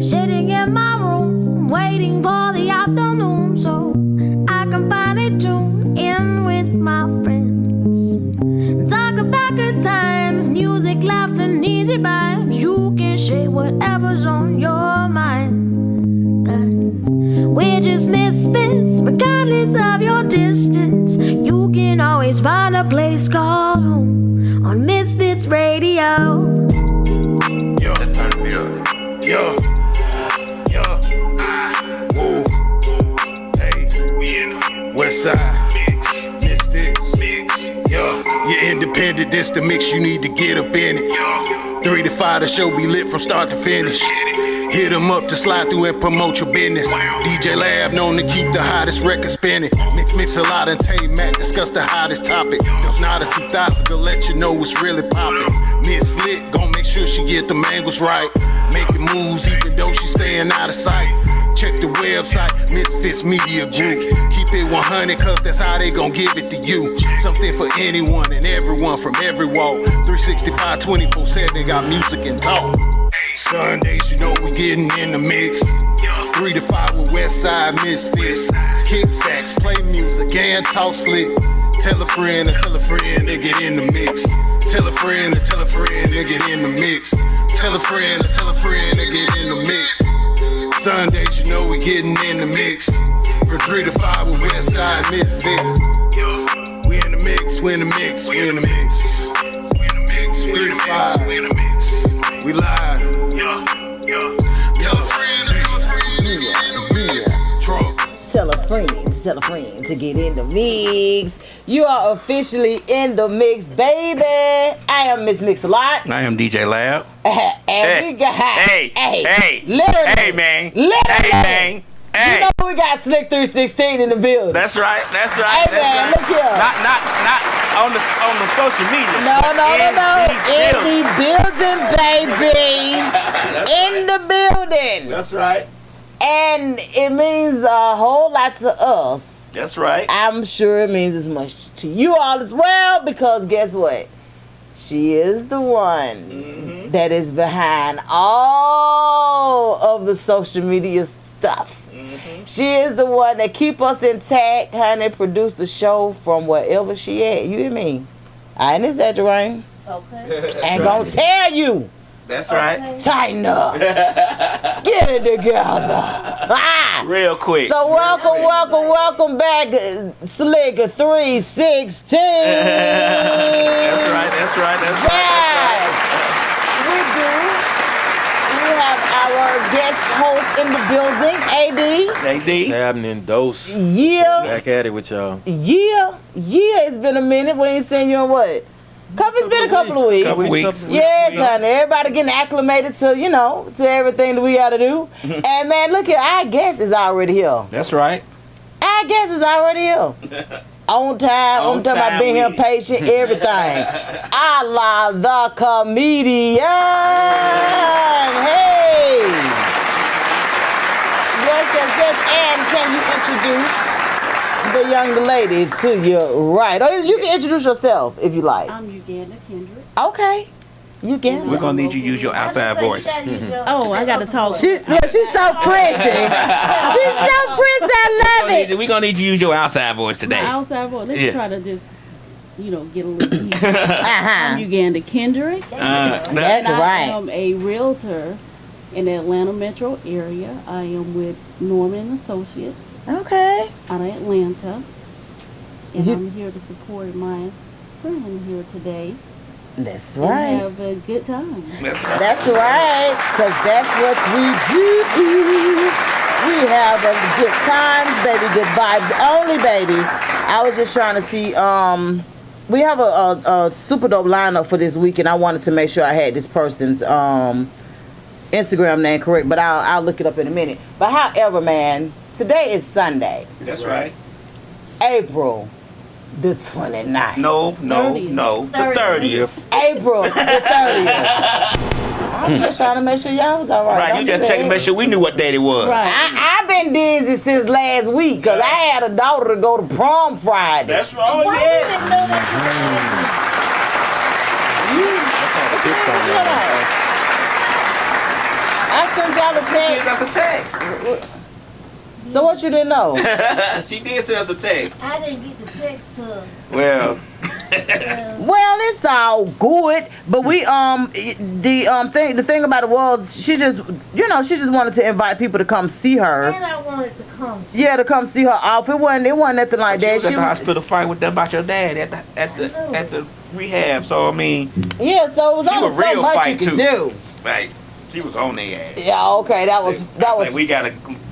Sitting in my room, waiting for the afternoon so I can finally tune in with my friends. Talk about good times, music, laughs, and easy vibes. You can share whatever's on your mind. 'Cause we're just misfits, regardless of your distance. You can always find a place called home on Misfits Radio. Yo, woo, hey, we in Westside Misfits. Yo, you're independent, this the mix, you need to get up in it. 3 to 5, the show be lit from start to finish. Hit 'em up to slide through and promote your business. DJ Lab known to keep the hottest record spinning. Mix a lot and Tay Mac discuss the hottest topic. There's not a 2000 to let you know what's really poppin'. Miss Lit gon' make sure she get the angles right. Making moves even though she staying out of sight. Check the website, Misfits Media Group. Keep it 100 cause that's how they gon' give it to you. Something for anyone and everyone from every walk. 365, 24/7, got music and talk. Sundays, you know we getting in the mix. 3 to 5 with Westside Misfits. Kick facts, play music, and talk slick. Tell a friend they get in the mix. Tell a friend they get in the mix. Tell a friend they get in the mix. Sundays, you know we getting in the mix. From 3 to 5 with Westside Misfits. We in the mix, we in the mix, we in the mix. 3 to 5, we in the mix. We live. Tell a friend to get in the mix. You are officially in the mix, baby. I am Miss Mix-a-Lot. I am DJ Lab. And we got hey, literally, hey, man. Literally. Hey, man. Hey. You know we got Slick 316 in the building. That's right. Hey, man, look here. Not on the social media. No. In the building, baby. In the building. That's right. And it means a whole lot to us. That's right. I'm sure it means as much to you all as well, because guess what? She is the one that is behind all of the social media stuff. She is the one that keep us intact, honey, produce the show from wherever she at. You hear me? I ain't exaggerating. Okay. And gonna tell you. That's right. Tighten up. Get it together. Real quick. So welcome back, Slick 316. That's right. We do. We have our guest host in the building, AD. Happening dose. Yeah. Back at it with y'all. Yeah. It's been a minute. We ain't seen you in what? It's been a couple of weeks. Yes, honey. Everybody getting acclimated to, to everything that we got to do. And man, look here, our guest is already here. That's right. Our guest is already here. On time, I've been here patient, everything. Ahlah the Comedian. Hey. Yes. And can you introduce the young lady to your right? Or you can introduce yourself if you like. I'm Uganda Kendrick. Okay. Uganda. We're going to need you to use your outside voice. Oh, I got to talk. She's so pretty. She's so pretty. I love it. We're going to need you to use your outside voice today. My outside voice. Let me try to just, get a little deeper. I'm Uganda Kendrick. That's right. I am a realtor in the Atlanta metro area. I am with Norman Associates. Okay. Out of Atlanta. And I'm here to support my friend here today. That's right. And have a good time. That's right. Because that's what we do. We have a good times, baby. Good vibes only, baby. I was just trying to see, we have a super dope lineup for this week, and I wanted to make sure I had this person's Instagram name correct, but I'll look it up in a minute. But however, man, today is Sunday. That's right. April the 29th. No, the 30th. April the 30th. I'm just trying to make sure y'all was all right. Right, you just checking to make sure we knew what date it was. Right. I've been dizzy since last week because I had a daughter to go to prom Friday. That's right, Why yeah. didn't know that That's all the tips on that. I sent y'all a She sent text. us a text. So what you didn't know? She did send us a text. I didn't get the text to her. Well, Well, it's all good, but we the thing about it was she just wanted to invite people to come see her. And I wanted to come to Yeah, to come see her off. It wasn't nothing like she that. was at the hospital fighting with them about your dad at the rehab. So I mean, Yeah, so it was She only was so real much you fight, could too. do. like she was on their ass. Yeah, okay, that was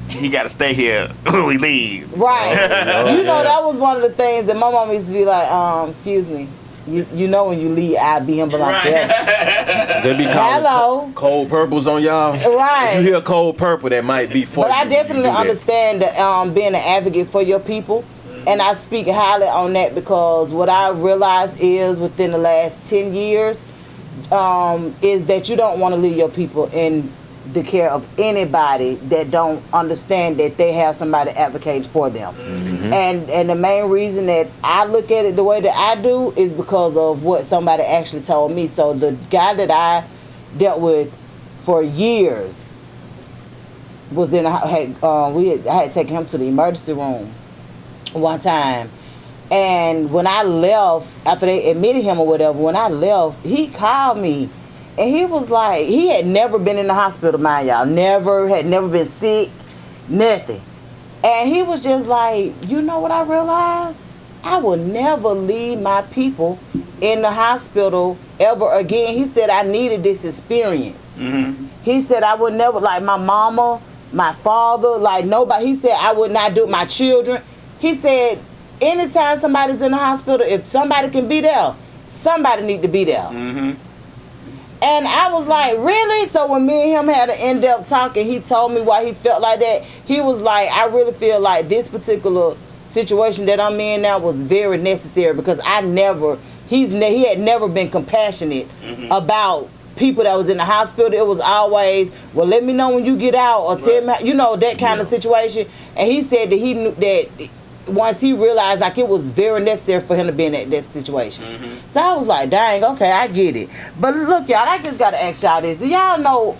He gotta stay here when we leave. right. Oh, You know, yeah. that was one of the things that my mom used to be like, excuse me. You know when you leave, I be him by myself. They be Hello. calling cold purples on y'all. Right. If you hear cold purple, that might be for But you. I You definitely do that. understand that, being an advocate for your people. And I speak highly on that because what I realized is within the last 10 years is that you don't want to leave your people in the care of anybody that don't understand that they have somebody advocating for them. And the main reason that I look at it the way that I do is because of what somebody actually told me. So the guy that I dealt with for years was in I had taken him to the emergency room one time, and when I left after they admitted him or whatever, when I left, he called me, and he was like, he had never been in the hospital, mind y'all, had never been sick, nothing, and he was just like, you know what I realized? I will never leave my people in the hospital ever again. He said I needed this experience. He said I would never, like my mama, my father, like nobody. He said I would not do it, my children. He said anytime somebody's in the hospital, if somebody can be there, somebody need to be there. And I was like, really? So when me and him had an in-depth talk and he told me why he felt like that, he was like, I really feel like this particular situation that I'm in now was very necessary because he had never been compassionate about people that was in the hospital. It was always, well, let me know when you get out or tell me, that kind of situation. And he said that he knew that once he realized like it was very necessary for him to be in that situation. So I was like, dang, okay, I get it. But look, y'all, I just gotta ask y'all this. Do y'all know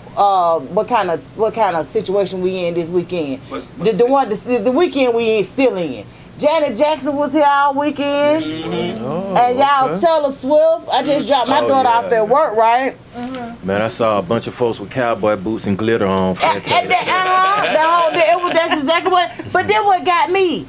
what kind of situation we in this weekend? The weekend we still in. Janet Jackson was here all weekend. And y'all Taylor Swift. I just dropped my daughter off at work, right? Man, I saw a bunch of folks with cowboy boots and glitter on. That's exactly what. But then what got me?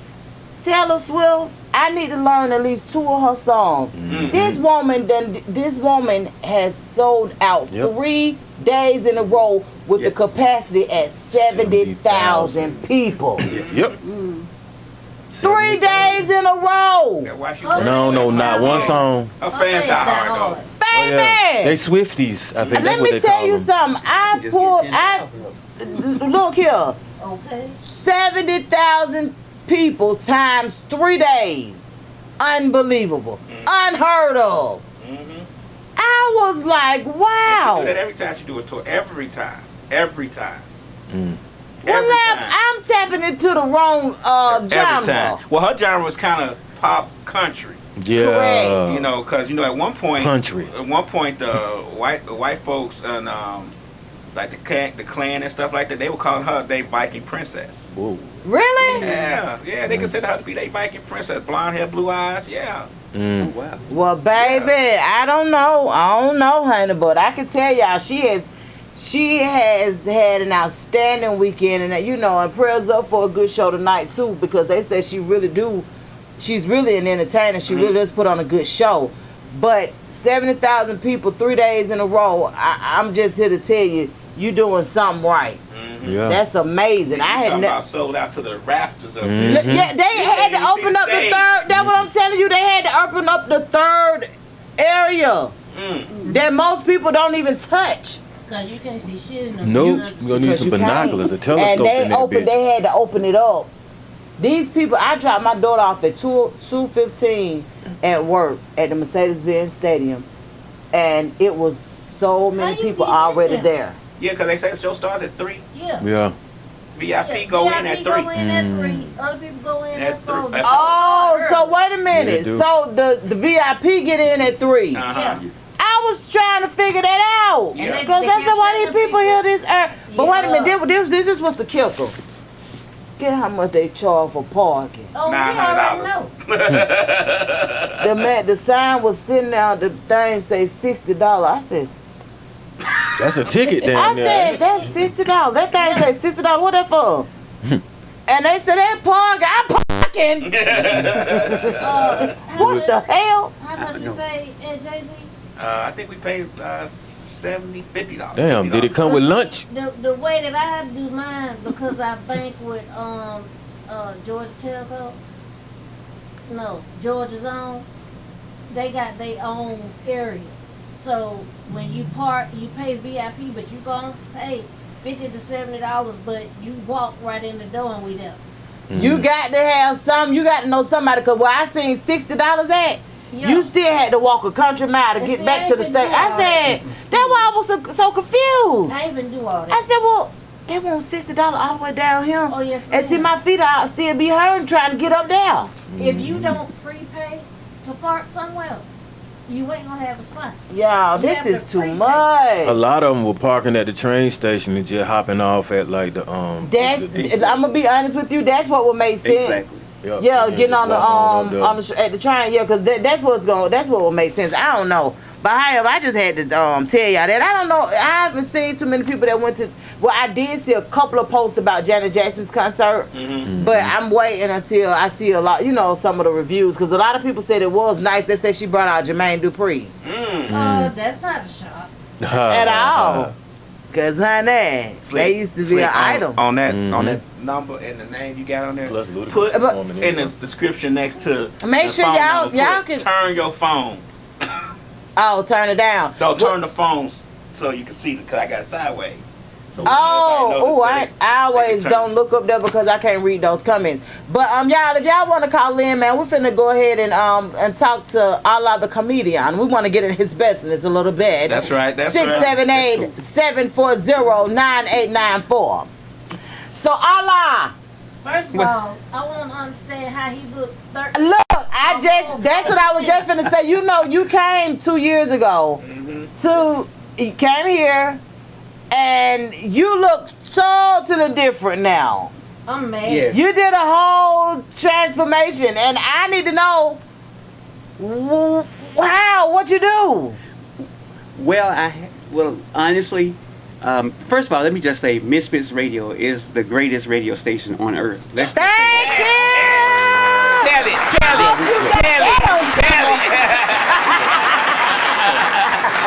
Taylor Swift, I need to learn at least 2 of her songs. This woman has sold out 3 days in a row with the capacity at 70,000 people. Yep. 3 days in a row. No, not one song. Her fans die hard though. Baby. Yeah. They Swifties, I think. Let that's what me they tell call you them. something. Look here. Okay. 70,000 people times 3 days. Unbelievable. Unheard of. I was like, wow. She do that every time she do a tour. Every time. I'm tapping into the wrong Every genre. time. Well, her genre was kind of pop country. Yeah. Correct. Because at one point, Country. white folks and like the Klan and stuff like that, they were calling her their Viking princess. Whoa. Really? Yeah, they consider her to be their Viking princess, blonde hair, blue eyes. Yeah. Wow. Well, baby, I don't know, honey, but I can tell y'all she has had an outstanding weekend, and and prayers up for a good show tonight too, because they say she's really an entertainer. She really does put on a good show. But 70,000 people 3 days in a row, I'm just here to tell you, you doing something right. Yeah. That's amazing. I had about sold out to the rafters up there. Yeah, they had to open up the third. That's what I'm telling you. They had to open up the third area that most people don't even touch. Because you can't see shit in the Nope. You're going to need some binoculars, a telescope And in that bitch. they had to open it up. These people, I dropped my daughter off at 2:15 at work at the Mercedes-Benz Stadium, and it was so many people already there. Yeah, because they say the show starts at 3. Yeah. VIP go in at 3. Go in at 3. Other people go in at 4. Oh, so wait a minute. Yeah, dude. So the VIP get in at 3. Uh-huh. I was trying to figure that out. Yeah. Because I said, why these people here this early? But wait a minute, this is what's the kicker. Get how much they charge for parking. Oh, we already know. The sign was sitting there, the thing say $60. I said, That's a ticket down I there. said, that's $60. That thing say $60. What that for? And they said, that parking. What the hell? How much you pay at Jay-Z? I think we paid $70, $50. Damn, did it come with lunch? The way that I do mine, because I bank with Georgia Telco, no, Georgia's own, they got their own area. So when you park, you pay VIP, but you gonna pay $50 to $70, but you walk right in the door and we there. You got to have some. You got to know somebody. Cause where I seen $60 at, Yeah. you still had to walk a country mile to And get see, back I to the ain't state. been I doing all said, that's why I was so confused. I even do all that. I said, well, they want $60 all the way down here. Oh, yes, And see, ma'am. my feet out still be hurting trying to get up there. If you don't prepay to park somewhere, you ain't gonna have a spot. Y'all, You this have is to too prepay. much. A lot of them were parking at the train station and just hopping off at like the That's. I'm gonna be honest with you. That's what would make sense. Exactly. Yeah, getting on the up there. at the train. Yeah, cause that's what's going. That's what would make sense. I don't know. But however, I just had to tell y'all that I don't know. I haven't seen too many people that went to. Well, I did see a couple of posts about Janet Jackson's concert, but I'm waiting until I see a lot. You know, some of the reviews, because a lot of people said it was nice. They said she brought out Jermaine Dupri That's not a shot. at all. Cause honey, they used to be an item. On that number and the name you got on there. Plus Ludacris Put performing in the description next to Make the sure phone y'all- number, y'all put, can- turn your phone. Oh, turn it down. No, turn the phones so you can see it, because I got it sideways. So Oh, I always They can turn don't look up there because I can't read those comments. But y'all, if y'all want to call in, man, we're finna go ahead and talk to Ahlah the Comedian. We want to get in his business a little bit. That's right. That's right. 678-740-9894. So Ahlah, First of all, I want to understand how he looked 30. look, that's what I was just finna say. You know, you came 2 years ago you came here and you look totally different now. I'm mad. Yes. You did a whole transformation, and I need to know what you do. Well, honestly, first of all, let me just say, Misfits Radio is the greatest radio station on earth. Let's just say Thank that. you.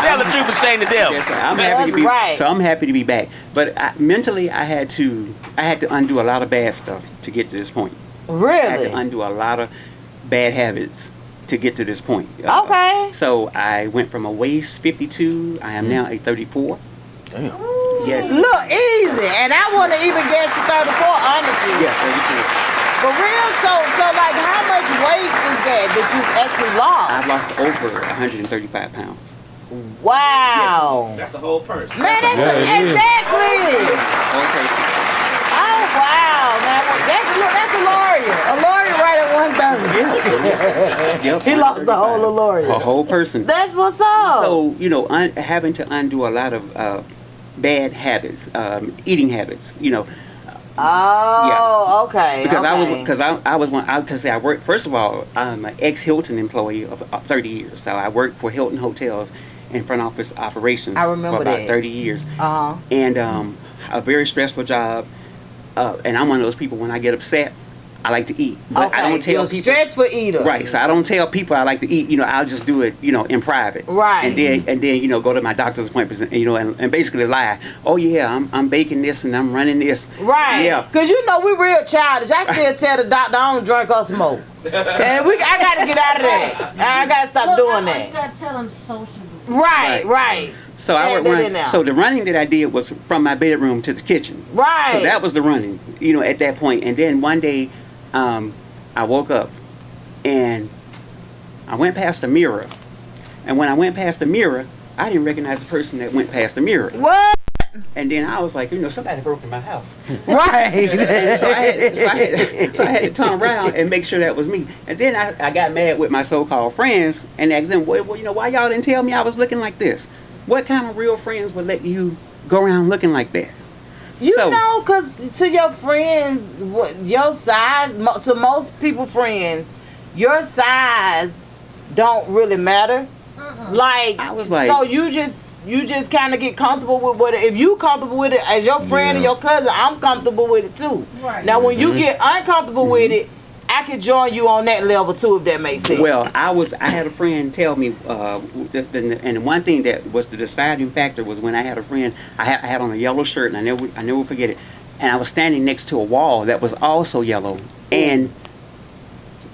Tell the truth and shame the devil. Yes, sir. I'm happy to be. right. So I'm happy to be back. But mentally, I had to undo a lot of bad stuff to get to this point. I had to Really? undo a lot of bad habits to get to this point. Okay. So I went from a waist 52. I am now a 34. Damn. Yes. Look, easy. And I want to even get to 34, honestly. Yeah, 34. For real? So like, how much weight is that you actually lost? I've lost over 135 pounds. Wow. That's a whole purse. Man, that's Yeah, it is. exactly. Okay. Oh, wow. Man, that's a lawyer. A lawyer right at 130. Yep, He lost the whole a lawyer. whole person. That's what's up. So, having to undo a lot of bad habits, eating habits, Oh, okay. because okay. I worked. First of all, I'm an ex-Hilton employee of 30 years. So I worked for Hilton Hotels in front office operations. I remember for about that. 30 years, Uh-huh. and a very stressful job. And I'm one of those people, when I get upset, I like to eat, but Okay. I don't tell You're a people. stressful eater. Right, so I don't tell people I like to eat. I'll just do it, in private. Right. And then go to my doctor's appointments, and basically lie. Oh yeah, I'm baking this and I'm running this. Right. Yeah. Cause we real childish. I still tell the doctor I don't drink or smoke. And I gotta get out of that. I gotta stop doing You that. gotta tell him sociable. Right. So Yeah, I would they run. did now. So the running that I did was from my bedroom to the kitchen. Right. So that was the running, at that point. And then one day, I woke up and I went past the mirror. And when I went past the mirror, I didn't recognize the person that went past the mirror. What? And then I was like, somebody broke in my house. Right. so I had to turn around and make sure that was me. And then I got mad with my so-called friends and asked them, well, why y'all didn't tell me I was looking like this? What kind of real friends would let you go around looking like that? You So- know, because to your friends, your size, to most people friends, your size don't really matter. Like, I was like- so you just kind of get comfortable with what if you comfortable with it as your friend or Yeah. your cousin, I'm comfortable with it too. Right. Now, when you get uncomfortable with it, I can join you on that level too, if that makes sense. Well, I had a friend tell me, and the one thing that was the deciding factor was when I had a friend, I had on a yellow shirt, and I never forget it, and I was standing next to a wall that was also yellow, and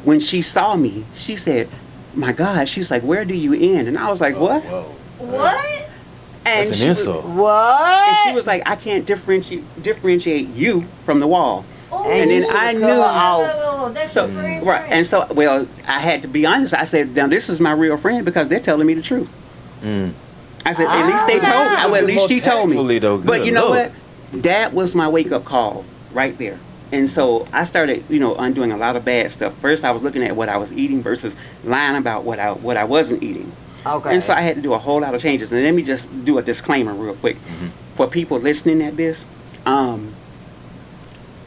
when she saw me, she said, "My God," she's like, "Where do you end?" And I was like, "What?" What? and That's she an was- insult. What? And she was like, "I can't differentiate you from the wall." And then you should've I cut knew- her off. That's So your friend. right, and so well, I had to be honest. I said, "Now this is my real friend because they're telling me the truth." I said, "At least they told me." Well, at least she told Tactfully, me. though, But good you know Lord. what? That was my wake up call right there. And so I started, undoing a lot of bad stuff. First, I was looking at what I was eating versus lying about what I wasn't eating. Okay. And so I had to do a whole lot of changes. And let me just do a disclaimer real quick for people listening at this.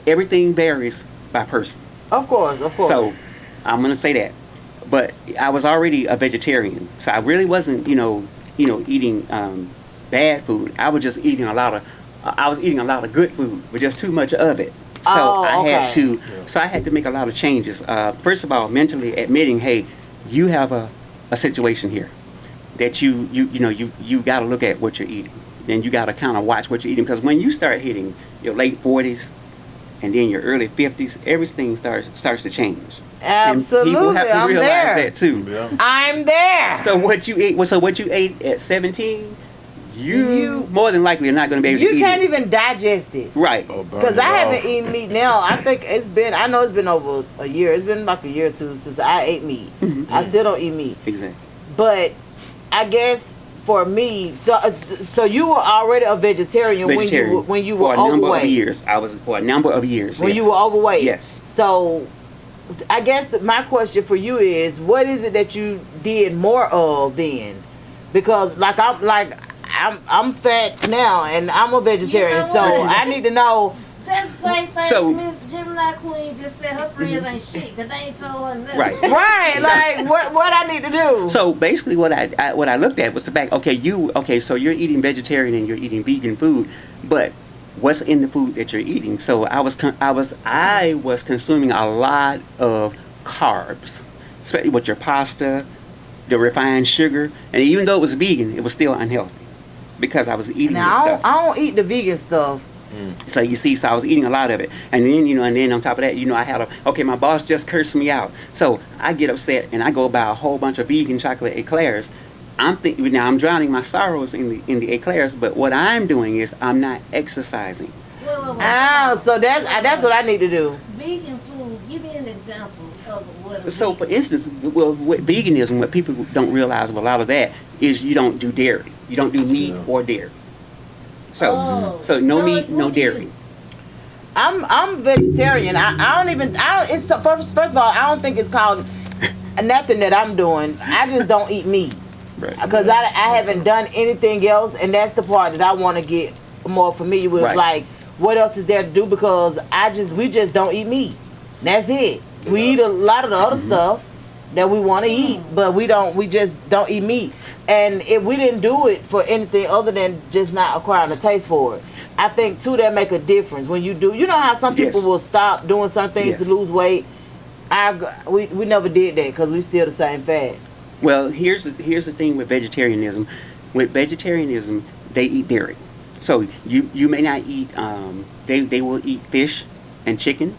Everything varies by person. Of course. So I'm gonna say that. But I was already a vegetarian, so I really wasn't, eating bad food. I was just eating a lot of good food, but just too much of it. So Oh, I had to make a lot of changes. First of all, mentally admitting, hey, you have a situation here that you got to look at what you're eating, and you got to kind of watch what you're eating, because when you start hitting your late 40s and then your early 50s, everything starts to change. Absolutely, And people have to I'm realize there. that too. Yeah. I'm there. So what you ate at 17, you more than likely are not going to be able to You eat can't it. even digest it. Right. Oh, burn Because it I haven't off. eaten meat now. I know it's been over a year. It's been like a year or two since I ate meat. I still don't eat meat. Exactly. But I guess for me, so you were already a vegetarian, Vegetarian. when you for were a number overweight. of years. I was for a number of years. When yes. you were overweight. Yes. So I guess my question for you is, what is it that you did more of then? Because I'm fat now and I'm a vegetarian, You know so what? I need to know. That's the same thing So- Miss Gemini Queen just said her friends ain't shit because they ain't told her nothing. Right. Right, like what I need to do. So basically, what I looked at was the fact. So you're eating vegetarian and you're eating vegan food, but what's in the food that you're eating? So I was consuming a lot of carbs, especially with your pasta, the refined sugar, and even though it was vegan, it was still unhealthy because I was eating Now this stuff. I don't eat the vegan stuff. So you see, so I was eating a lot of it, and then on top of that, I had my boss just cursed me out, so I get upset and I go buy a whole bunch of vegan chocolate eclairs. I'm thinking now I'm drowning my sorrows in the eclairs, but what I'm doing is I'm not exercising. Well, Oh, so that's what I need to do. vegan food. Give me an example of what. A So for vegan- instance, with veganism, what people don't realize of a lot of that is you don't do dairy, you don't do meat or dairy. So no meat, no what do you- dairy. I'm vegetarian. It's first of all, I don't think it's called nothing that I'm doing. I just don't eat meat Right. because I haven't done anything else, and that's the part that I want to get more familiar with. Right. Like, what else is there to do? Because we just don't eat meat. That's it. We eat a lot of the other stuff that we want to eat, but we just don't eat meat. And if we didn't do it for anything other than just not acquiring a taste for it, I think too that make a difference when you do. You know how some people Yes. will stop doing some things to Yes. lose weight. We never did that because we still the same fat. Well, here's the thing with vegetarianism. With vegetarianism, they eat dairy. So you may not eat. They will eat fish and chicken,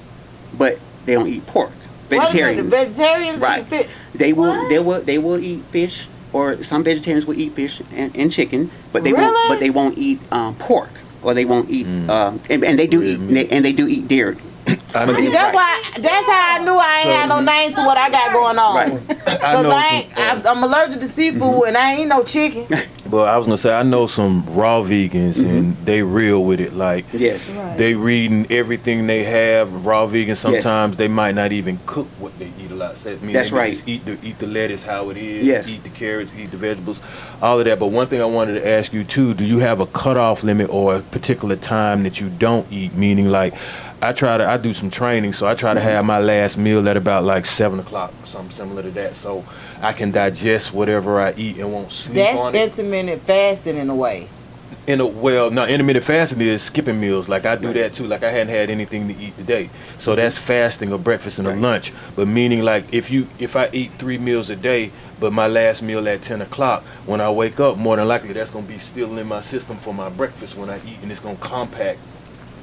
but they don't eat pork. Vegetarians, Vegetarians right? eat fish. They will eat fish, or some vegetarians will eat fish and chicken, but they Really? won't eat pork, or they won't eat and they do eat dairy. I See, know, that's how I knew I ain't had no name to what I got going on. Right. Because I'm allergic to seafood and I ain't no chicken. but I was gonna say I know some raw vegans and they real with it. Like Yes. Right. they reading everything they have. Raw vegans sometimes they might not even cook what they eat a lot. processed meat. That's right. Just eat the lettuce how it is. Yes. Eat the carrots, eat the vegetables, all of that. But one thing I wanted to ask you too: do you have a cutoff limit or a particular time that you don't eat? Meaning, like, I do some training, so I try to have my last meal at about like 7 o'clock, something similar to that, so I can digest whatever I eat and won't sleep on it. That's intermittent fasting in a way. Intermittent fasting is skipping meals. Like I do that too. Like I hadn't had anything to eat today, so that's fasting a breakfast and a lunch. But meaning like if I eat 3 meals a day, but my last meal at 10 o'clock, when I wake up, more than likely that's gonna be still in my system for my breakfast when I eat, and it's gonna compact.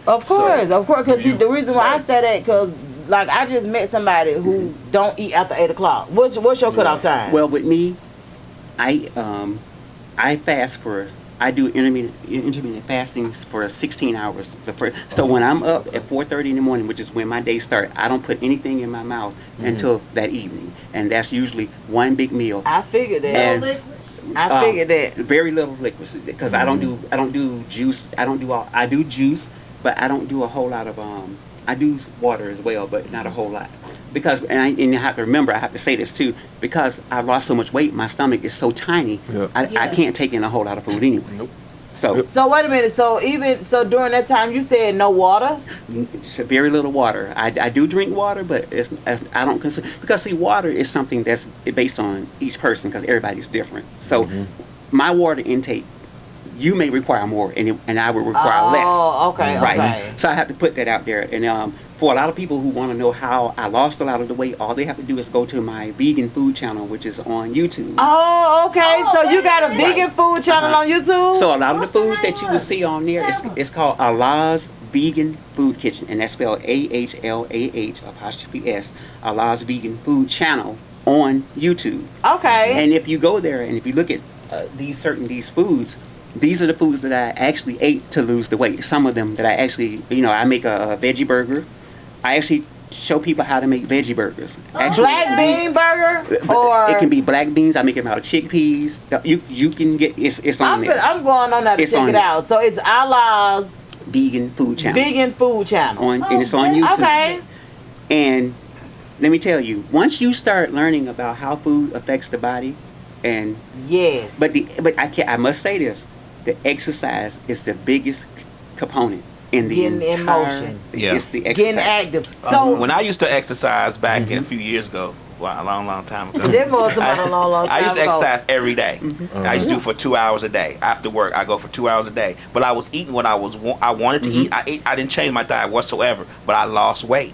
Of course. Because you- the reason why I say that, because like I just met somebody who don't eat after 8 o'clock. What's your cutoff time? Well, with me, I fast I do intermittent fasting for 16 hours. So when I'm up at 4:30 in the morning, which is when my day starts, I don't put anything in my mouth until that evening, and that's usually one big meal. I figured that. And I figured that. Very little liquids because I don't do juice. I do juice, but I don't do a whole lot of I do water as well, but not a whole lot. Because and you have to remember, I have to say this too, because I lost so much weight, my stomach is so tiny, I can't take in a whole lot of food anyway. Nope. So wait a minute. So during that time, you said no water. It's very little water. I do drink water, but I don't consider, because see, water is something that's based on each person because everybody's different. So my water intake, you may require more, and I would require less. Oh, okay, right. okay. So I have to put that out there, and for a lot of people who want to know how I lost a lot of the weight, all they have to do is go to my vegan food channel, which is on YouTube. Oh, okay. So you got a vegan food channel on YouTube? So a lot of the foods that you will see on there, it's called Allah's Vegan Food Kitchen, and that's spelled AHLAH''S, Allah's Vegan Food Channel on YouTube. Okay. And if you go there and if you look at these foods, these are the foods that I actually ate to lose the weight. Some of them that I actually, I make a veggie burger. I actually show people how to make veggie burgers. Actually, black bean burger, or it can be black beans. I make them out of chickpeas. You can get it's on there. I'm going on there to check it out. So it's Allah's Vegan Food Channel. Vegan Food Channel. And it's on YouTube. Okay. And let me tell you, once you start learning about how food affects the body, and yes, but I must say this: the exercise is the biggest component in the getting in motion. Yeah. It's the exercise. Getting active. So when I used to exercise back a few years ago, a long time ago. That was about a long time I used to ago. exercise every day. I used to do it for 2 hours a day. After work, I go for 2 hours a day. But I was eating what I wanted to eat. I didn't change my diet whatsoever, but I lost weight.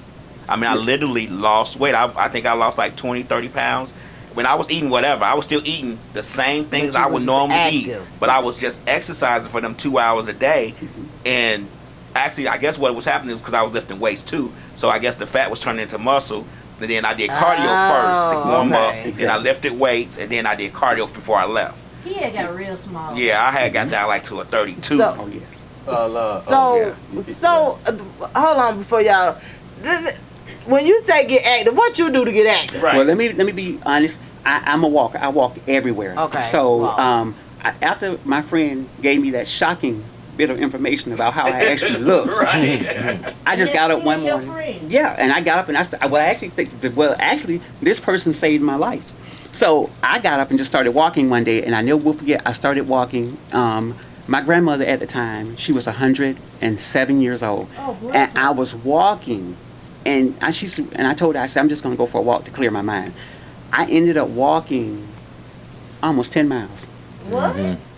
I mean, I literally lost weight. I think I lost like 20, 30 pounds. When I was eating whatever, I was still eating the same things I would normally eat. But I was just exercising for them 2 hours a day. And actually, I guess what was happening was because I was lifting weights too. So I guess the fat was turning into muscle. And then I did cardio first to warm up. Then I lifted weights, and then I did cardio before I left. He had got real small. Yeah, I had got down like to a 32. So- Oh yes. Hold on before y'all. When you say get active, what you do to get active? Right. Well, let me be honest. I'm a walker. I walk everywhere. Okay. So Wow. after my friend gave me that shocking bit of information about how I actually looked, I just got up one Your morning. friend. Yeah, and I got up and actually this person saved my life. So I got up and just started walking one day, and I never will forget. I started walking. My grandmother at the time, she was 107 years old, Oh, bless and her. I was walking, and I told her, I said, I'm just going to go for a walk to clear my mind. I ended up walking almost 10 miles. What?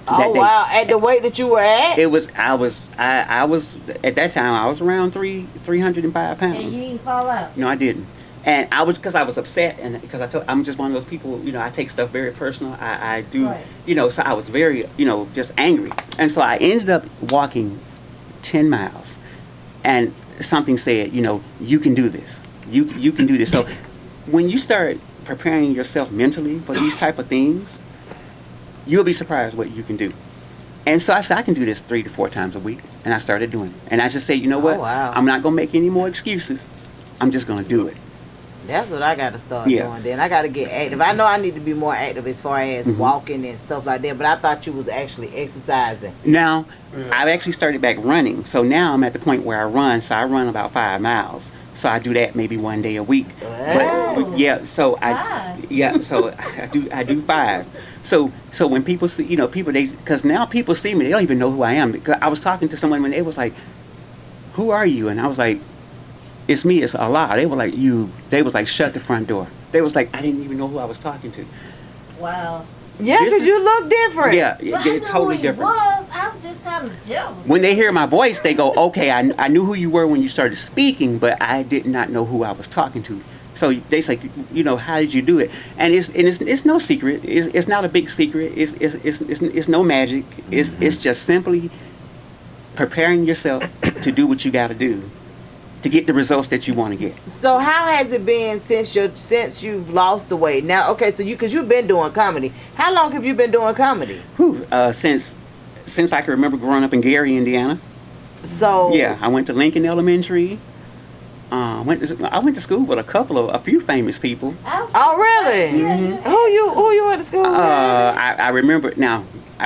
that Oh day. wow! At the weight that you were at? I was at that time I was around 305 pounds. And you didn't fall out. No, I didn't. And because I was upset, and because I'm just one of those people, I take stuff very personal. I do, Right. so I was very, just angry. And so I ended up walking 10 miles, and something said, you can do this. You can do this. So when you start preparing yourself mentally for these type of things, you'll be surprised what you can do. And so I said, I can do this 3 to 4 times a week. And I started doing it. And I just said, you know what? wow. I'm not going to make any more excuses. I'm just going to do it. That's what I got to start Yeah. doing. Then I got to get active. I know I need to be more active as far as walking and stuff like that. But I thought you was actually exercising. Now, I've actually started back running. So now I'm at the point where I run. So I run about 5 miles. So I do that maybe one day a week. But yeah, so I do 5. So when people see, people, because now people see me, they don't even know who I am. Because I was talking to someone when they was like, "Who are you?" And I was like, "It's me, it's Ahlah." They were like, they was like, "Shut the front door." They was like, I didn't even know who I was talking to. Wow. Yeah, because you look different. Yeah, Well, they're I knew totally who he different. was. I was just kind of jealous. When they hear my voice, they go, "Okay, I knew who you were when you started speaking, but I did not know who I was talking to." So they say, "How did you do it?" And it's no secret. It's not a big secret. It's no magic. It's just simply preparing yourself to do what you got to do to get the results that you want to get. So how has it been since you've lost the weight? Now, okay, so because you've been doing comedy. How long have you been doing comedy? Since I can remember growing up in Gary, Indiana. So Yeah, I went to Lincoln Elementary. I went to school with a few famous people. Oh, really? Yeah. Who you went to school with? I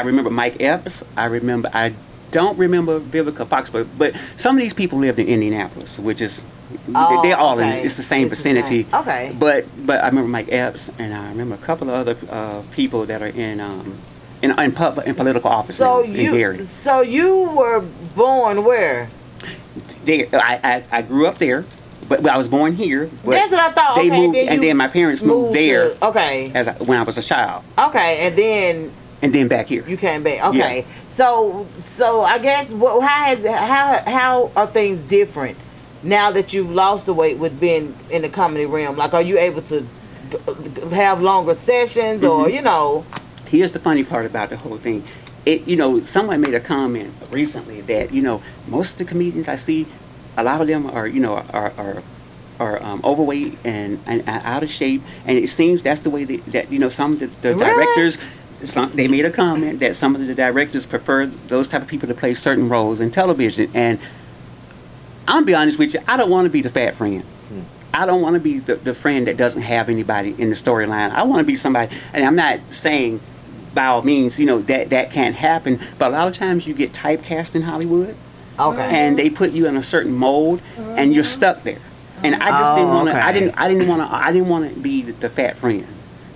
remember Mike Epps. I don't remember Vivica Fox, but some of these people lived in Indianapolis, which is they're all okay. it's the same It's the vicinity. same. Okay. But I remember Mike Epps, and I remember a couple of other people that are in political office now in Gary. So you were born where? I grew up there, but I was born here. But That's what I thought. They Okay, moved, and then my parents moved there. Okay. When I was a child, Okay, and then back here. you came back. Okay. Yeah. So I guess how are things different now that you've lost the weight with being in the comedy realm? Like, are you able to have longer sessions, or Here's the funny part about the whole thing. Someone made a comment recently that most of the comedians I see, a lot of them are overweight and out of shape, and it seems that's the way that some of the directors. They made a comment that some of the directors prefer those type of people to play certain roles in television, and I'm gonna be honest with you, I don't want to be the fat friend. I don't want to be the friend that doesn't have anybody in the storyline. I want to be somebody, and I'm not saying by all means, that can't happen, but a lot of times you get typecast in Hollywood, and they put you in a certain mold, and you're stuck there. And I just didn't want to. okay. I didn't want to be the fat friend.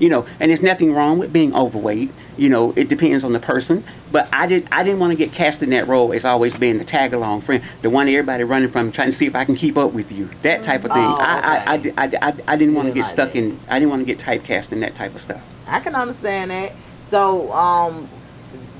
And there's nothing wrong with being overweight. It depends on the person. But I didn't want to get cast in that role as always being the tag along friend, the one everybody running from, trying to see if I can keep up with you, that type of thing. I didn't want to get stuck in. I didn't want to get typecast in that type of stuff. I can understand that. So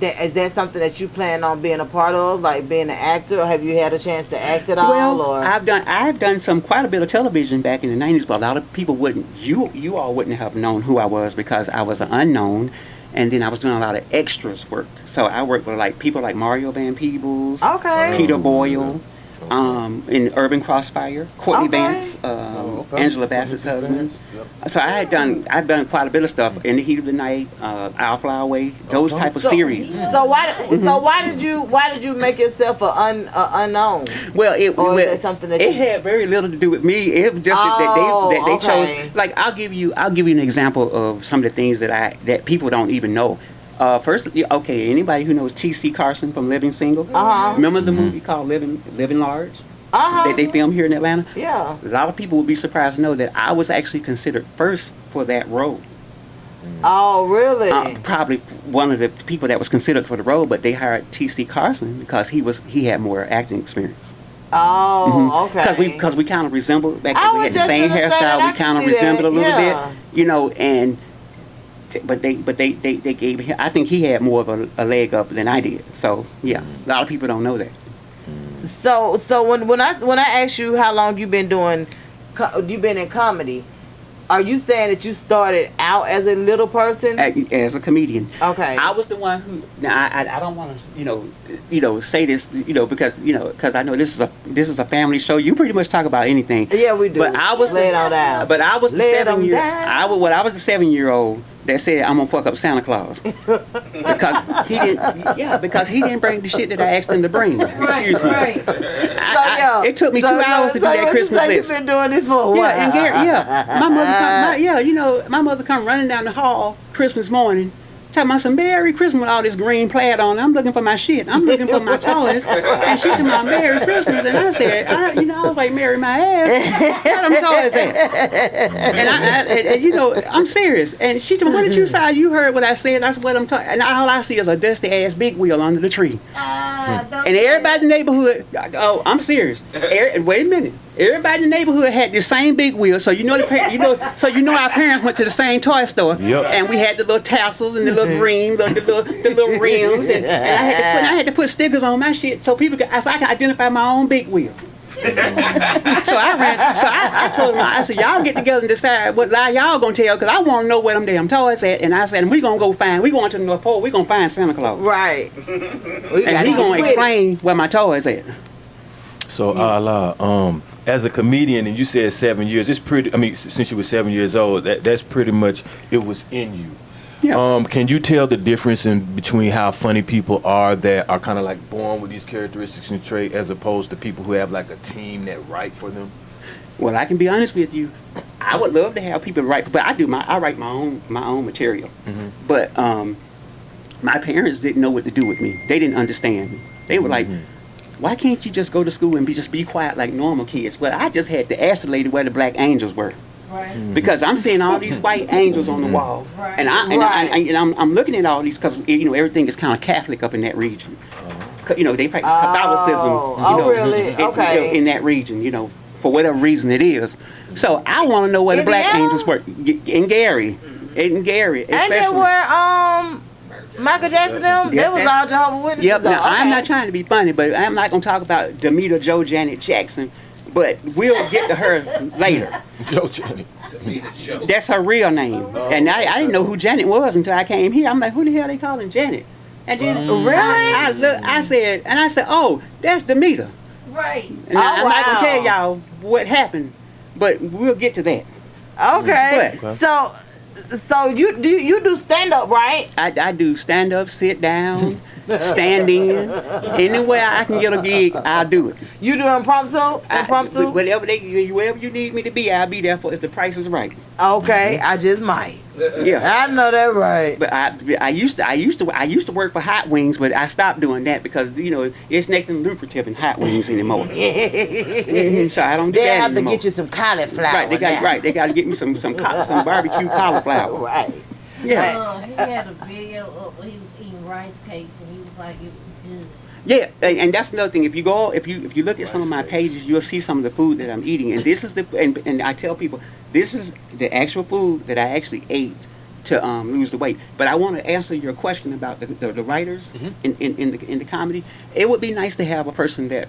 is that something that you plan on being a part of, like being an actor, or have you had a chance to act at all? Well, or? I've done quite a bit of television back in the 90s, but a lot of people wouldn't. You all wouldn't have known who I was because I was an unknown, and then I was doing a lot of extras work. So I worked with people like Mario Van Peebles, Peter Boyle, in Urban Crossfire, Courtney Vance, Angela Bassett's husband. So I've done quite a bit of stuff. In the Heat of the Night, I'll Fly Away, those type of series. So why did you make yourself an unknown? Well, is that something that it had very little to do with me. It was just that they chose. Like I'll give you an example of some of the things that people don't even know. First, anybody who knows T.C. Carson from Living Single? Remember the movie called Living Large? That they filmed here in Atlanta? Yeah. A lot of people would be surprised to know that I was actually considered first for that role. Oh, really? Probably one of the people that was considered for the role, but they hired T.C. Carson because he had more acting experience. Oh, okay. Because we kind of resembled back then. We had the same hairstyle. We kind of resembled a little bit, and. But they gave him. I think he had more of a leg up than I did. So yeah, a lot of people don't know that. So when I ask you how long you've been in comedy, are you saying that you started out as a little person? As a comedian. Okay. I was the one who. Now I don't want to say this because I know this is a family show. You pretty much talk about anything. Yeah, we do. But I was Lay it on down. But I was the Lay it on 7-year. down. I was the 7-year-old that said I'm gonna fuck up Santa Claus because he didn't. Yeah, because he didn't bring the shit that I asked him to bring. Right. It took me 2 hours to do that Christmas list. You've been doing this for a while. Yeah, and Gary, my mother come running down the hall Christmas morning talking about some Merry Christmas with all this green plaid on. I'm looking for my shit. I'm looking for my toys. And she told me Merry Christmas. And I said, I was like, Merry my ass. Where them toys at? And you know, I'm serious. And she told me, what did you say? You heard what I said. That's what I'm talking. And all I see is a dusty ass big wheel under the tree. And everybody in the neighborhood, oh, I'm serious. Wait a minute. Everybody in the neighborhood had the same big wheel, so you know our parents went to the same toy store, and we had the little tassels and the little green, the little rims, and I had to put stickers on my shit so people so I can identify my own big wheel. So I told them, I said, y'all get together and decide what lie y'all gonna tell, because I want to know where them damn toys at. And I said, we going to the North Pole, we gonna find Santa Claus. Right. And he gonna explain where my toys at. So Ahlah, as a comedian, and you said 7 years, it's pretty, I mean, since you were 7 years old, that's pretty much, it was in you. Yeah. Can you tell the difference between how funny people are that are kind of like born with these characteristics and traits, as opposed to people who have like a team that write for them? Well, I can be honest with you. I would love to have people write, but I write my own material. Mm-hmm. But my parents didn't know what to do with me. They didn't understand me. They were like, why can't you just go to school and just be quiet like normal kids? Well, I just had to ask the lady where the black angels were. Right. Because I'm seeing all these white angels on the wall, right. and I'm looking at all these, because you know everything is kind of Catholic up in that region. You know, they practice Catholicism. Really? Okay. In that region, you know, for whatever reason it is. So I want to know where the black angels were in Gary, especially. And they were Michael Jackson, they was all Jehovah's Witnesses. Yep. Now, I'm not trying to be funny, but I'm not going to talk about Demeter Joe Janet Jackson, but we'll get to her later. Joe Janet. That's her real name. And I didn't know who Janet was until I came here. I'm like, who the hell they calling Janet? And then I said, oh, that's Demeter. Right. And I'm not going to tell y'all what happened, but we'll get to that. Okay. So you do stand up, right? I do stand up, sit down, stand in. Anywhere I can get a gig, I'll do it. You do impromptu? Wherever you need me to be, I'll be there for if the price is right. Okay, I just might. Yeah, I know that right. But I used to work for Hot Wings, but I stopped doing that because you know it's nothing lucrative in Hot Wings anymore. So I don't do that anymore. They have to get you some cauliflower. They got to get me some barbecue cauliflower. Right. Yeah. He had a video up where he was eating rice cakes and he was like, it was good. Yeah, and that's another thing. If you look at some of my pages, you'll see some of the food that I'm eating, and this is and I tell people this is the actual food that I actually ate to lose the weight. But I want to answer your question about the writers in the comedy. It would be nice to have a person that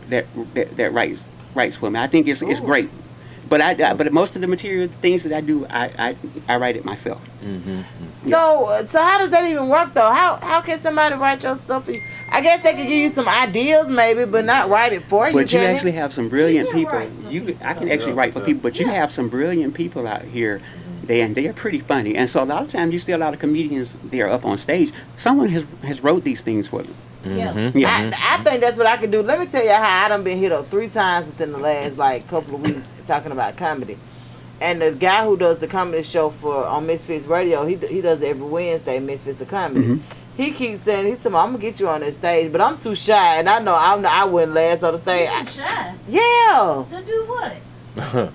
writes for me. I think it's great. But most of the material things that I do, I write it myself. Mm-hmm. So how does that even work though? How can somebody write your stuff for you? I guess they could give you some ideas maybe, but not write it for you. But you actually have some brilliant people. I can actually write for people, but you have some brilliant people out here. They are pretty funny, and so a lot of times you see a lot of comedians there up on stage. Someone has wrote these things for them. Mm-hmm. Yeah. I think that's what I can do. Let me tell you how I done been hit up 3 times within the last couple of weeks talking about comedy. And the guy who does the comedy show on Misfits Radio, he does it every Wednesday, Misfits of Comedy. Mm-hmm. He keeps saying, I'm gonna get you on that stage, but I'm too shy, and I know I wouldn't last on the stage. You too shy? Yeah. To do what?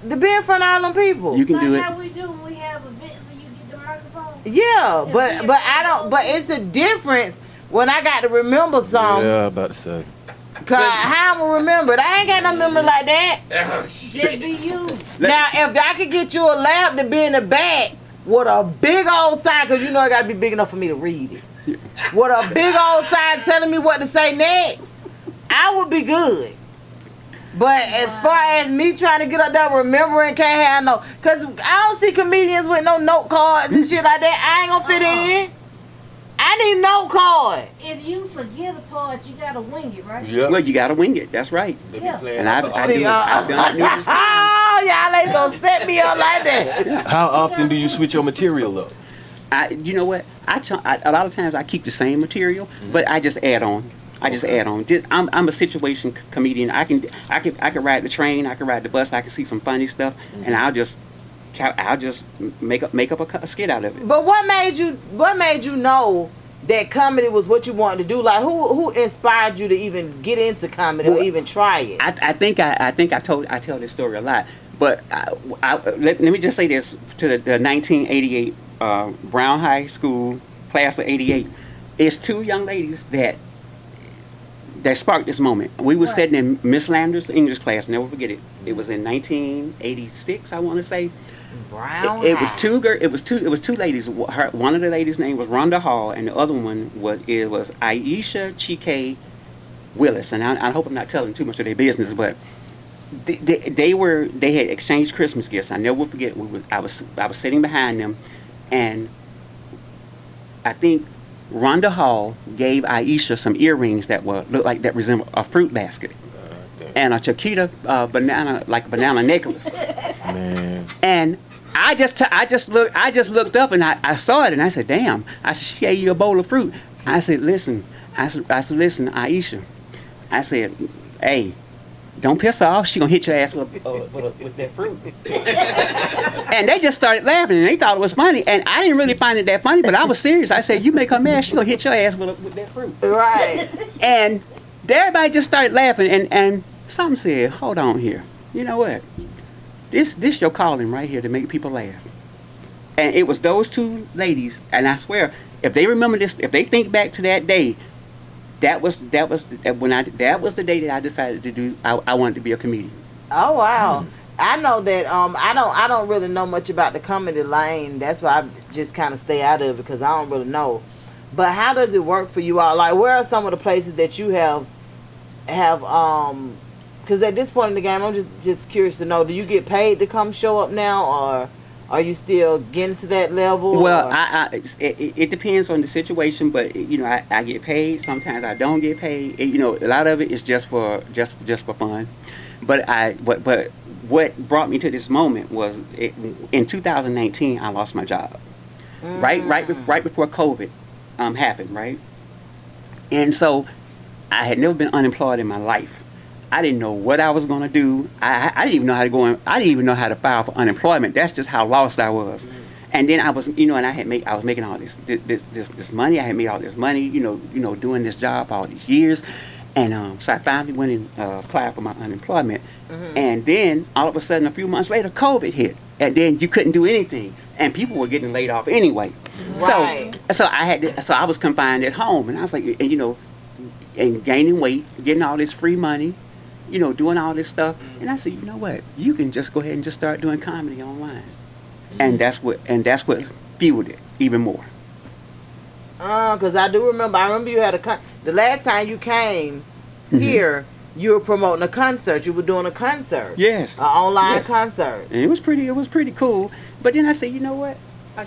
To be in front of all them people. You can do it. How we do when we have events where you get the microphone? Yeah, but I don't. But it's a difference when I got to remember something. Yeah, about to say. Cause how I'm gonna remember it? I ain't got no memory like that. Just be you. Now, if I could get you a lab to be in the back with a big old sign, cause you know it gotta be big enough for me to read it. With a big old sign telling me what to say next, I would be good. But as far as me trying to get up there remembering, can't have no, cause I don't see comedians with no note cards and shit like that. I ain't gonna fit in. I need no card. If you forget a part, you gotta wing it, right? Yep. Well, you gotta wing it. That's right. Yeah. And I've done it numerous times. Oh, y'all ain't gonna set me up like that. How often do you switch your material up? You know what? A lot of times I keep the same material, but I just add on. I'm a situation comedian. I can ride the train. I can ride the bus. I can see some funny stuff, and I'll just make up a skit out of it. But what made you know that comedy was what you wanted to do? Like, who inspired you to even get into comedy or even try it? I think I tell this story a lot, but let me just say this to the 1988 Brown High School class of '88. It's two young ladies that sparked this moment. We were sitting in Miss Lander's English class. Never forget it. It was in 1986, I want to say. Brown. It was two ladies. One of the ladies' name was Rhonda Hall, and the other one was Aisha Chike Willis. And I hope I'm not telling too much of their business, but they had exchanged Christmas gifts. I never will forget. I was sitting behind them, and I think Rhonda Hall gave Aisha some earrings that resembled a fruit basket, and a Chiquita banana necklace. Man. And I just looked up and I saw it and I said, "Damn!" I said, "She gave you a bowl of fruit." I said, "Listen," "Listen, Aisha," I said, "Hey, don't piss her off. She gonna hit your ass with that fruit." And they just started laughing and they thought it was funny. And I didn't really find it that funny, but I was serious. I said, "You make her mad, she gonna hit your ass with that fruit." Right. And everybody just started laughing and something said, "Hold on here. You know what? This your calling right here to make people laugh." And it was those two ladies, and I swear, if they remember this, if they think back to that day, that was the day that I decided to do. I wanted to be a comedian. Oh wow. I know that I don't really know much about the comedy lane. That's why I just kind of stay out of it because I don't really know. But how does it work for you all? Like, where are some of the places that you have because at this point in the game, I'm just curious to know, do you get paid to come show up now, or are you still getting to that level? Well, it depends on the situation, but I get paid. Sometimes I don't get paid. A lot of it is just for fun. But what brought me to this moment was in 2019 I lost my job. Right before COVID happened, right? And so I had never been unemployed in my life. I didn't know what I was going to do. I didn't even know how to go in. I didn't even know how to file for unemployment. That's just how lost I was. And then I was, and I was making all this money. I had made all this money, doing this job all these years. And so I finally went and applied for my unemployment. And then all of a sudden, a few months later, COVID hit. And then you couldn't do anything. And people were getting laid off anyway. Right. So I was confined at home. And I was like, and gaining weight, getting all this free money, doing all this stuff. And I said, you know what? You can just go ahead and just start doing comedy online. And that's what fueled it even more. Because I remember you had the last time you came here, you were promoting a concert. You were doing a concert. Yes. An online concert. And it was pretty cool. But then I said, you know what?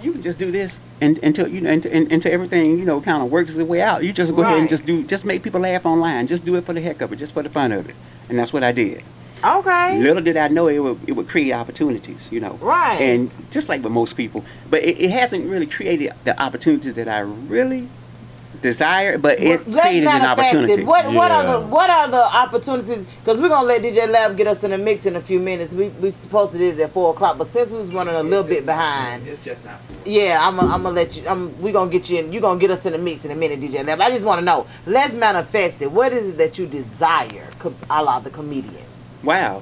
You can just do this until everything kind of works its way out. You just go ahead and just make people laugh online. Just do it for the heck of it, just for the fun of it. And that's what I did. Okay. Little did I know it would create opportunities, Right. And just like with most people, but it hasn't really created the opportunities that I really desire, but it created an opportunity. What are the opportunities? Because we're gonna let DJ Lab get us in the mix in a few minutes. We supposed to do it at 4:00, but since we was running a little bit behind, It's just not full. yeah, I'm gonna let you. We gonna get you in. You gonna get us in the mix in a minute, DJ Lab. I just want to know. Let's manifest it. What is it that you desire? Ahlah the Comedian. Wow.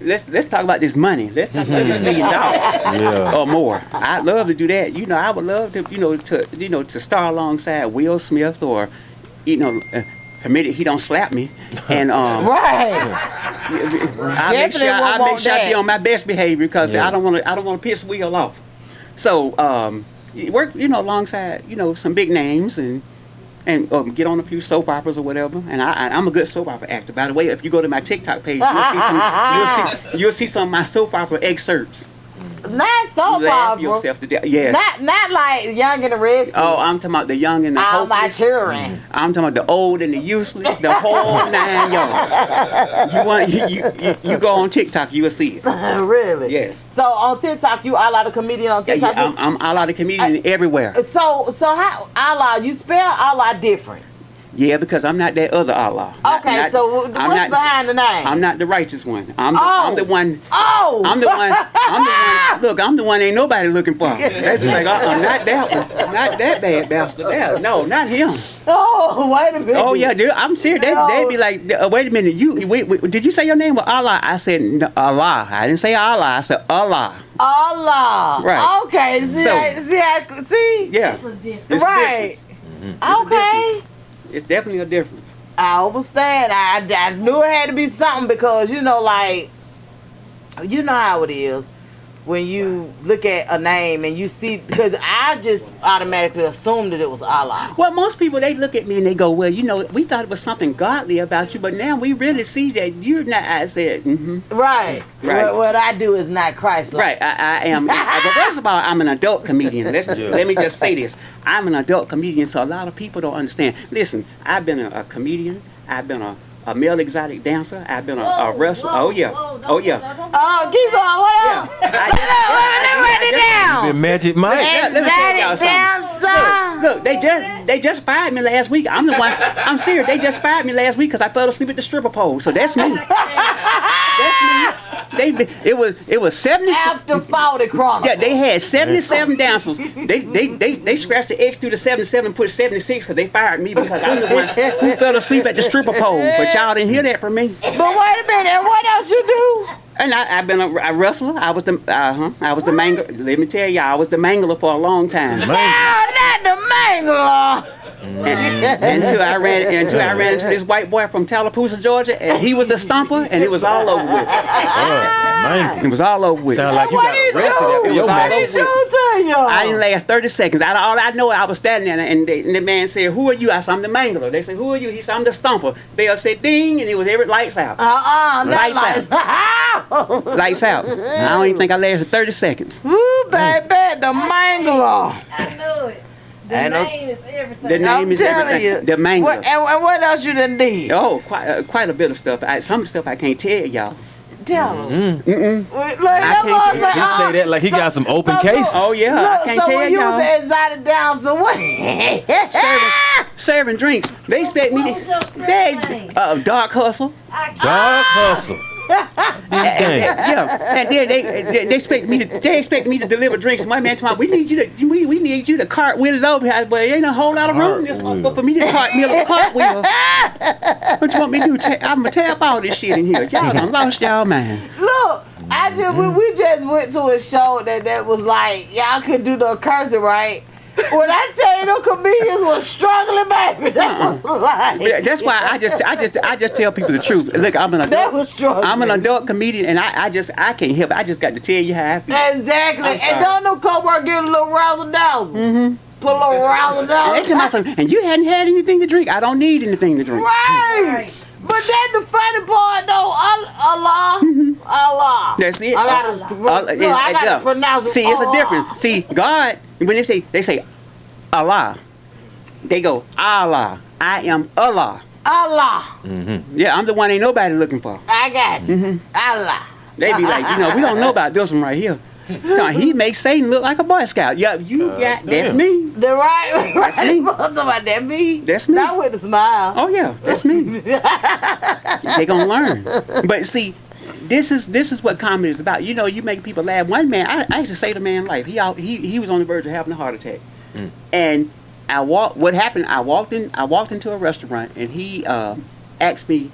Let's talk about this money. Let's talk about this $1 million or more. I'd love to do that. I would love to to star alongside Will Smith or permitted he don't slap me. And right. I make sure I be on my best behavior because I don't want to piss Will off. So work alongside some big names and get on a few soap operas or whatever. And I'm a good soap opera actor. By the way, if you go to my TikTok page, you'll see some of my soap opera excerpts. Not soap opera. Yourself to death. Yes. Not like Young and the Restless. Oh, I'm talking about the young and the All my hopeless. children. I'm talking about the old and the useless, the whole 9 yards. You go on TikTok, you will see it. Really? Yes. So on TikTok, you Ahlah the Comedian on TikTok? Yeah, I'm Ahlah the Comedian everywhere. So how Ahlah? You spell Ahlah different. Yeah, because I'm not that other Allah. Okay, so what's behind the name? I'm not the righteous one. I'm the one. Oh! I'm the one. Look, I'm the one ain't nobody looking for. They be like, not that one. Not that bad bastard there. No, not him. Oh, wait a minute. Oh, yeah, dude. I'm serious. They be like, wait a minute. Wait, did you say your name was Allah? I said, no, Allah. I didn't say Allah. I said Allah. Allah. Right. Okay. See? Yeah. It's a difference. It's Right. Okay. It's definitely a difference. I understand. I knew it had to be something because, you know, like, you know how it is when you look at a name and you see, because I just automatically assumed that it was Allah. Well, most people, they look at me and they go, well, you know, we thought it was something godly about you, but now we really see that you're not. I said, Right. Right. What I do is not Christ-like. Right, I am. But first of all, I'm an adult comedian. Let me just say this. I'm an adult comedian, so a lot of people don't understand. Listen, I've been a comedian. I've been a male exotic dancer. I've been a wrestler. Oh, yeah. Oh, yeah. Oh, keep going. What else? Write it down. You been Magic Mike. Let me tell y'all something. Look, they just fired me last week. I'm the one. I'm serious. They just fired me last week because I fell asleep at the stripper pole. So that's me. That's me. It was 70. After 40 Chronicles. Yeah, they had 77 dancers. They scratched the X through the 77 and put 76 because they fired me because I'm the one who fell asleep at the stripper pole. But y'all didn't hear that from me. But wait a minute, and what else you do? And I've been a wrestler. I was the mangler. Let me tell you, I was the mangler for a long time. No, not the mangler. Until I ran into this white boy from Tallapoosa, Georgia, and he was the stomper, and it was all over with. It was all over with. Sound like you got arrested after your match. I didn't last 30 seconds. All I know, I was standing there, and the man said, "Who are you?" I said, "I'm the mangler." They said, "Who are you?" He said, "I'm the stomper." Bell said, "Ding," and it was every lights out. Lights out. Lights out. I don't even think I lasted 30 seconds. Ooh, baby, the mangler. I knew it. The name is everything. The name is everything. The mangler. And what else you done did? Oh, quite a bit of stuff. Some stuff I can't tell y'all. Tell them. He say that like he got some open case. Oh yeah, I can't tell when you y'all. was an exotic dancer, what? Serving drinks. They expect me to. Dark hustle. Dark hustle. Yeah, and then they expect me to deliver drinks. My man told me, we need you to cartwheel it over here, but ain't a whole lot of room just for me to cartwheel. What you want me to do? I'm gonna tap all this shit in here. Y'all done lost y'all mind. Look, we just went to a show that was like y'all could do the cursing, right? When I tell you the comedians was struggling, baby, that was like. That's why I just tell people the truth. Look, I'm an adult. That was struggling. I'm an adult comedian, and I can't help it. I just got to tell you how I feel. Exactly, and don't no co-worker get a little razzle dazzle. Put a little razzle dazzle. And you hadn't had anything to drink. I don't need anything to drink. Right. But that's the funny part, though. Allah. That's it. I gotta pronounce it. See, it's a difference. See, God, when they say Allah, they go Allah. I am Allah. Allah. Yeah, I'm the one ain't nobody looking for. I got you. Allah. They be like, we don't know about this one right here. He makes Satan look like a Boy Scout. Yeah, that's me. The right. That's me. That me. That's me. Not with a smile. Oh yeah, that's me. They gonna learn. But see, this is what comedy is about. You make people laugh. One man, I used to save a man's life. He was on the verge of having a heart attack, and what happened? I walked into a restaurant, and he asked me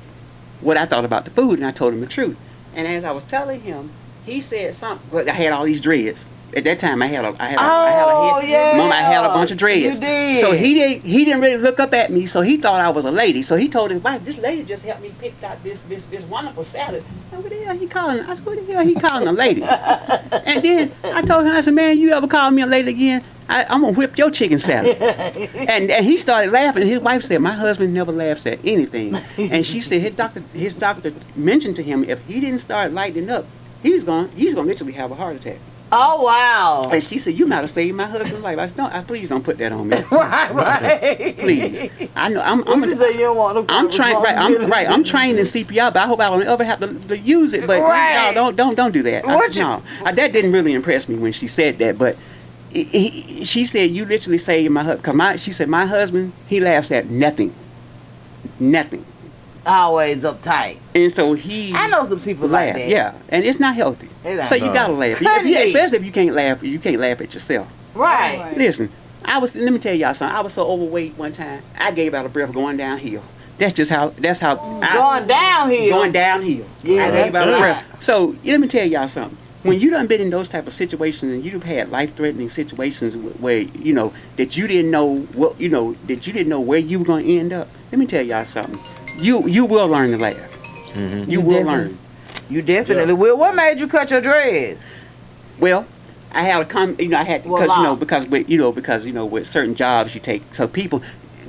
what I thought about the food, and I told him the truth. And as I was telling him, he said something. Well, I had all these dreads. At that time, I had a head. Mom, I had a bunch of dreads. You did. So he didn't really look up at me. So he thought I was a lady. So he told his wife, "This lady just helped me pick out this wonderful salad." What the hell he calling? I said, "What the hell he calling a lady?" And then I told him, I said, "Man, you ever call me a lady again? I'm gonna whip your chicken salad." and he started laughing. His wife said, "My husband never laughs at anything." And she said his doctor mentioned to him if he didn't start lightening up, he's gonna literally have a heart attack. Oh wow! And she said, "You might have saved my husband's life." I said, "No, please don't put that on me." Right. Please. I know You say you don't want no I'm trained. Right. I'm trained in CPR, but I hope I don't ever have to use it. But no, don't do that. That didn't really impress me when she said that. But she said, "You literally saved my husband." She said, "My husband, he laughs at nothing." nothing. Always uptight. And so he I know some people like laugh. that. Yeah, and it's not healthy. It ain't. So you gotta laugh, Couldn't be. especially if you can't laugh. You can't laugh at yourself. Right. Right. Listen, let me tell y'all something. I was so overweight one time. I gave out a breath going downhill. That's how. Going downhill. Going downhill. Yeah, I that's gave out a right. breath. So let me tell y'all something. When you done been in those type of situations and you've had life-threatening situations where that you didn't know where you were gonna end up. Let me tell y'all something. You will learn to laugh. Mm-hmm. You will learn. You definitely will. What made you cut your dreads? Well, I had Well, because with certain jobs you take. So people,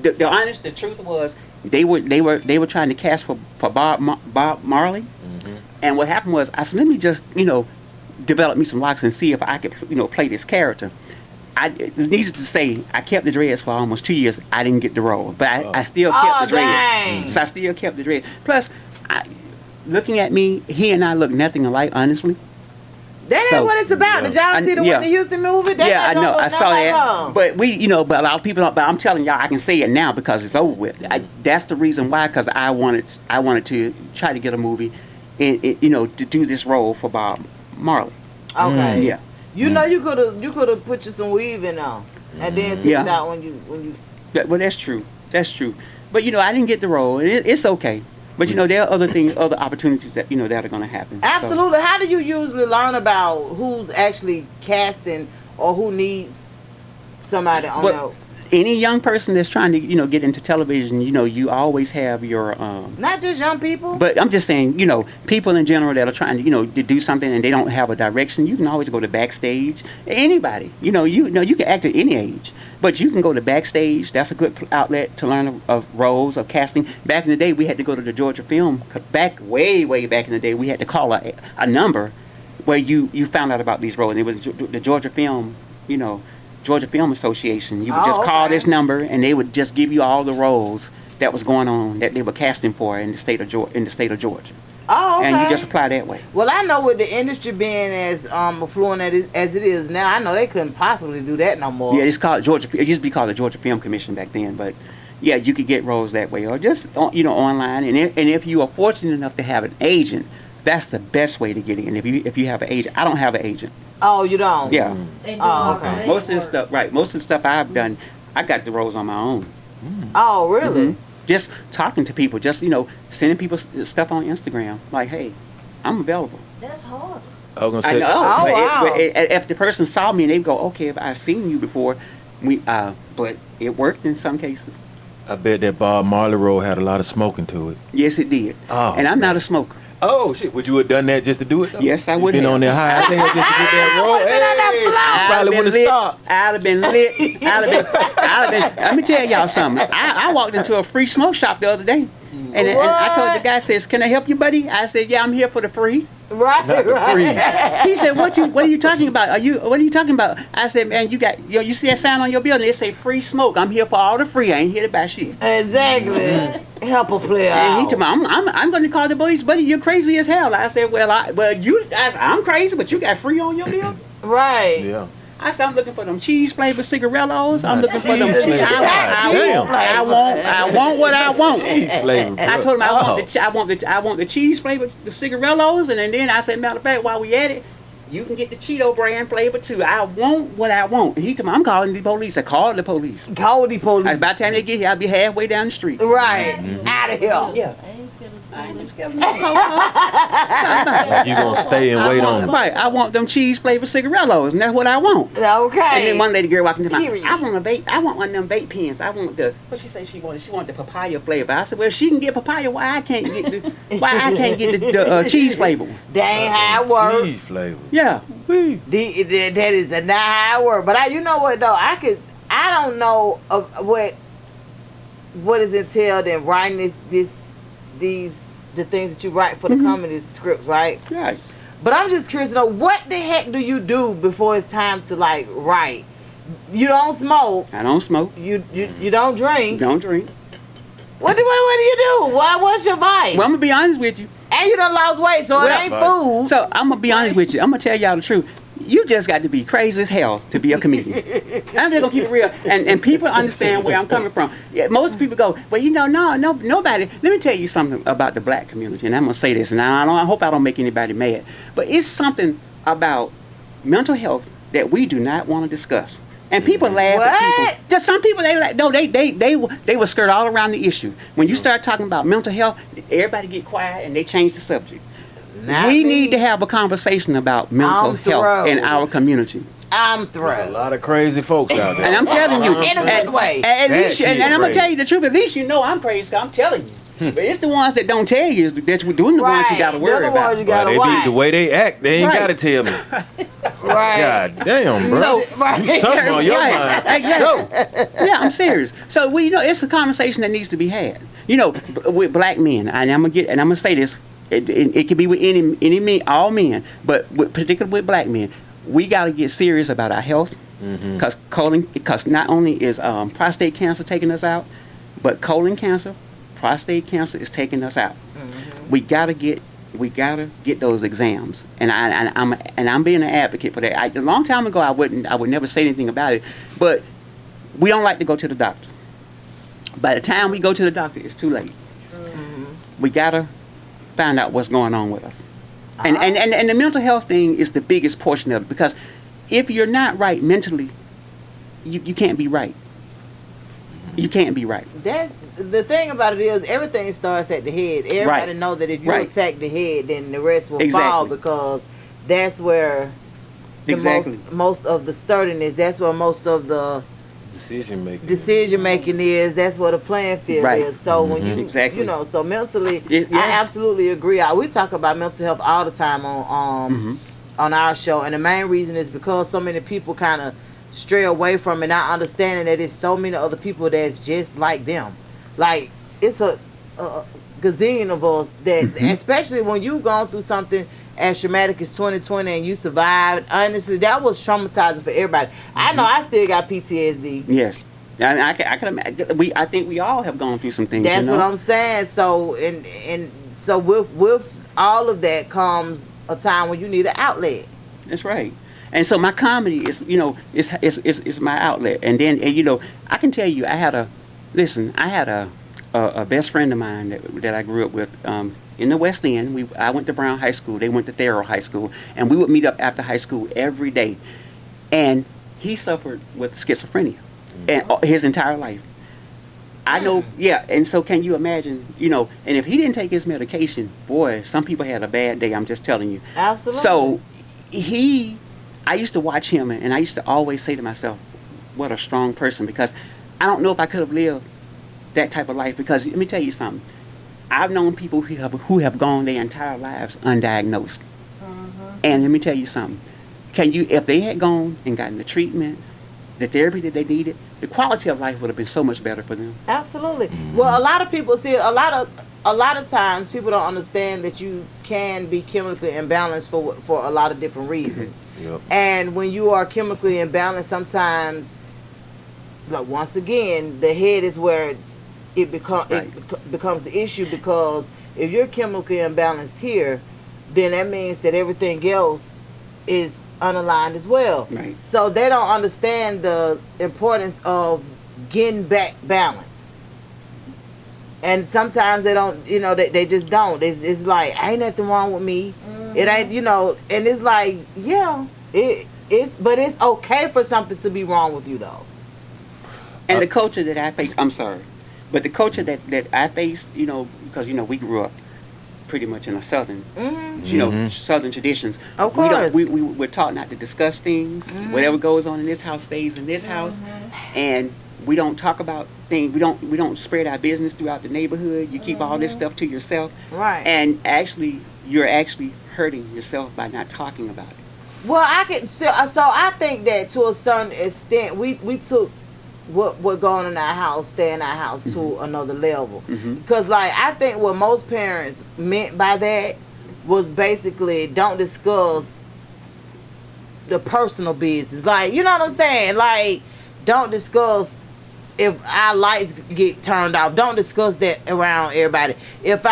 the truth was they were trying to cast for Bob Marley, and what happened was I said, let me just develop me some locks and see if I could play this character. Needless to say, I kept the dreads for almost 2 years. I didn't get the role, but I still kept the dreads. Dang. So I still kept the dreads. Plus, looking at me, he and I look nothing alike, honestly. That ain't So, what it's about. Did y'all see the Whitney Houston movie? That Yeah, I don't know. look I saw nothing that. like her. But but a lot of people don't. But I'm telling y'all, I can say it now because it's over with. That's the reason why. Because I wanted to try to get a movie, and to do this role for Bob Marley. Okay. Yeah. You know, you could have put you some weaving on, and then take it out when you. Well, that's true. That's true. But I didn't get the role, and it's okay. But there are other opportunities that that are going to happen. Absolutely. How do you usually learn about who's actually casting or who needs somebody on But any young person that's trying to get into television, you always have your not just young people. But I'm just saying, people in general that are trying to do something and they don't have a direction, you can always go to backstage. Anybody, you can act at any age, but you can go to backstage. That's a good outlet to learn of roles, of casting. Back in the day, we had to go to the Georgia Film. Way back in the day, we had to call a number where you found out about these roles. And it was the Georgia Film, Georgia Film Association. You would just call this number, and they would just give you all the roles that was going on that they were casting for in the state of Georgia. Oh, okay. And you just apply that way. Well, I know with the industry being as affluent as it is now, I know they couldn't possibly do that no more. Yeah, it's called Georgia. It used to be called the Georgia Film Commission back then, but yeah, you could get roles that way, or just online. And if you are fortunate enough to have an agent, that's the best way to get in. If you have an agent, I don't have an agent. Oh, you don't? Yeah. They do Oh, all okay. the Most of the legwork. stuff, right? Most of the stuff I've done, I got the roles on my own. Oh, really? Mhm. Just talking to people, just sending people stuff on Instagram, like, hey, I'm available. That's hard. I was gonna I say, know. Oh, but wow. If the person saw me and they go, okay, if I've seen you before, but it worked in some cases. I bet that Bob Marley role had a lot of smoking to it. Yes, it did. Oh, and I'm not a smoker. Oh shit! Would you have done that just to do it? Though? Yes, I You would been have. on there high. I think just to get that role. Been on that Hey, floor. you probably would have stopped. I'd have been lit. I'd have been. Let me tell y'all something. I walked into a free smoke shop the other day, and I told the guy, says, "Can I help you, buddy?" I said, "Yeah, I'm here for the free." Right, Not the right. free. He said, "What are you talking about? What are you talking about?" I said, "Man, you see that sign on your building? It say free smoke. I'm here for all the free. I ain't here to buy shit." Exactly. Help a player And he out. told me, I'm going to call the police, buddy. You're crazy as hell. I said, I'm crazy, but you got free on your bill. Right. Yeah. I said, I'm looking for them cheese flavored cigarillos. I'm looking for them. Cheese flavor. I want what I want. Cheese flavor. I told him Oh. I want the cheese flavored the cigarillos, and then I said, matter of fact, while we at it, you can get the Cheeto brand flavor too. I want what I want. And he told me, I'm calling the police. I called the police. Call the police. By the time they get here, I'll be halfway down the street. Right. Out of here. Yeah. I ain't scared of I ain't police. scared of no police. You gonna stay and wait on them. Right, I want them cheese flavored cigarillos, and that's what I want. Okay. And then one lady girl walking to me, Period. I want a vape. I want one of them vape pens. I want what she say she wanted. She wanted the papaya flavor. I said, well, she can get papaya. Why I can't get the cheese flavor one? That ain't how it works. Cheese flavor. Yeah. That is not how it works. But you know what though? I don't know of what is entailed in writing the things that you write for the comedy scripts, right? Right. But I'm just curious to know, what the heck do you do before it's time to like write? You don't smoke. I don't smoke. You don't drink. Don't drink. What do you do? What's your vice? Well, I'm gonna be honest with you. And you done lost weight, so it ain't food. So I'm gonna be honest with you. I'm gonna tell y'all the truth. you just got to be crazy as hell to be a comedian. I'm just gonna keep it real, and people understand where I'm coming from. Yeah, most people go, well, nobody. Let me tell you something about the black community, and I'm gonna say this, and I hope I don't make anybody mad, but it's something about mental health that we do not want to discuss. And people laugh at people. Just some people they will skirt all around the issue. When you start talking about mental health, everybody get quiet and they change the subject. We need to have a conversation about mental health in our community. I'm through. There's a lot of crazy folks out there. And I'm telling you, in a good way. At least, shit and I'm gonna crazy. tell you the truth. At least you know I'm crazy. 'Cause I'm telling you. But it's the ones that don't tell you that's doing the ones you gotta worry about. The way they act, they ain't gotta tell me. Right. God damn, bro. So, You something on your mind. Exactly. Yeah, I'm serious. So it's a conversation that needs to be had. With black men, and I'm gonna say this. It could be with any men, all men, but particularly with black men, we got to get serious about our health, because not only is prostate cancer taking us out, but colon cancer, prostate cancer is taking us out. Mm-hmm. We gotta get those exams, and I'm being an advocate for that. A long time ago, I would never say anything about it, but we don't like to go to the doctor. By the time we go to the doctor, it's too late. Mm-hmm. We gotta find out what's going on with us. And the mental health thing is the biggest portion of it, because if you're not right mentally, you can't be right. You can't be right. That's the thing about it is everything starts at the head. Everybody know that if you attack the head, then the rest will fall, because that's where the most of the sturdiness, that's where most of the decision making is. That's what a playing field is. So when you so mentally, I absolutely agree. We talk about mental health all the time on our show, and the main reason is because so many people kind of stray away from it, not understanding that it's so many other people that's just like them. Like, it's a gazillion of us that, especially when you've gone through something as traumatic as 2020 and you survived, honestly, that was traumatizing for everybody. I know I still got PTSD. Yes. I can imagine. I think we all have gone through some things. That's what I'm saying. So, and so with all of that comes a time when you need an outlet. That's right. And so my comedy is, is my outlet. And then, I can tell you, I had a best friend of mine that I grew up with in the West End. I went to Brown High School. They went to Tharrow High School. And we would meet up after high school every day. And he suffered with schizophrenia and his entire life. I know, and so can you imagine, and if he didn't take his medication, boy, some people had a bad day, I'm just telling you. Absolutely. So I used to watch him, and I used to always say to myself, what a strong person, because I don't know if I could have lived that type of life, because let me tell you something. I've known people who have gone their entire lives undiagnosed. And let me tell you something. If they had gone and gotten the treatment, the therapy that they needed, the quality of life would have been so much better for them. Absolutely. Well, a lot of people see a lot of times people don't understand that you can be chemically imbalanced for a lot of different reasons. Yep. And when you are chemically imbalanced, sometimes, like, once again, the head is where it becomes the issue, because if you're chemically imbalanced here, then that means that everything else is unaligned as well. Right. So they don't understand the importance of getting back balanced. And sometimes they don't, they just don't. It's like, ain't nothing wrong with me. It ain't, and it's like, but it's okay for something to be wrong with you, though. And the culture that I face, I'm sorry, but the culture that I faced, because, we grew up pretty much in a southern, southern traditions. Of course. We're taught not to discuss things. Whatever goes on in this house stays in this house. And we don't talk about things. We don't spread our business throughout the neighborhood. You keep all this stuff to yourself. Right. And you're actually hurting yourself by not talking about it. Well, so I think that to a certain extent, we took what going in our house, stay in our house to another level. Because, like, I think what most parents meant by that was basically don't discuss the personal business. Like, you know what I'm saying? Like, don't discuss our lights get turned off, don't discuss that around everybody. If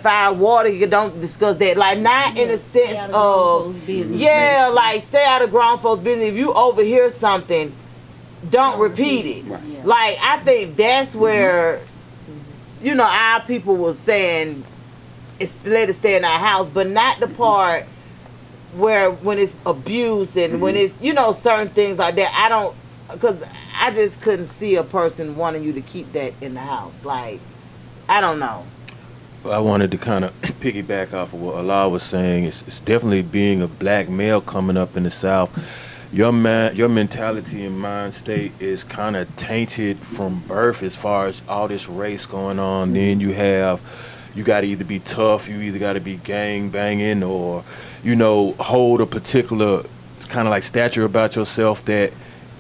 our water, don't discuss that. Like, not in a sense of, like, stay out of grown folks' business. If you overhear something, don't repeat it. Right. Yeah. Like, I think that's where, our people was saying, let it stay in our house, but not the part where when it's abuse and when it's, certain things like that. Because I just couldn't see a person wanting you to keep that in the house. Like, I don't know. I wanted to kind of piggyback off of what Allah was saying. It's definitely being a black male coming up in the South. Your mentality and mind state is kind of tainted from birth as far as all this race going on. Then you got to either be tough, you either got to be gang banging, or hold a particular kind of like stature about yourself that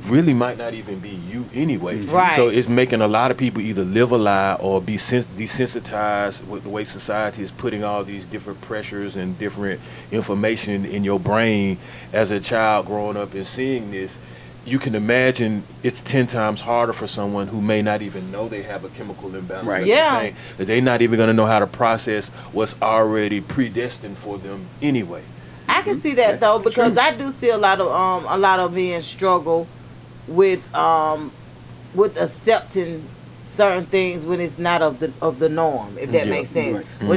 really might not even be you anyway. Right. So it's making a lot of people either live a lie or be desensitized with the way society is putting all these different pressures and different information in your brain. As a child growing up and seeing this, you can imagine it's 10 times harder for someone who may not even know they have a chemical imbalance. Right. Like Yeah. you're saying, that they're not even going to know how to process what's already predestined for them anyway. I can see that though, because I do see a lot of men struggle with accepting certain things when it's not of the norm, if that makes sense. Right.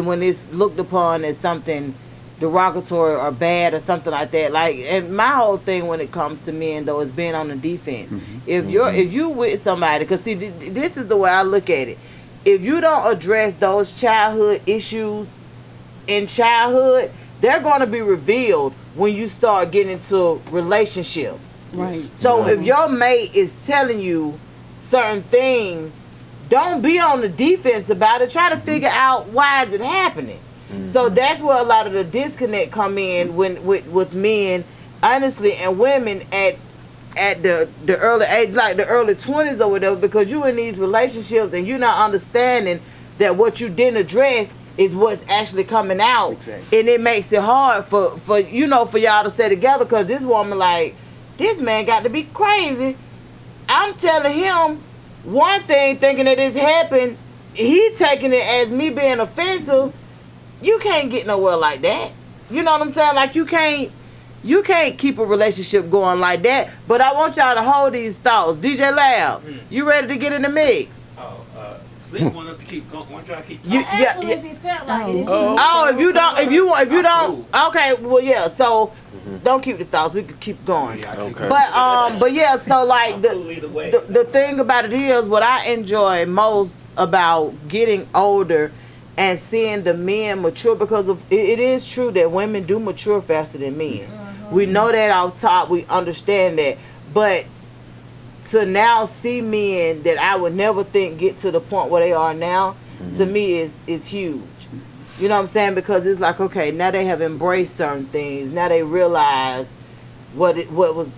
When it's looked upon as something derogatory or bad or something like that. Like, and my whole thing when it comes to men though is being on the defense. If you with somebody, because see, this is the way I look at it. If you don't address those childhood issues in childhood, they're going to be revealed when you start getting into relationships. Right. So if your mate is telling you certain things, don't be on the defense about it. Try to figure out why is it happening. So that's where a lot of the disconnect come in with men, honestly, and women at the early age, like the early 20s or whatever, because you in these relationships and you're not understanding that what you didn't address is what's actually coming out. Exactly. And it makes it hard for y'all to stay together, because this woman like, this man got to be crazy. I'm telling him one thing, thinking that this happened. He taking it as me being offensive. You can't get nowhere like that. You know what I'm saying? Like, you can't keep a relationship going like that. But I want y'all to hold these thoughts. DJ Lab, you ready to get in the mix? Sleep want us to keep going. Want y'all to keep You- talking? Actually, if it felt like it. If you don't, okay, well, yeah. So don't keep the thoughts. We could keep going. Okay. But yeah. So like cool either way. the thing about it is, what I enjoy most about getting older and seeing the men mature, because it is true that women do mature faster than men. We know that off top. We understand that, but to now see men that I would never think get to the point where they are now, to me is huge. You know what I'm saying? Because it's like, okay, now they have embraced certain things. Now they realize what was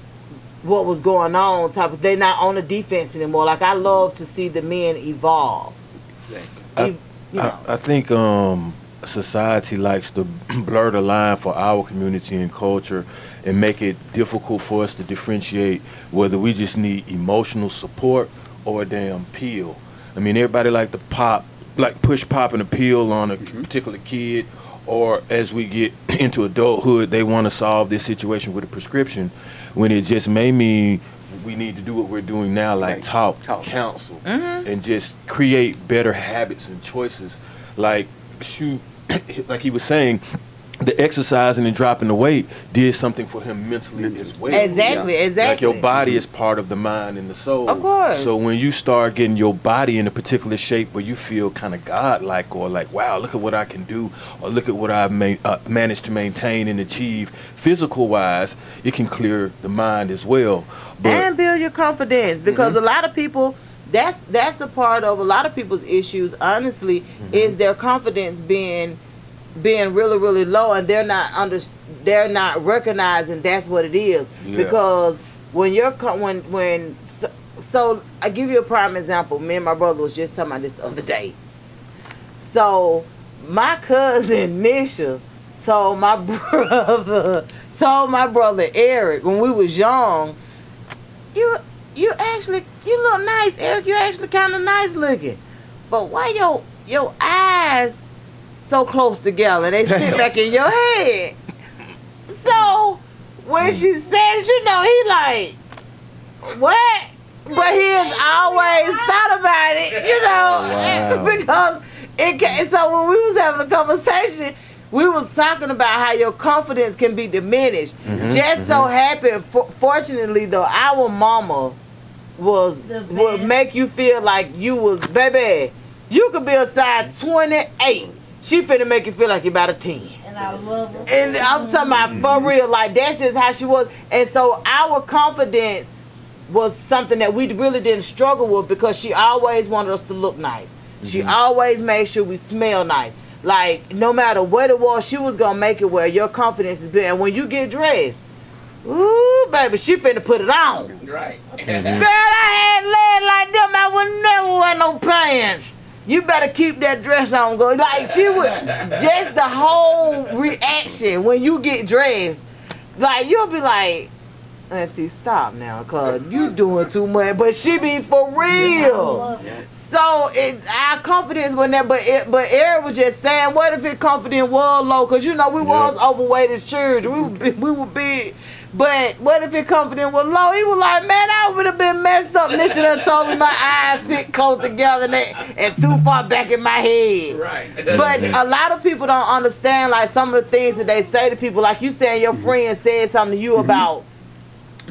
going on. They're not on the defense anymore. Like, I love to see the men evolve. I think society likes to blur the line for our community and culture and make it difficult for us to differentiate whether we just need emotional support or a damn pill. I mean, everybody like to push pop and a pill on a particular kid, or as we get into adulthood, they want to solve this situation with a prescription, when it just may mean we need to do what we're doing now, like talk, counsel, and just create better habits and choices. Like, shoot, like he was saying, the exercising and dropping the weight did something for him mentally as well. Exactly. Like, your body is part of the mind and the soul. Of course. So when you start getting your body in a particular shape where you feel kind of godlike, or like, wow, look at what I can do, or look at what I've managed to maintain and achieve physical wise, it can clear the mind as well. And build your confidence, because a lot of people, that's a part of a lot of people's issues, honestly, is their confidence being really, really low, and they're not recognizing that's what it is. Yeah. Because when so I give you a prime example. Me and my brother was just talking about this the other day. So my cousin Nisha told my brother Eric, when we was young, you you look nice, Eric. You actually kind of nice looking. But why your eyes so close together? They sit back in your head. So when she said it, you know, he like, what? But he has always thought about it, you know, because so when we was having a conversation, we was talking about how your confidence can be diminished. So happened, fortunately though, our mama would make you feel like you was, baby, you could be a size 28. She finna make you feel like you're about a 10. And I love her. And I'm talking about for real, like that's just how she was. And so our confidence was something that we really didn't struggle with because she always wanted us to look nice. She always made sure we smell nice. Like, no matter what it was, she was going to make it where your confidence is built. And when you get dressed, ooh, baby, she finna put it on. Right. Girl, I had legs like them. I would never wear no pants. You better keep that dress on. Go. Like, she would, just the whole reaction when you get dressed, like, you'll be like, Auntie, stop now, cause you doing too much. But she be for real. So our confidence went there, but Eric was just saying, what if it confidence was low? Cause you know we was overweight as children. We were big. But what if it confidence was low? He was like, man, I would have been messed up. And then she done told me my eyes sit close together and too far back in my head. Right. But a lot of people don't understand like some of the things that they say to people. Like you saying your friend said something to you about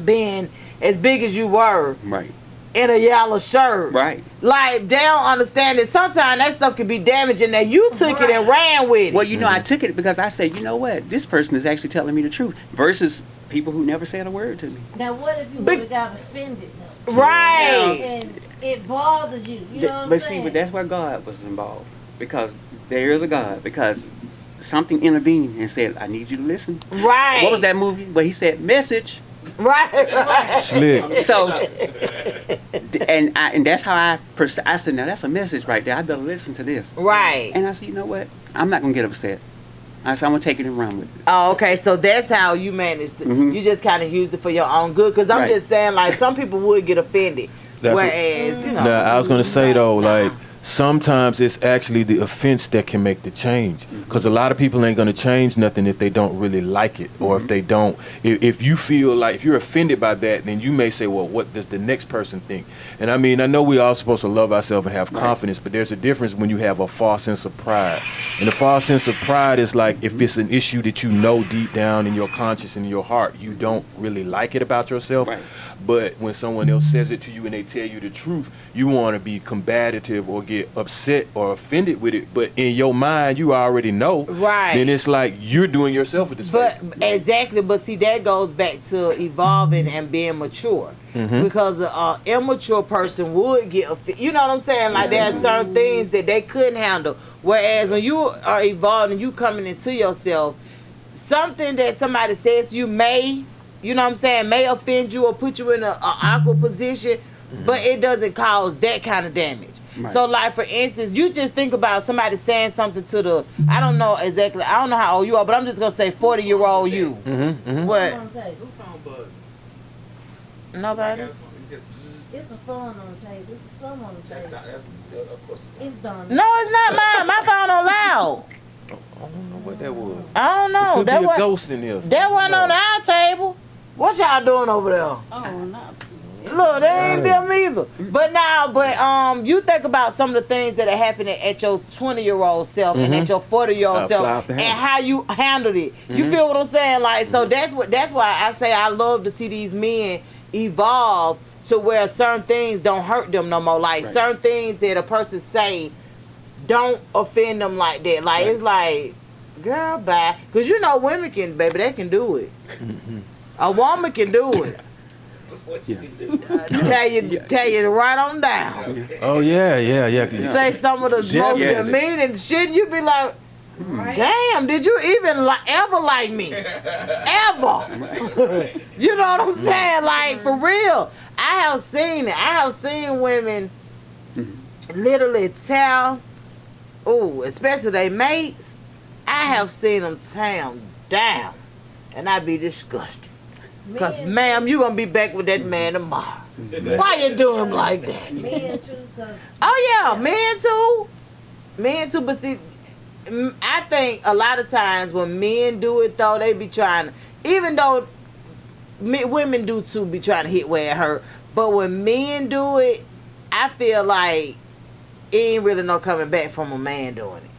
being as big as you were, Right. in a yellow shirt, Right. Like they don't understand that sometimes that stuff can be damaging. That you took it and ran with it. Well, you know, I took it because I said, you know what, this person is actually telling me the truth versus people who never said a word to me. Now, what if you would have got offended, though? Right. And it bothered you. You know what I'm But saying? see, but that's where God was involved because there is a God because something intervened and said, I need you to listen. Right. What was that movie? But he said, message. Right. Slick. So, and that's how I said, now that's a message right there. I better listen to this. Right. And I said, you know what? I'm not gonna get upset. I said, I'm gonna take it and run with it. Oh, okay. So that's how you managed to. You just kind of used it for your own good. Because I'm Right. just saying, like some people would get offended, whereas you know. Now, I was gonna say though, like sometimes it's actually the offense that can make the change. Because a lot of people ain't gonna change nothing if they don't really like it, or if they don't. If you feel like if you're offended by that, then you may say, well, what does the next person think? And I mean, I know we all supposed to love ourselves and have confidence, but there's a difference when you have a false sense of pride. And the false sense of pride is like if it's an issue that you know deep down in your conscience and in your heart, you don't really like it about yourself. Right. But when someone else says it to you and they tell you the truth, you want to be combative or get upset or offended with it. But in your mind, you already know. Right. Then it's like you're doing yourself a disfavor. But exactly, but see that goes back to evolving and being mature. Because an immature person would get offended. You know what I'm saying? Like there are certain things that they couldn't handle. Whereas when you are evolving and you coming into yourself, something that somebody says to you may, you know what I'm saying, may offend you or put you in an awkward position, but it doesn't cause that kind of damage. Right. So like for instance, you just think about somebody saying something to the, I don't know how old you are, but I'm just gonna say 40-year-old you. What? On the table. Who phone buzzing? Nobody? It's a phone on the table. It's a song on the table. Of course it's It's done. No, it's not mine. My phone on loud. I don't know what that was. I don't know. Could That be a was ghost in here. that wasn't on our table. What y'all doing over there? Oh, no. Look, they ain't them either. But you think about some of the things that are happening at your 20-year-old self and at your 40-year-old Fly off self the and handle. how you handled it. You feel what I'm saying? Like, so that's why I say I love to see these men evolve to where certain things don't hurt them no more. Like certain things that a person say don't offend them like that. Like it's like, girl, bye. Cause you know women can, baby, they can do it. A woman can do it. Tell you to write on down. Oh yeah. Say some of the most demeaning shit, you be like, damn, did you even ever like me? Ever. You know what I'm saying? Like, for real. I have seen it. I have seen women literally tell, especially their mates, I have seen them tear them down. And I be disgusted. Because, ma'am, you going to be back with that man tomorrow. Why you do him like that? Men too, 'cause Oh yeah, men too. But see, I think a lot of times when men do it though, they be trying. Even though women do too, be trying to hit where it hurt. But when men do it, I feel like it ain't really no coming back from a man doing it.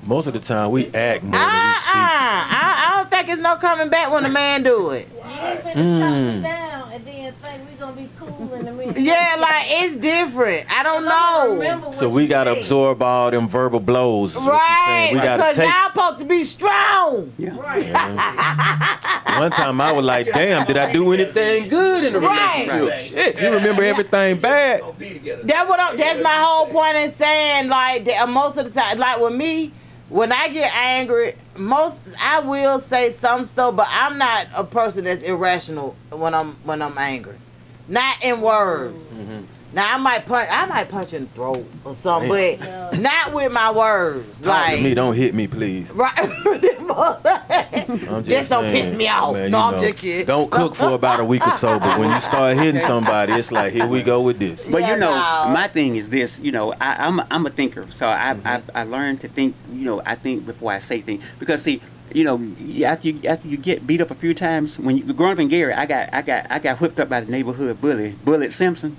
Most of the time we act more than we speak. I don't think it's no coming back when a man do it. you ain't finna chop it down and then think we gonna be cool in a minute. Yeah, like it's different. I don't know. Remember So what we you gotta said. absorb all them verbal blows. Is what you're Right, saying. We gotta because take. y'all supposed to be strong. One time I was like, damn, did I do anything good in the Right. relationship? Shit, you remember everything bad. That's my whole point in saying, like, that most of the time, like with me, when I get angry, I will say some stuff, but I'm not a person that's irrational when I'm angry. Not in words. Now I might punch in the throat or something, but not with my words. Talk like to me, don't hit me, please. right. I'm Just don't saying, piss me off. man, No, you I'm know, just kidding. Don't cook for about a week or so, but when you start hitting somebody, it's like, here we go with this. But Yeah, you know, no. my thing is this. You know, I'm a thinker, so I learned to think. You know, I think before I say things, because see, you know, after you get beat up a few times, when you growing up in Gary, I got whipped up by the neighborhood bully, Bullet Simpson.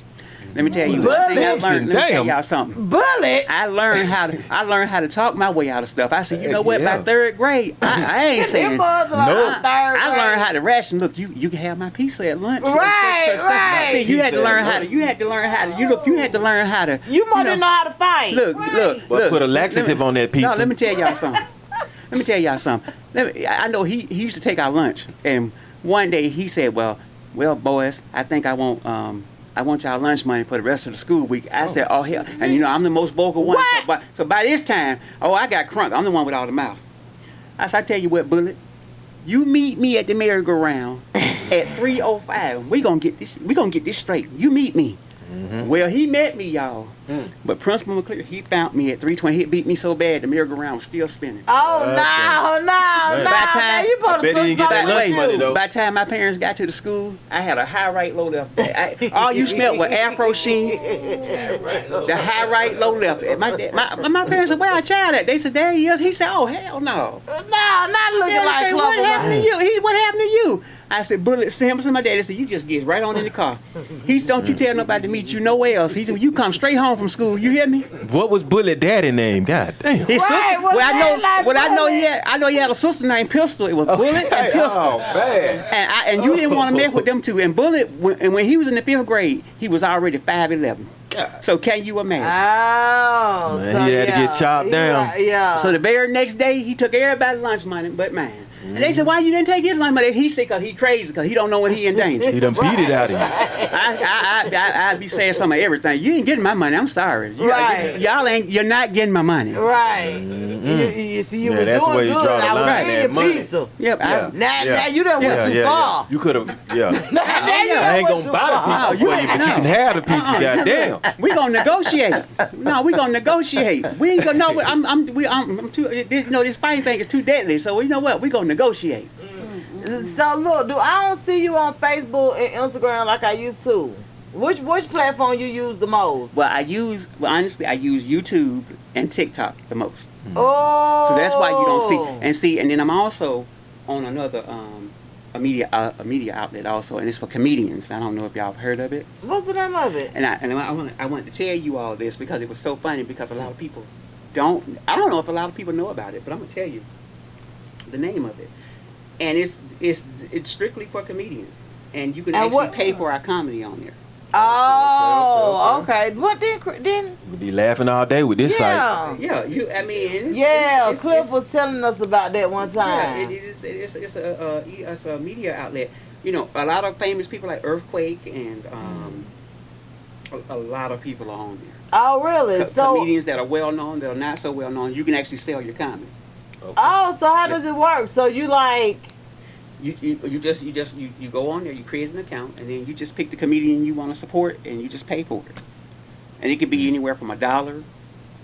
Let me tell you one thing I learned. Let me tell y'all something. Bullet. I learned how to talk my way out of stuff. I said, you know what? Yeah. By third grade, I ain't saying. Them boys are No. like third I grade. learned how to ration. Look, you can have my pizza at lunch. Right, right. See, you had to Pizza learn at how to. lunch. You had to learn how to. You had to learn how to. You must know how to fight. Look, But put a laxative on that pizza. No, let me tell y'all something. I know he used to take our lunch, and one day he said, "Well, boys, I think I want y'all lunch money for the rest of the school week." I said, "Oh hell!" And you know I'm the most vocal one. So by this time, I got crunk. I'm the one with all the mouth. I said, "I tell you what, Bullet, you meet me at the merry-go-round at 3:05. We gonna get this straight. You meet me." Well, he met me, y'all. But Principal McClear, he found me at 3:20. He beat me so bad, the merry-go-round was still spinning. Oh no! Man. No! By the time- Man, you supposed I bet to he do didn't get that something lunch with money, you. though. By the time my parents got to the school, I had a high right, low left. All you smelled was Afro Sheen. The high right, low left. My parents said, "Where our child at?" They said, "There he is." He said, "Oh hell no." No, not looking They like said, Clover. "What happened to you?" What happened to you? I said, Bullet Simpson. My daddy said, "You just get right on in the car." He said, "Don't you tell nobody to meet you nowhere else." He said, "You come straight home from school. You hear me?" What was Bullet Daddy name? God damn. His Right, sister. what Well, I know Bullet? I know he had a sister named Pistol. It was Bullet and Pistol. Oh, man. And you didn't want to mess with them two. And Bullet, when he was in the 5th grade, he was already 5'11". So can you imagine? Oh, Man, so he had to yeah. get chopped He down. right, yeah. So the very next day, he took everybody's lunch money but mine. And they said, "Why you didn't take his lunch money?" He said, "Cause he crazy, cause he don't know when he in danger." He done beat it out of you. I'd be saying some of everything. You ain't getting my money. I'm sorry. Right. You're not getting my money. right. You see, you Yeah, were that's doing where you good. draw the I was line paying at the money. pizza. Yep. Yeah. Now you done went too far. You could have, Now you I done ain't went gonna too buy the far. pizza for you, but you can have the pizza, goddamn. We gonna negotiate. No, we gonna negotiate. We ain't gonna know. I'm too. This fighting thing is too deadly. So you know what? We gonna negotiate. So look, I don't see you on Facebook and Instagram like I used to. Which platform you use the most? Well, honestly, I use YouTube and TikTok the most. Oh. So that's why you don't see. And then I'm also on another a media outlet also, and it's for comedians. I don't know if y'all have heard of it. What's the name of it? And I wanted to tell you all this because it was so funny because a lot of people don't. I don't know if a lot of people know about it, but I'm gonna tell you the name of it. And it's strictly for comedians, and you can actually pay for our comedy on there. Oh, okay. What then? We'll be laughing all day with this site. Yeah. Yeah, I mean, Cliff was telling us about that one time. Yeah, it's a media outlet. You know, a lot of famous people like Earthquake and a lot of people are on there. Oh, really? So comedians that are well known, that are not so well known, you can actually sell your comedy. Okay. Oh, so how does it work? So you like You go on there, you create an account, and then you just pick the comedian you want to support, and you just pay for it. And it could be anywhere from $1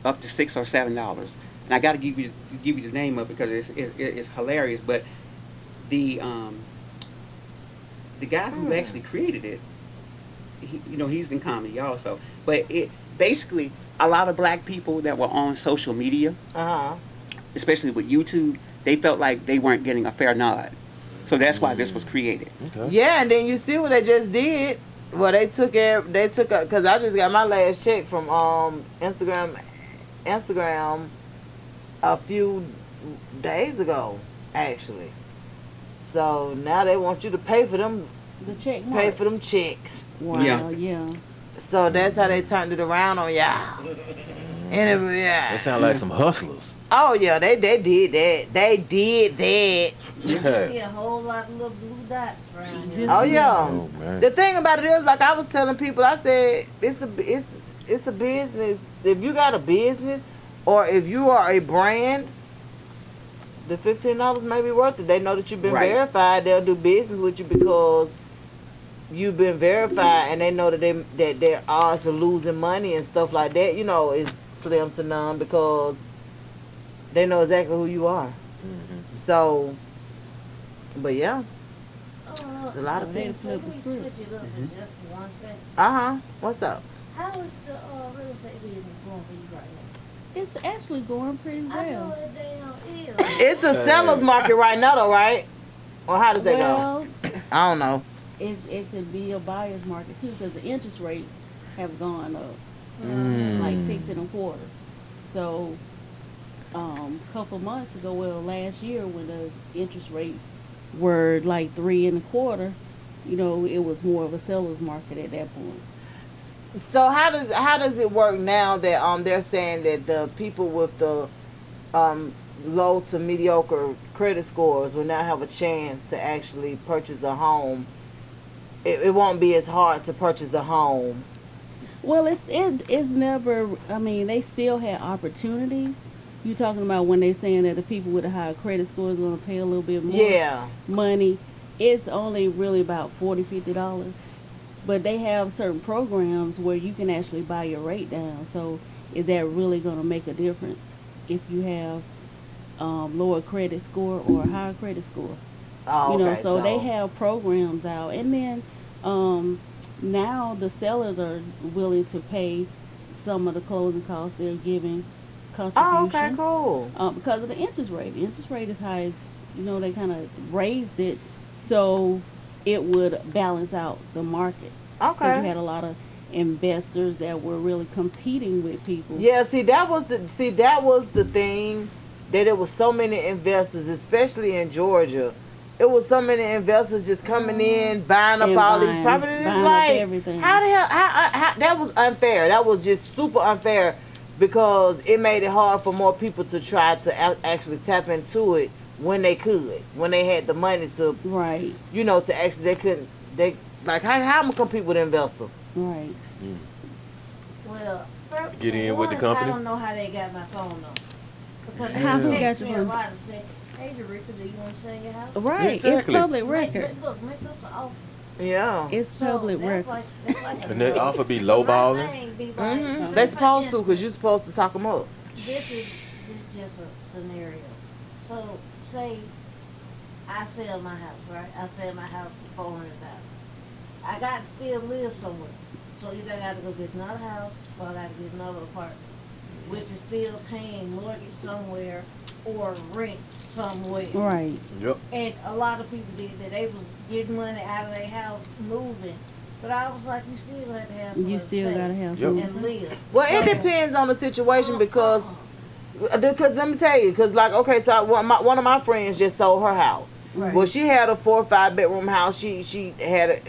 up to $6 or $7. And I got to give you the name of it because it's hilarious. But the guy who actually created it, he's in comedy also. But it basically a lot of black people that were on social media, especially with YouTube, they felt like they weren't getting a fair nod. So that's why this was created. Okay. Yeah, and then you see what they just did. Well, they took because I just got my last check from Instagram a few days ago, actually. So now they want you to pay for them. The check Pay marks. for them checks. Wow, yeah. So that's how they turned it around on y'all. And They sound like some hustlers. oh yeah, they did that. They did that. You Yeah. see a whole lot of little blue dots around here. Just- Oh yeah. Oh, man. The thing about it is, like I was telling people, I said it's a business. If you got a business, or if you are a brand, the $15 may be worth it. They know that you've been Right. verified. They'll do business with you because you've been verified, and they know that their odds of losing money and stuff like that, is slim to none because they know exactly who you are. So, but yeah, it's a lot of They people. flip the script. Switch it up for just 1 second. What's up? How is the real estate business going for you right now? It's actually going pretty I know well. it damn is. It's a seller's market right now, though, right? Or how does that Well, go? I don't know. it could be a buyer's market too, because the interest rates have gone up like 6 1/4. So, couple months ago, well, last year when the interest rates were like 3 1/4, it was more of a seller's market at that point. So how does it work now that they're saying that the people with the low to mediocre credit scores will now have a chance to actually purchase a home? It won't be as hard to purchase a home. Well, it's never. I mean, they still had opportunities. You talking about when they saying that the people with a higher credit score is going to pay a little bit more Yeah. money. It's only really about $40-50, but they have certain programs where you can actually buy your rate down. So is that really going to make a difference if you have lower credit score or a higher credit score? Oh, okay, So they have programs out, and then now the sellers are willing to pay some of the closing costs. They're giving Oh, contributions. okay, cool. Because of the interest rate. The interest rate is high. They kind of raised it so it would balance out the market. 'Cause you Okay. had a lot of investors that were really competing with people. Yeah, that was the thing, that it was so many investors, especially in Georgia. It was so many investors just coming in, buying up And all these buying- properties. It's buying up like, everything. how the hell? How that was unfair. That was just super unfair because it made it hard for more people to try to actually tap into it when they could, when they had the money to, Right, to actually how am I gonna compete with an investor? right. Well, Get in for with the one, company? I don't know how they got my phone number. Because How they who text got me your a phone? lot and say, hey, Jericka, do you want to sell your house? Right, Exactly. it's public record. Look, make us an offer. Yeah. It's public So record. that's like a And that offer be my lowballing? thing be like, Mm-hmm. say They for supposed to, instance, because you're supposed to talk them up. This is just a scenario. So say I sell my house, right? I sell my house for $400,000. I got to still live somewhere. So either I got to go get another house or I got to get another apartment, which is still paying mortgage somewhere or rent somewhere. Right. Yep. And a lot of people did that. They was getting money out of their house, moving. But I was like, you still have to have somewhere You to still stay gotta have Yep. some. and live. Well, it So- depends on the situation because let me tell you, because like, okay, so one of my friends just sold her house. Right. Well, she had a 4 or 5 bedroom house. She had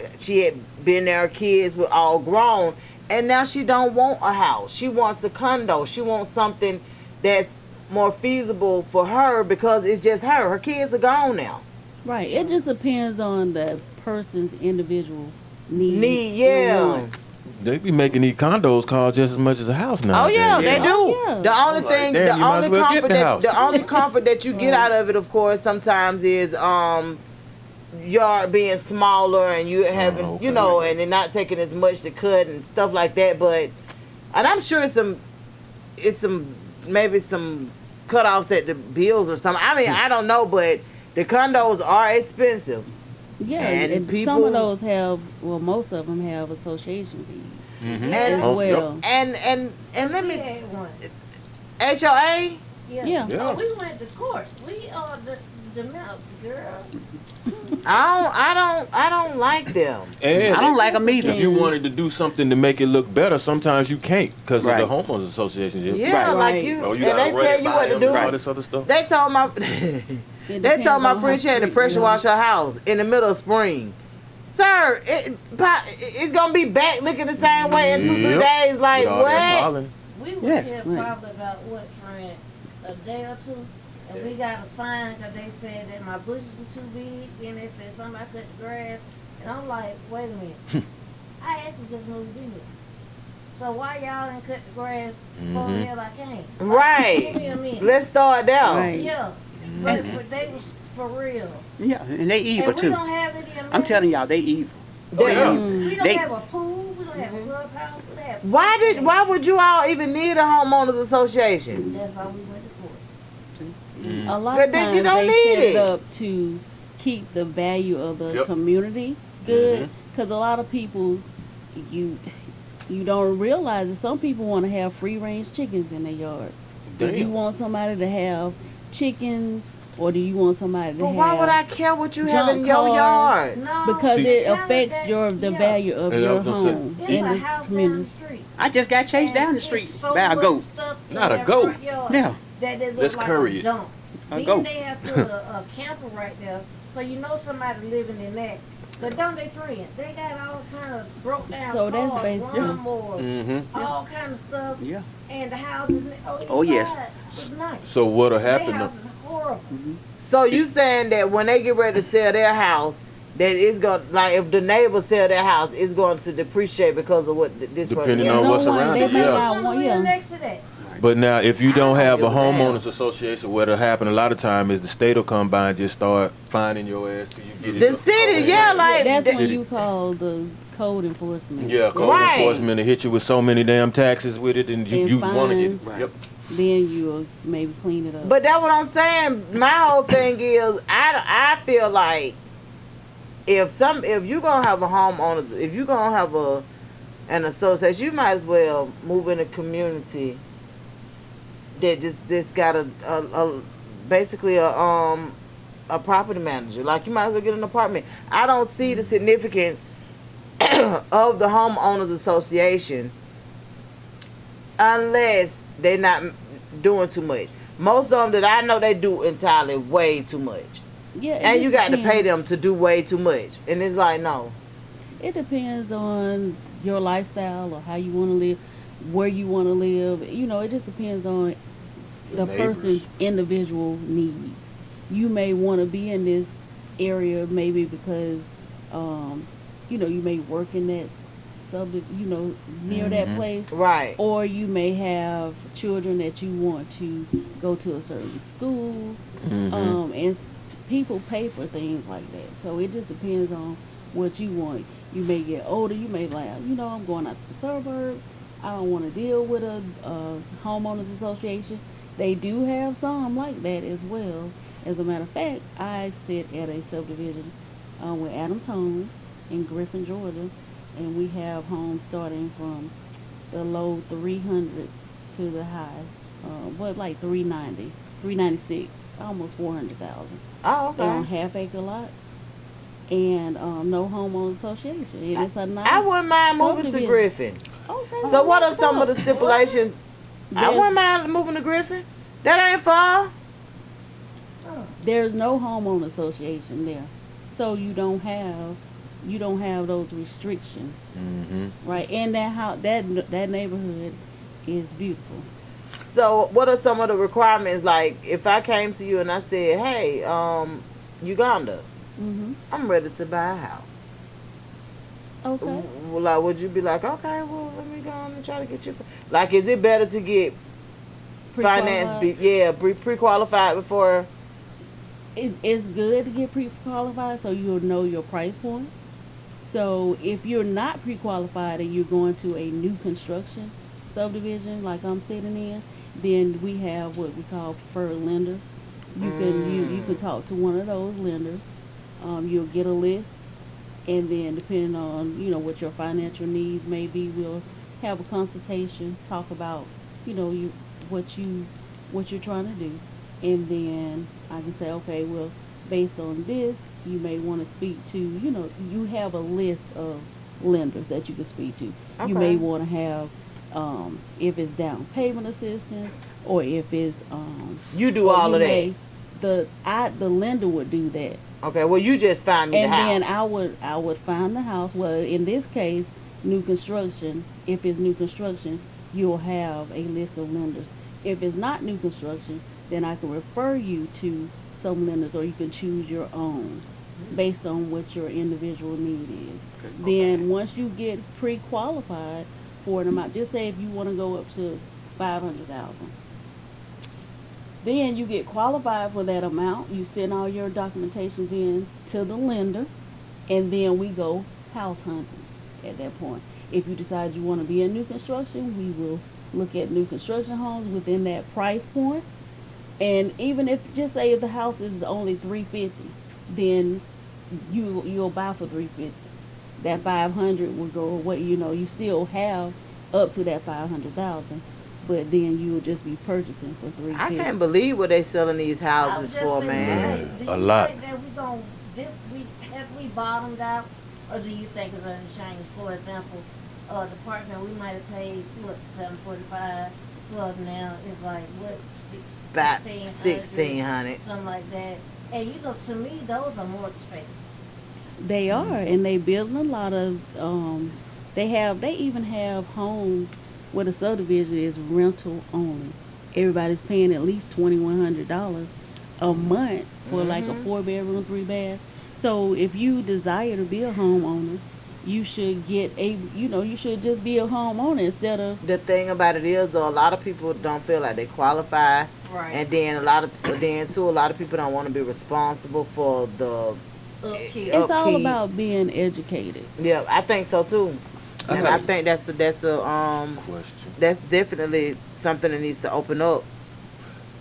been there, kids were all grown, and now she don't want a house. She wants a condo. She wants something that's more feasible for her because it's just her. Her kids are gone now. Right. It just depends on the person's individual needs. Need, yeah. and wants. They be making these condos cost just as much as a house now. Oh yeah, they do. Oh, yeah. The only I'm like, thing, damn, the you might only as well get comfort the that house. the only comfort that you get out of it, of course, sometimes is yard being smaller and you having, okay. and they're not taking as much to cut and stuff like that. But and I'm sure maybe some cutoffs at the bills or something. I mean, I don't know, but the condos are expensive. Yeah, And and people- some of those have, well, most of them have association fees Mhm. as Oh, well. And let We me had one. HOA. Yeah. Yeah. Oh, we went to court. We are the mouse, girl. I don't like them. And I don't like them either. if you wanted to do something to make it look better, sometimes you can't because Right. of the homeowners association. Yeah, Right. like Right. you, Oh, you and gotta they run tell it you by what to them do. and all this other stuff. They told my It they depends told my on friend how she had to strict pressure you wash are. her house in the middle of spring. Sir, it's gonna be back looking the same way in 2-3 Yep. days. Like With all that what? pollen. We was Yes. here Right. probably about what, friend, a day or two, and we got a fine because they said that my bushes were too big. Then they said somebody cut the grass, and I'm like, wait a minute, I actually just moved in here. So why y'all didn't cut the grass before the hell I came? Give me a Right. minute. Let's start there. Right. Yeah, but they was for real. Yeah, and they evil And we too. don't have any amenities. I'm telling y'all, they evil. Oh, yeah. We don't They- have a pool. We don't have a clubhouse. We don't have Why would you all even need a homeowners association? That's why we went to court. A lot But of then times you don't they need set it. it up to keep the value of the Yep. community good, because a lot of people, you don't realize that some people want to have free range chickens in their yard. Do you Damn. want somebody to have chickens, or do you want somebody to But have? why would I care what you have in junk your cars? yard? No, Because See- it kinda affects that- the yeah. value of And I your was gonna say- home It's in a this house down community. the street. I just got chased down the And street it's so by a much goat. stuff in Not a that goat. front yard Yeah. That they look Let's like curry a it. dump. A Then goat. they have put a camper right there, so you know somebody living in that. But don't they friend? They got all kind of broke down So that's cars, basically- lawnmowers, Mm-hmm. all kind of stuff. Yeah. And the houses Oh, yes. is nice. So what'll Their happen? house is horrible. So you saying that when they get ready to sell their house, that it's going like if the neighbors sell their house, it's going to depreciate because of what this Depending person. on No what's one- around they it, may yeah. not Wanna want- live yeah. next to that. But now, if you don't have a give a damn. homeowners association, what'll happen a lot of time is the state will come by and just start finding your ass till you get it. The up. city, yeah, like That's the- when you call the code enforcement. Yeah, code Right. enforcement to hit you with so many damn taxes with it, and And you want to get. fines. Yep. Then you'll maybe clean it up. But that's what I'm saying. My whole thing is, I feel like if you gonna have a homeowner, if you gonna have an association, you might as well move in a community that just got a basically a property manager. Like you might as well get an apartment. I don't see the significance of the homeowners association unless they're not doing too much. Most of them that I know, they do entirely way too much. Yeah, it And you just got to pay depends. them to do way too much. And it's like, no. It depends on your lifestyle or how you want to live, where you want to live. You know, it just depends on the neighbors. person's individual needs. You may want to be in this area maybe because, you know, you may work in that near that place. Right. Or you may have children that you want to go to a certain school, people pay for things like that. So it just depends on what you want. You may get older. You may like, I'm going out to the suburbs. I don't want to deal with a homeowners association. They do have some like that as well. As a matter of fact, I sit at a subdivision with Adams Homes in Griffin, Georgia, and we have homes starting from the low 300s to the high, like 390, 396, almost 400,000. Oh, They're on okay. half-acre lots and no homeowner association. And it's a nice I wouldn't mind moving to subdivision. Griffin. Okay, So what are what's some of up? the stipulations? I There's- wouldn't mind moving to Griffin. That ain't far. There's no homeowner association there, so you don't have those restrictions, right? And that house, that neighborhood is beautiful. So what are some of the requirements? Like if I came to you and I said, hey, Uganda, Mm-hmm. I'm ready to buy a house. Okay. Well, like, would you be like, okay, well, let me go on and try to get you. Like, is it better to get finance? Pre-qualified before. It's good to get pre-qualified so you'll know your price point. So if you're not pre-qualified and you're going to a new construction subdivision like I'm sitting in, then we have what we call preferred lenders. You can talk to one of those lenders You'll get a list, and then depending on what your financial needs may be, we'll have a consultation, talk about what you're trying to do, and then I can say, okay, well, based on this, you may want to speak to, you have a list of lenders that you can speak to. Okay. You may want to have, if it's down payment assistance, or if it's you do all of that. The lender would do that. Okay, well, you just find me And the house. then I would find the house. Well, in this case, new construction. If it's new construction, you'll have a list of lenders. If it's not new construction, then I can refer you to some lenders, or you can choose your own based on what your individual need is. Then once you get pre-qualified for an amount, just say if you want to go up to $500,000. Then you get qualified for that amount. You send all your documentations in to the lender, and then we go house hunting at that point. If you decide you want to be in new construction, we will look at new construction homes within that price point. And even if, just say if the house is only $350, then you'll buy for $350. That $500 will go away. You still have up to that $500,000. But then you will just be purchasing for $350. I can't believe what they selling these houses for, man. Do A you lot. think that have we bottomed out, or do you think it's going to change? For example, the partner we might have paid $745, club now is like About 1600, $1,600. something like that. And to me, those are more expensive. They are, and they building a lot of. They even have homes where the subdivision is rental only. Everybody's paying at least $2,100 a month for like a 4-bedroom, 3-bath. So if you desire to be a homeowner, you should you should just be a homeowner instead of. The thing about it is, though, a lot of people don't feel like they qualify. Right. And then a lot of people don't want to be responsible for the Upkeep. It's all upkeep. about being educated. Yeah, I think so too. And I think that's a Question. that's definitely something that needs to open up.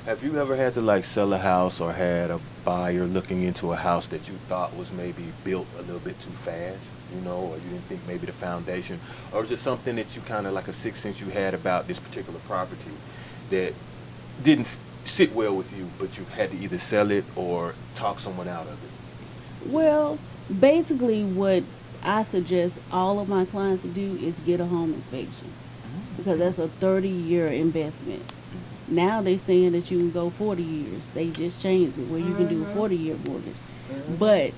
Have you ever had to like sell a house or had a buyer looking into a house that you thought was maybe built a little bit too fast, or you didn't think maybe the foundation, or is it something that you kind of like a sixth sense you had about this particular property that didn't sit well with you, but you had to either sell it or talk someone out of it? Well, basically what I suggest all of my clients to do is get a home inspection, because that's a 30-year investment. Now they're saying that you can go 40 years. They just changed it where you can do a 40-year mortgage. But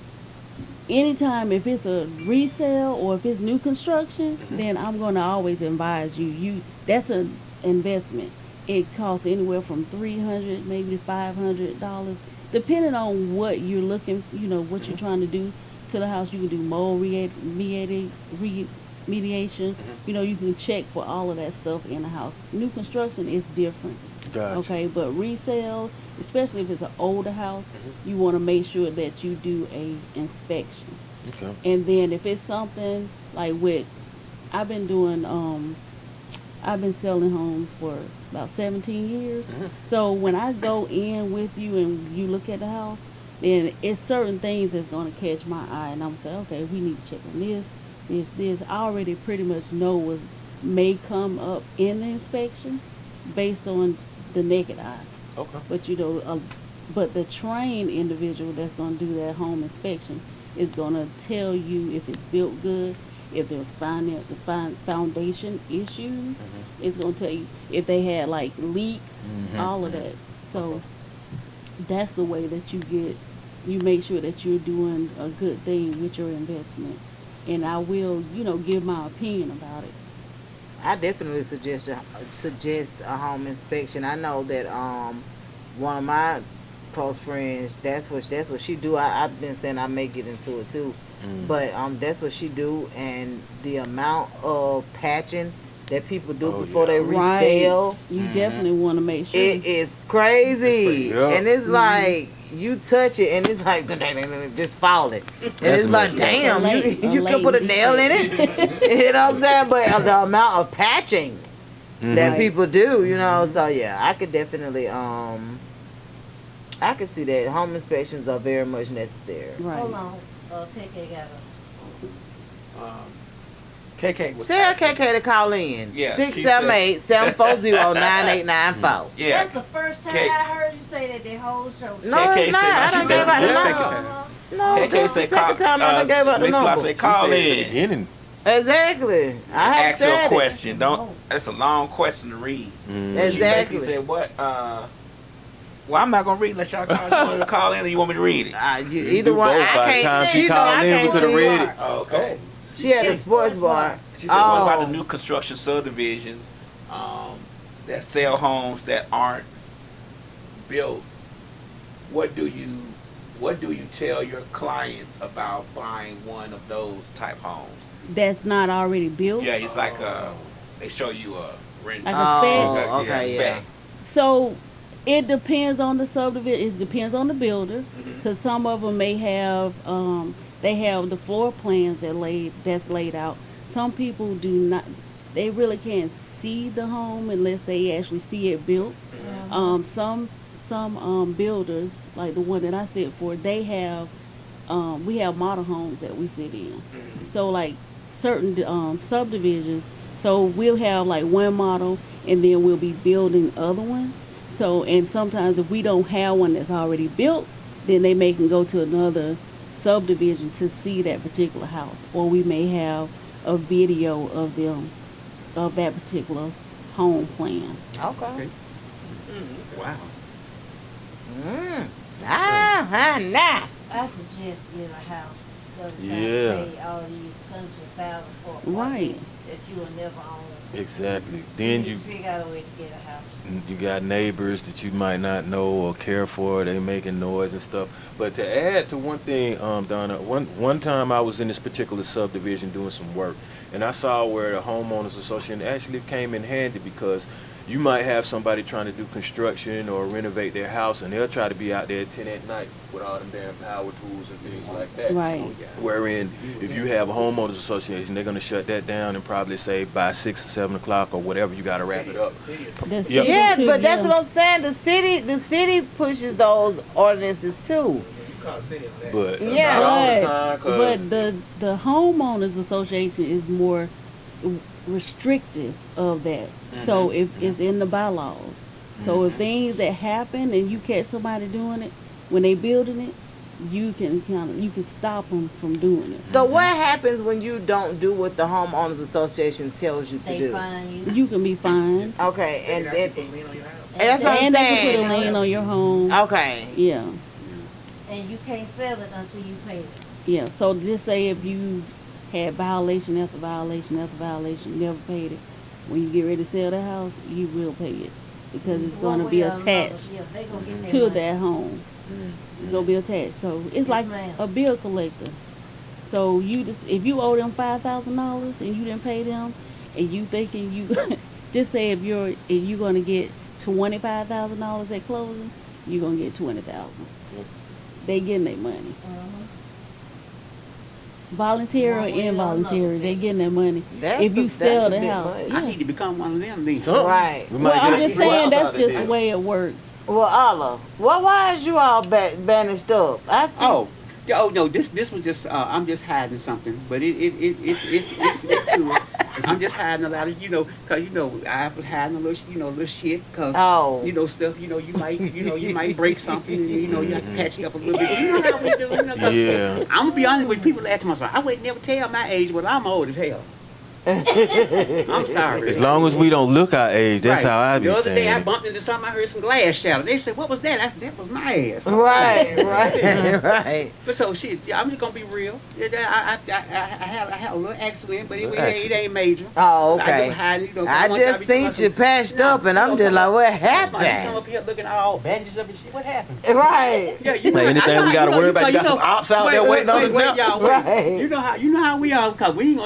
anytime, if it's a resale or if it's new construction, then I'm going to always advise you. That's an investment. It costs anywhere from $300 maybe to $500, depending on what you're looking, what you're trying to do to the house. You can do mold remediation. You can check for all of that stuff in the house. New construction is different. Gotcha. Okay, but resale, especially if it's an older house, you want to make sure that you do a inspection. Okay. And then if it's something like I've been selling homes for about 17 years. So when I go in with you and you look at the house, then it's certain things that's going to catch my eye, and I'm saying, okay, we need to check on this. I already pretty much know what may come up in the inspection based on the naked eye. Okay. But but the trained individual that's going to do that home inspection is going to tell you if it's built good, if there's foundation issues. It's going to tell you if they had like leaks, all of that. So that's the way that you make sure that you're doing a good thing with your investment. And I will, give my opinion about it. I definitely suggest a home inspection. I know that one of my close friends, that's what she do. I've been saying I may get into it too, but that's what she do. And the amount of patching that people do before they resell, right. You definitely want to make sure. it is crazy. Yeah. And it's like you touch it and it's like just falling. And it's like, damn, you could put a nail in it. You know what I'm saying? But the amount of patching that people do, so yeah, I could definitely I can see that home inspections are very much necessary. Right. Hold on. KK got KK was Tell asking- KK to call in. Yeah, 678-740-9895. Yeah. That's the first time K- I heard you say that the whole show. No, KK it's not. said- I she done said- gave out the Yeah, number. second time. No, KK this is said the second time I done gave out the Mix-a-Lot number. said call She said at the in. beginning. Exactly. I have Ask her said a it. question. Don't. That's a long question to read. She Exactly. basically said, "What? Well, I'm not gonna read unless y'all call. You want to call in, or you want me to read it? Either do one. both. I By the time can't. she She know called I in, we can't coulda see. read it. Okay. She at the sports bar. She said, "What about Oh. the new construction subdivisions that sell homes that aren't built? What do you tell your clients about buying one of those type homes?" That's not already built. Yeah, it's like they show you a rent. Like a spec. Oh, okay, yeah. spec. So it depends on the subdivision. It depends on the builder, because some of them may have they have the floor plans that's laid out. Some people do not. They really can't see the home unless they actually see it built. Some builders, like the one that I sit for, they have we have model homes that we sit in. So like certain subdivisions, so we'll have like one model and then we'll be building other ones. So, and sometimes if we don't have one that's already built, then they may can go to another subdivision to see that particular house, or we may have a video of them, of that particular home plan. Okay. Wow. Nah. I suggest get a house instead of trying Yeah. to pay all these hundreds of thousands for a Right. that you will never own. Exactly. Then you figure out a way to get a house. got neighbors that you might not know or care for. They making noise and stuff. But to add to one thing, Donna, one time I was in this particular subdivision doing some work, and I saw where the homeowners association actually came in handy, because you might have somebody trying to do construction or renovate their house, and they'll try to be out there at 10 at night with all them damn power tools and things like that. Right. Wherein, if you have a homeowners association, they're going to shut that down and probably say by 6 or 7 o'clock or whatever, you got to wrap it up. The Yep. city Yes, too, but that's yeah. what I'm saying. The city pushes those ordinances too. But Yeah. not all the time, 'cause But the homeowners association is more restrictive of that. So if it's in the bylaws. So if things that happen and you catch somebody doing it when they building it, you can stop them from doing it. So what happens when you don't do what the homeowners association tells you to They do? find you. You can be fined. Okay, and that's what I'm And they can put a saying. lien on your home. Okay. Yeah. And you can't sell it until you pay it. Yeah. So just say if you had violation after violation after violation, never paid it. When you get ready to sell that house, you will pay it, because it's going to One be way or another, attached yeah, they gonna get their to money. that home. It's going to be attached. So it's like ma'am. a bill collector. So you just, if you owe them $5,000 and you didn't pay them, and you thinking you just say if you're going to get $25,000 at closing, you're going to get $20,000. They getting their money. Voluntary or One way or involuntary, another, they getting their money. That's If you that's sell a the bit house, much. yeah. I need to become one of them then. Something. Right. We might Well, get I'm a just few saying hours that's out just there. the way it works. Well, Allah, why is you all banished up? I see. Oh no, this was just I'm just hiding something, but it's cool. I'm just hiding a lot of cause I was hiding a little shit, cause Oh. stuff you might break something, and you have to patch you up a little bit. You know how we do, 'cause Yeah. I'm gonna be honest with you, people ask myself, I would never tell my age, but I'm old as hell. I'm sorry. As long as we don't look our age, that's Right. how I be The other saying day I it. bumped into something, I heard some glass shatter. They said, "What was that?" I said, "That was my ass." Right. But so shit, I'm just gonna be real. I had a little accident, but it Accident. ain't major. Oh, I okay. just hide, I just seen you patched up, and I'm just like, what You come happened? up here looking all bandaged up and shit. What happened? Right. Yeah, you Like anything I we gotta worry about, you got know- some ops out there waiting on us now. Y'all, wait. Right. You know how we are, because we ain't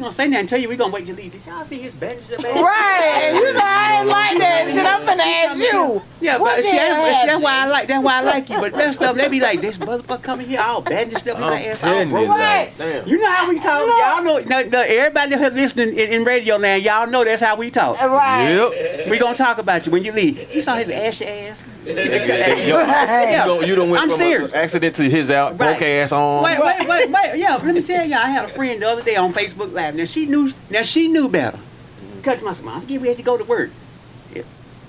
gonna say nothing until you. We gonna wait till you leave. Did y'all see his bandaged up ass? Right. And you know I ain't like that shit. I'm finna ask you. Yeah, What but the see, hell that's why I happened? like you. But the rest of them, they be like, this motherfucker coming here all bandaged up, his I'm ass all telling you, broke. Right. like, damn. You know how we talk. Y'all know. No, everybody here listening in radio now, y'all know that's how we talk. Right. Yep. We gonna talk about you when you leave. You saw his ashy ass. You don't went I'm from serious. an accident to his out, broke ass on. Wait. Yeah, let me tell you, I had a friend the other day on Facebook Live. Now she knew better. Cut my mom, I'm getting ready to go to work.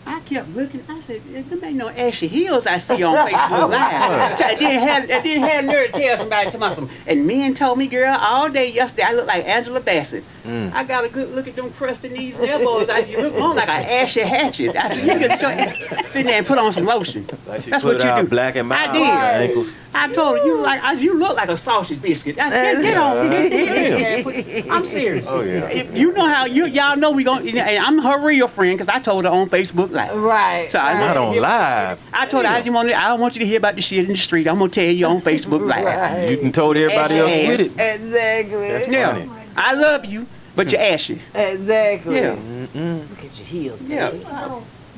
I kept looking. I said, "There ain't no ashy heels I see on Facebook Live." I didn't have nerve to tell somebody to myself. And men told me, "Girl, all day yesterday I look like Angela Bassett." I got a good look at them crusty knees and elbows. You look more like an ashy hatchet. I said, "You can sit there and put on some lotion." Like she That's put what you out do. black and mild I did. ankles. I told her, you look like a sausage biscuit. I said, get on. I'm serious. Oh yeah. You know how y'all know we gonna. And I'm her real friend because I told her on Facebook Live. Right. So Not on live. I told her I don't want you to hear about the shit in the street. I'm gonna tell you on Facebook Live. Right. You can told everybody else with it. Exactly. That's Yeah, funny. I love you, but you're ashy. Exactly. Yeah. Look at your heels. Yeah. baby.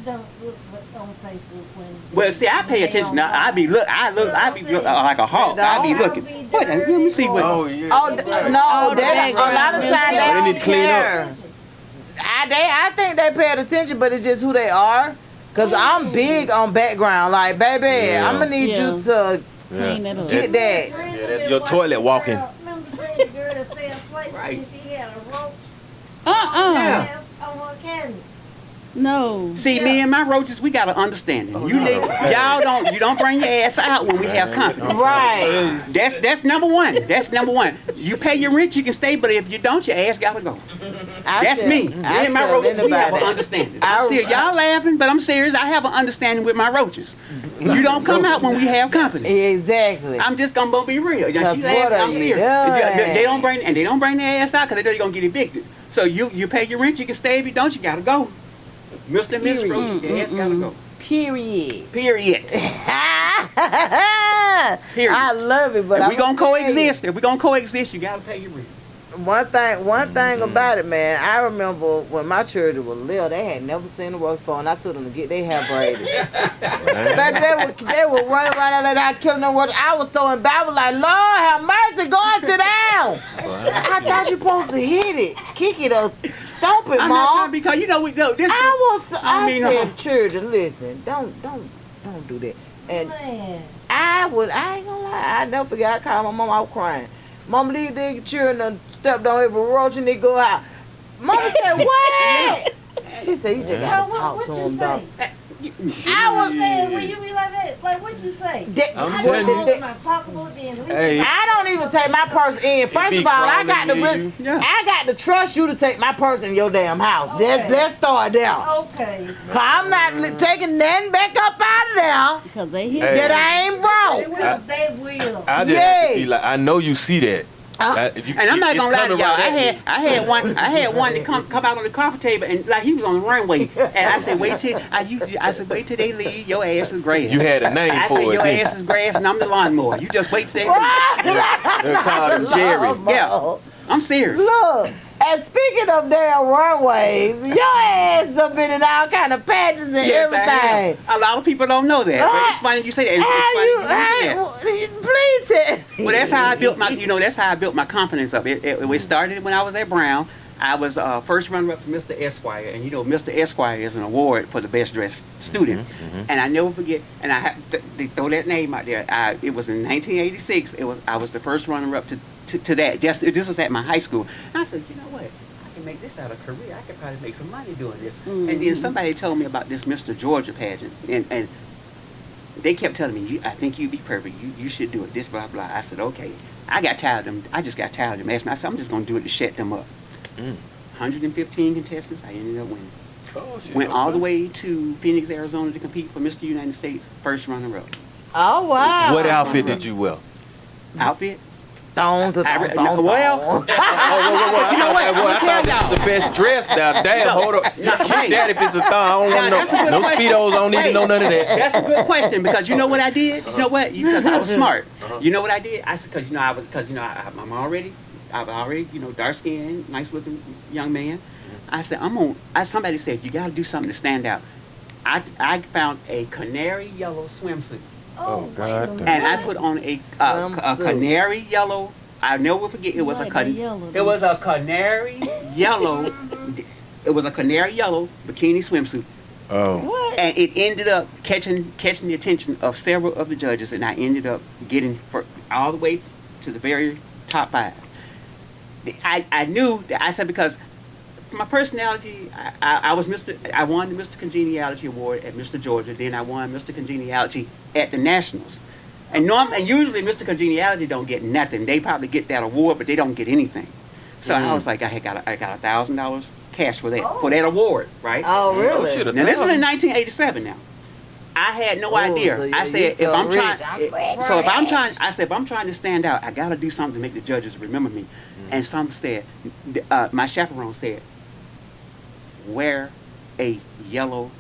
Don't look on Facebook when. Well, see, I pay attention. Now, I be look like a hawk. I be looking. What? Let me see what. Oh yeah. Oh, no, they, a lot of times they They don't need to clean up. care. I think they paid attention, but it's just who they are. Cause I'm big on background. Like, baby, Yeah. I'm gonna need you to Clean that up. get that. Yeah, that's your toilet walking. Remember the girl that sells plates Right. and she had a roach Yeah. on her cabinet? No. See, me and my roaches, we got an understanding. You don't bring your ass out when we have company. Right. That's number one. That's number one. You pay your rent, you can stay, but if you don't, your ass gotta go. That's me. Me and my roaches, we have an understanding. I'm serious. Y'all laughing, but I'm serious. I have an understanding with my roaches. You don't come out when we have company. Exactly. I'm just gonna be real. Now, she That's what laughing, are I'm you serious. doing? They don't bring their ass out because they know you're gonna get evicted. So you pay your rent, you can stay. If you don't, you gotta go. Mr. and Mrs. Roach, your ass gotta go. Period. Period. Period. I love it, but If we I'ma gonna tell coexist, you gotta pay your rent. One thing about it, man, I remember when my children were little, they had never seen a roach before, and I told them to get their hair braided. Baby, they were running around out there killing them roaches. I was so embarrassed, like, Lord have mercy, go and sit down. I thought you supposed to hit it, kick it, or stomp it, I'm not Mom. trying because you know we know this. I mean, said, children, listen, don't do that. And Man, I ain't gonna lie, I never forget, I called my mom, I was crying. Mama, these children done stepped on every roach and they go out. Mama said, what? She said, you just gotta talk what to you them, say? dog. I was saying when you be like that, like what you say? I'm I telling go you. in my pocketbook and leave Hey, I don't even take my purse in. First be of all, I got to crawling in you. I got to trust you to take my purse in your damn house. Okay. Let's start there. Okay. Cause I'm not taking nothing back up out of there Because they hit Hey. that I ain't broke. They will. I just have to be like, I know you see that. And I'm not gonna lie to y'all. I had one that come out on the coffee table and like he was on the runway. And I said, wait till they leave. Your ass is grass. You had a name I for said, it. your didn't ass is grass and I'm the lawnmower. You just wait till they leave. you? They called him Jerry. Yeah, I'm serious. Look, and speaking of damn runways, your ass have been in all kind of patches and Yes, I everything. have. A lot of people don't know that. But it's funny you say that. It's funny you mention that. Please tell me. Well, that's how I built my. That's how I built my confidence up. It started when I was at Brown. I was first runner-up to Mr. Esquire, and Mr. Esquire is an award for the best dressed student. And I never forget. And I they throw that name out there. It was in 1986. I was the first runner-up to that. This was at my high school. And I said, you know what? I can make this out of a career. I could probably make some money doing this. And then somebody told me about this Mr. Georgia pageant, and they kept telling me, I think you'd be perfect. You should do it. This blah blah. I said, okay. I got tired of them. I just got tired of them. I said, I'm just gonna do it to shut them up. 115 contestants. I ended up winning. Went all the way to Phoenix, Arizona to compete for Mr. United States, first runner-up. Oh, wow. What outfit did you wear? Outfit? Thongs. Well, But you know what? I thought this was the best dress now. Damn, hold up. Keep that if it's a thong. I don't Now, that's a want good no question. Speedos. I don't need to know none of that. That's a good question because you know what I did? You know what? Because I was smart. You know what I did? I said because I'm already dark skinned, nice looking young man. I said somebody said you got to do something to stand out. I found a canary yellow swimsuit. Oh, God. And I put on a canary yellow. I'll never forget. It was a canary yellow. It was a canary yellow bikini swimsuit. Oh. What? And it ended up catching the attention of several of the judges, and I ended up getting all the way to the very top 5. I knew that I said because my personality, I won the Mr. Congeniality Award at Mr. Georgia. Then I won Mr. Congeniality at the Nationals. And usually Mr. Congeniality don't get nothing. They probably get that award, but they don't get anything. So I was like, I got $1,000 cash for that award, right? Oh, really? Now this is in 1987. Now I had no idea. So I said if I'm rich. trying to stand out, I got to do something to make the judges remember me. And some said, my chaperone said, wear a yellow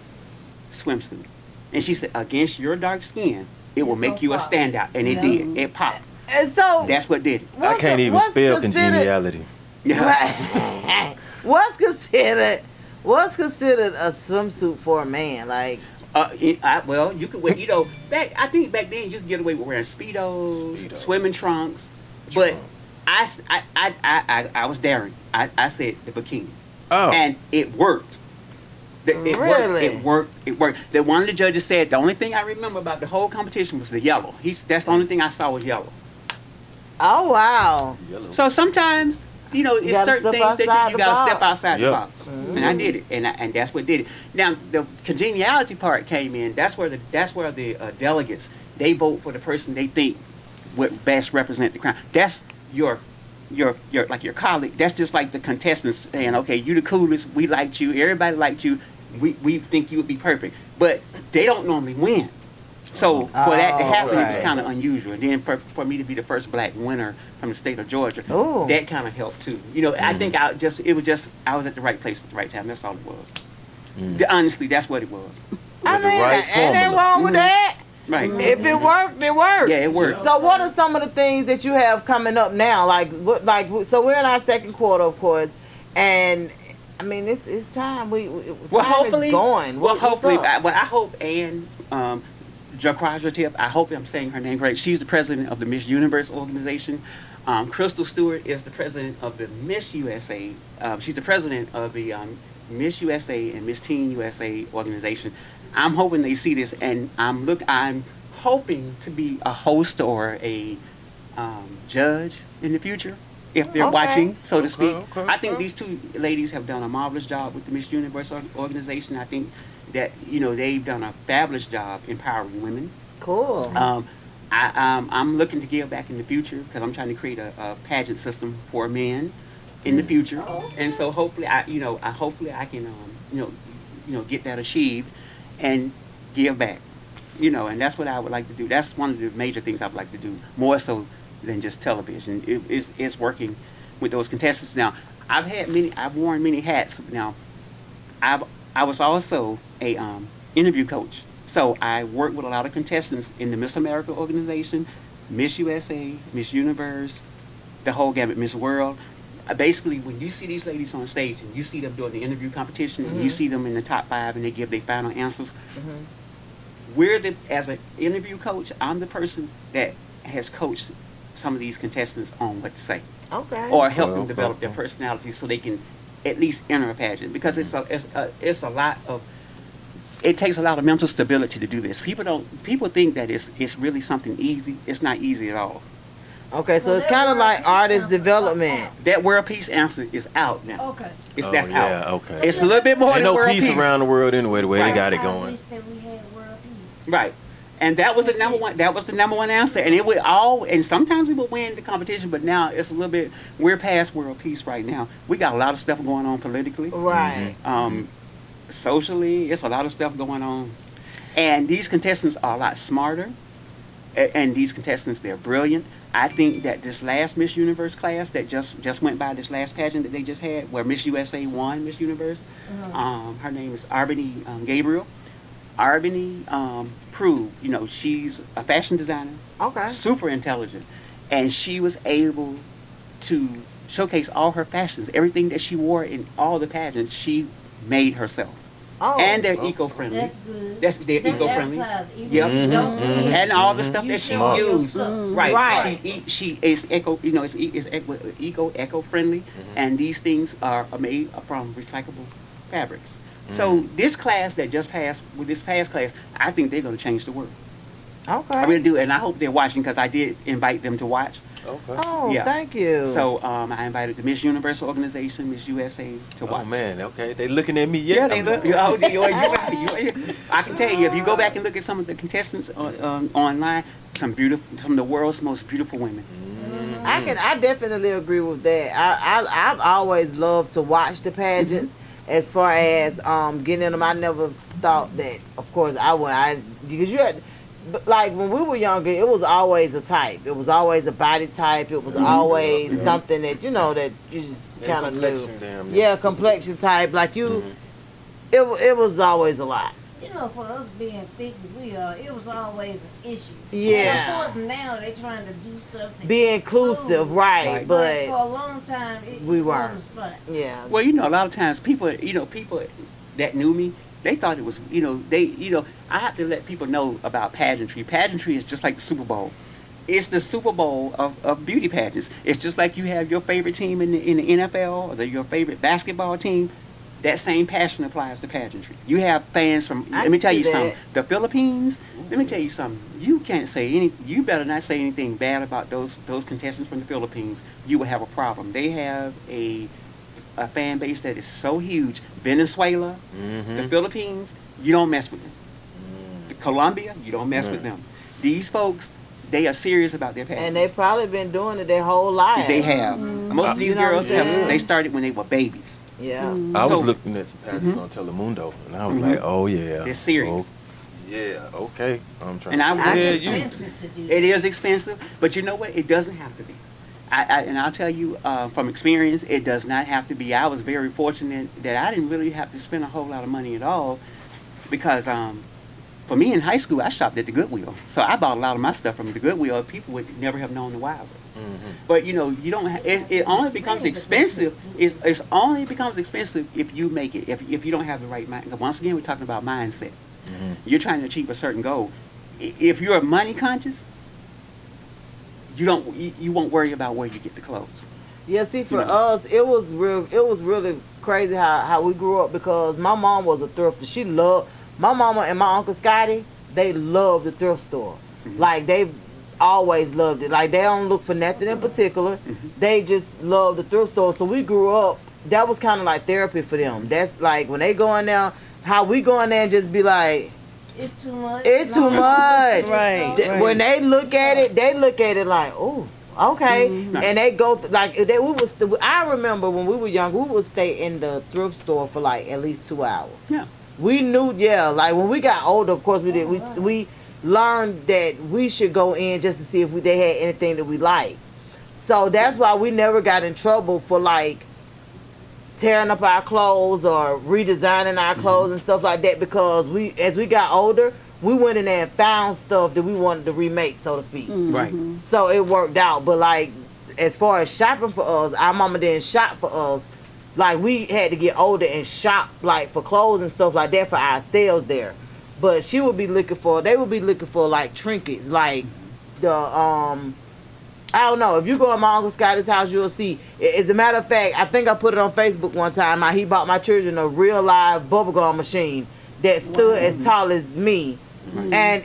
swimsuit. And she said, against your dark skin, it will make you a standout. And it did. It popped. And so That's what did it. I can't even spell congeniality. Right. What's considered a swimsuit for a man? Like, Well, you could wear, I think back then you could get away with wearing Speedos, swimming trunks. But I was daring. I said the bikini. Oh. And it worked. Really? It worked. The one of the judges said the only thing I remember about the whole competition was the yellow. That's the only thing I saw was yellow. oh wow. So sometimes, it's gotta certain step things that outside you the got to step box. outside the Yep. box. And I did it. And that's what did it. Now, the congeniality part came in. That's where the delegates, they vote for the person they think would best represent the crown. That's your colleague. That's just like the contestants saying, okay, you the coolest, we liked you, everybody liked you, we think you would be perfect. But they don't normally win. So for that to happen, it was right. kind of unusual. And then for me to be the first black winner from the state of Georgia, Ooh. that kind of helped too. I think I was at the right place at the right time. That's all it was. Honestly, that's what it was. I With the mean, right ain't nothing formula. wrong with that. Right. If it worked, it worked. Yeah, it worked. So what are some of the things that you have coming up now? So we're in our second quarter, of course, and I mean it's time. Time is going. What's Hopefully, up? I hope Ann Jaquaja Tip. I hope I'm saying her name correct. She's the president of the Miss Universe organization. Crystal Stewart is the president of the Miss USA. She's the president of the Miss USA and Miss Teen USA organization. I'm hoping they see this, and I'm hoping to be a host or a judge in the future, if they're Okay. watching, so to speak. Okay, I think these two ladies have done a marvelous job with the Miss Universe organization. I think that they've done a fabulous job empowering women. Cool. I'm looking to give back in the future because I'm trying to create a pageant system for men in the future, and so hopefully I can get that achieved and give back, and that's what I would like to do. That's one of the major things I would like to do, more so than just television. It's working with those contestants. Now, I've worn many hats. Now, I was also a interview coach. So I worked with a lot of contestants in the Miss America organization, Miss USA, Miss Universe, the whole gamut, Miss World. Basically, when you see these ladies on stage and you see them doing the interview competition, and you see them in the top 5 and they give their final answers, as an interview coach, I'm the person that has coached some of these contestants on what to say. Okay. Or help them develop their personality so they can at least enter a pageant. Because it takes a lot of mental stability to do this. People think that it's really something easy. It's not easy at all. Okay, so it's kind of like artist development. That world peace answer is out now. Okay. That's yeah, out. okay. It's a little bit more Ain't than no world peace peace. around the world anyway, the way they got it I going. wish that we had world peace. Right. And that was the number one. That was the number one answer, and it would and sometimes we would win the competition, but now it's a little bit. We're past world peace right now. We got a lot of stuff going on politically, Right. socially. It's a lot of stuff going on, and these contestants are a lot smarter, and these contestants, they're brilliant. I think that this last Miss Universe class that just went by, this last pageant that they just had, where Miss USA won Miss Universe, her name is Arbany Gabriel. Arbany proved, she's a fashion designer, Okay. super intelligent, and she was able to showcase all her fashions, everything that she wore in all the pageants, she made herself. Oh. And they're eco-friendly. That's good. They're They eco-friendly. advertise, even Yep. if you don't do it. And all the stuff You that she show your used, stuff. right? Right. She is eco-friendly, and these things are made from recyclable fabrics. So this class that just passed, with this past class, I think they're going to change the world. Okay. I really do, and I hope they're watching because I did invite them to watch. Okay. Oh, Yeah. thank you. So I invited the Miss Universe organization, Miss USA, to watch. Oh man, okay. They looking at me. Yeah, they I'm look. I can tell you, if you go back and look at some of the contestants online, some of the world's most beautiful women. I definitely agree with that. I've always loved to watch the pageants. As far as getting in them, I never thought that. Of course, I would. Because you had, like when we were younger, it was always a type. It was always a body type. It was always something that that you just kind of knew. Yeah, complexion type. Like you, it was always a lot. For us being thick as we are, it was always an issue. Yeah. And of course, now they're trying to do stuff to Be inclusive, right? But for But a long time, we it weren't. was fun. yeah, Well, a lot of times people that knew me, they thought it was, I have to let people know about pageantry. Pageantry is just like the Super Bowl. It's the Super Bowl of beauty pageants. It's just like you have your favorite team in the NFL or your favorite basketball team. That same passion applies to pageantry. You have fans from, let me tell you something, the Philippines, let me tell you something, you better not say anything bad about those contestants from the Philippines. You will have a problem. They have a fan base that is so huge. Venezuela, the Philippines, you don't mess with them. Colombia, you don't mess with them. These folks, they are serious about their pageantry. and they've probably been doing it their whole life. They have. Most of these girls, they started when they were babies. Yeah. I was So- looking at some pageants on Telemundo, and I was like, oh yeah. They're serious. Oh, yeah. Okay. I'm trying. And I was It's yeah, you. expensive to do It is expensive, but you know what? It doesn't have to be. And I'll tell you from experience, it does not have to be. I was very fortunate that I didn't really have to spend a whole lot of money at all because for me in high school, I shopped at the Goodwill. So I bought a lot of my stuff from the Goodwill. People would never have known the wiser. But you don't. It only becomes expensive. It only becomes expensive if you make it. If you don't have the right mind. Once again, we're talking about mindset. You're trying to achieve a certain goal. If you're money conscious, you won't worry about where you get the clothes. Yeah, see, for us, it was really crazy how we grew up because my mom was a thrifter. My mama and my Uncle Scotty, they loved the thrift store. Like, they always loved it. Like, they don't look for nothing in particular. They just love the thrift store. So we grew up, that was kind of like therapy for them. That's like, when they go in there, how we go in there and just be like, It's too much. it's too much. Right. When they look at it like, oh, okay. And they go, I remember when we were young, we would stay in the thrift store for like at least 2 hours. Yeah. We knew, like when we got older, of course we did. We learned that we should go in just to see if they had anything that we liked. So that's why we never got in trouble for like tearing up our clothes or redesigning our clothes and stuff like that because as we got older, we went in there and found stuff that we wanted to remake, so to speak. Right. So it worked out. But like as far as shopping for us, our mama didn't shop for us. Like we had to get older and shop like for clothes and stuff like that for ourselves there. But they would be looking for like trinkets, like the I don't know. If you go in my Uncle Scotty's house, you'll see. As a matter of fact, I think I put it on Facebook one time. He bought my children a real live bubblegum machine that stood as tall as me. And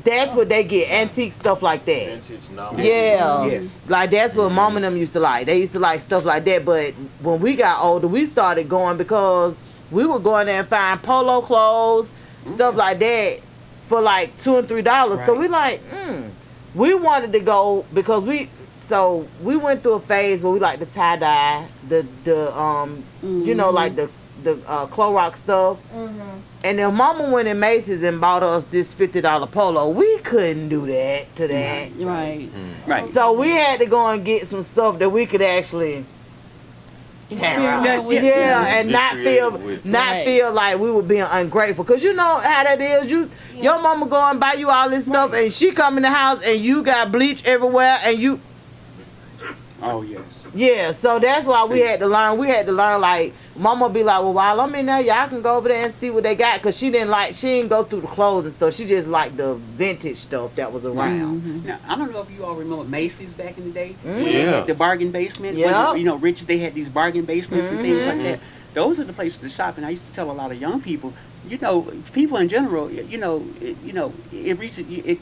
that's what they get, antique stuff like that. Vintage now. Yeah. Yes. Like that's what mom and them used to like. They used to like stuff like that. But when we got older, we started going because we would go in there and find polo clothes, stuff like that for like $2 and $3. So we like, we wanted to go because we went through a phase where we like the tie dye, the like the Clorox stuff. And then mama went in Macy's and bought us this $50 polo. We couldn't do that to that. Right. Right. So we had to go and get some stuff that we could actually tear up. Yeah, and not feel like we were being ungrateful. Cause you know how that is. Your mama go and buy you all this stuff, and she come in the house and you got bleach everywhere, and you. Oh yes. Yeah, so that's why we had to learn. We had to learn like mama be like, well, while I'm in there, y'all can go over there and see what they got, cause she didn't go through the clothes and stuff. She just liked the vintage stuff that was around. Now I don't know if you all remember Macy's back in the day. Yeah. The bargain basement. Yeah. Rich, they had these bargain basements and things like that. those are the places to shop. And I used to tell a lot of young people, you know, people in general, it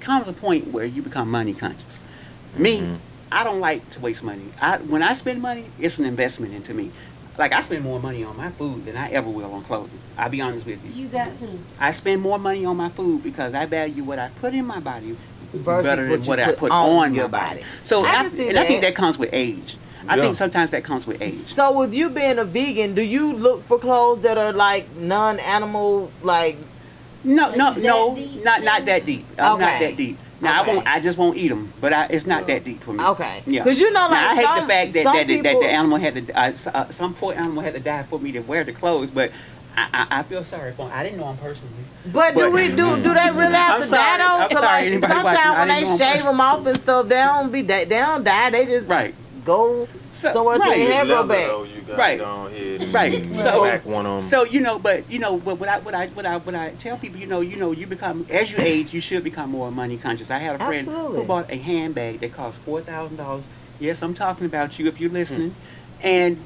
comes a point where you become money conscious. Me, I don't like to waste money. When I spend money, it's an investment into me. Like, I spend more money on my food than I ever will on clothing. I'll be honest with you. You got to. I spend more money on my food because I value what I put in my body Versus better than what I you put put on on your my body. body. So I can see I think that. that comes with age. I think sometimes that comes with age. So with you being a vegan, do you look for clothes that are like non-animal, like? No, That deep? not that deep. I'm not Okay. that deep. Now Okay. I just won't eat them, but it's not that deep for me. Okay. Yeah. 'Cause you know, like, now, I hate some- the fact that some that people- the animal had to some poor animal had to die for me to wear the clothes, but I feel sorry for him. I didn't know him personally. But do they really have I'm to sorry. die though? I'm 'Cause, sorry, like, anybody watching, sometimes I when they didn't know shave him them off and stuff, they don't die. They just Right. go somewhere to right. their hair grow Leather, back. though, you gotta Right. go ahead and Right. So whack one on 'em. So but what I tell people, you become, as you age, you should become more money conscious. I had a friend Absolutely. who bought a handbag that cost $4,000. Yes, I'm talking about you if you're listening. And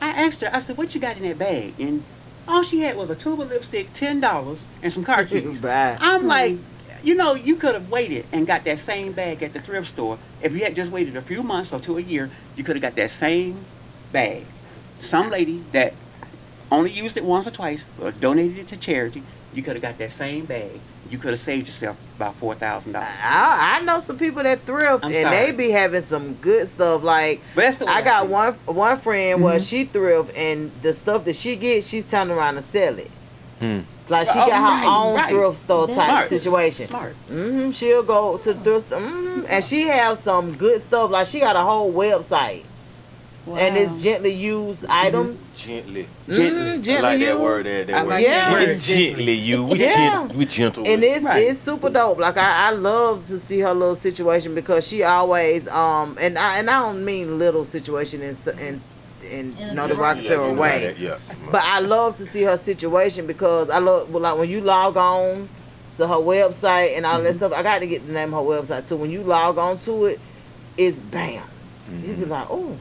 I asked her, I said, "What you got in that bag?" And all she had was a tube of lipstick, $10, and some car keys. Right. I'm like, you could have waited and got that same bag at the thrift store. If you had just waited a few months or to a year, you could have got that same bag. Some lady that only used it once or twice or donated it to charity, you could have got that same bag. You could have saved yourself about $4,000. I know some people that thrift I'm and sorry. they be having some good stuff. Like, But that's the way I got feel. one friend where she thrift and the stuff that she gets, she's turning around and sell it. Like, she got her own thrift store type Smart. situation. Smart. She'll go to the thrift store, and she has some good stuff. Like, she got a whole website, and it's gently used items. Gently. Gently I like that used. word there. That I word. like that word, Gently you. We Yeah. we gentle. And with it. it's super dope. Like, I love to see her little situation because she always and I don't mean little situation in no derogatory way. Yeah. But I love to see her situation because I love, like, when you log on to her website and all that stuff. I got to get the name of her website too. When you log on to it, it's bam. You be like, oh,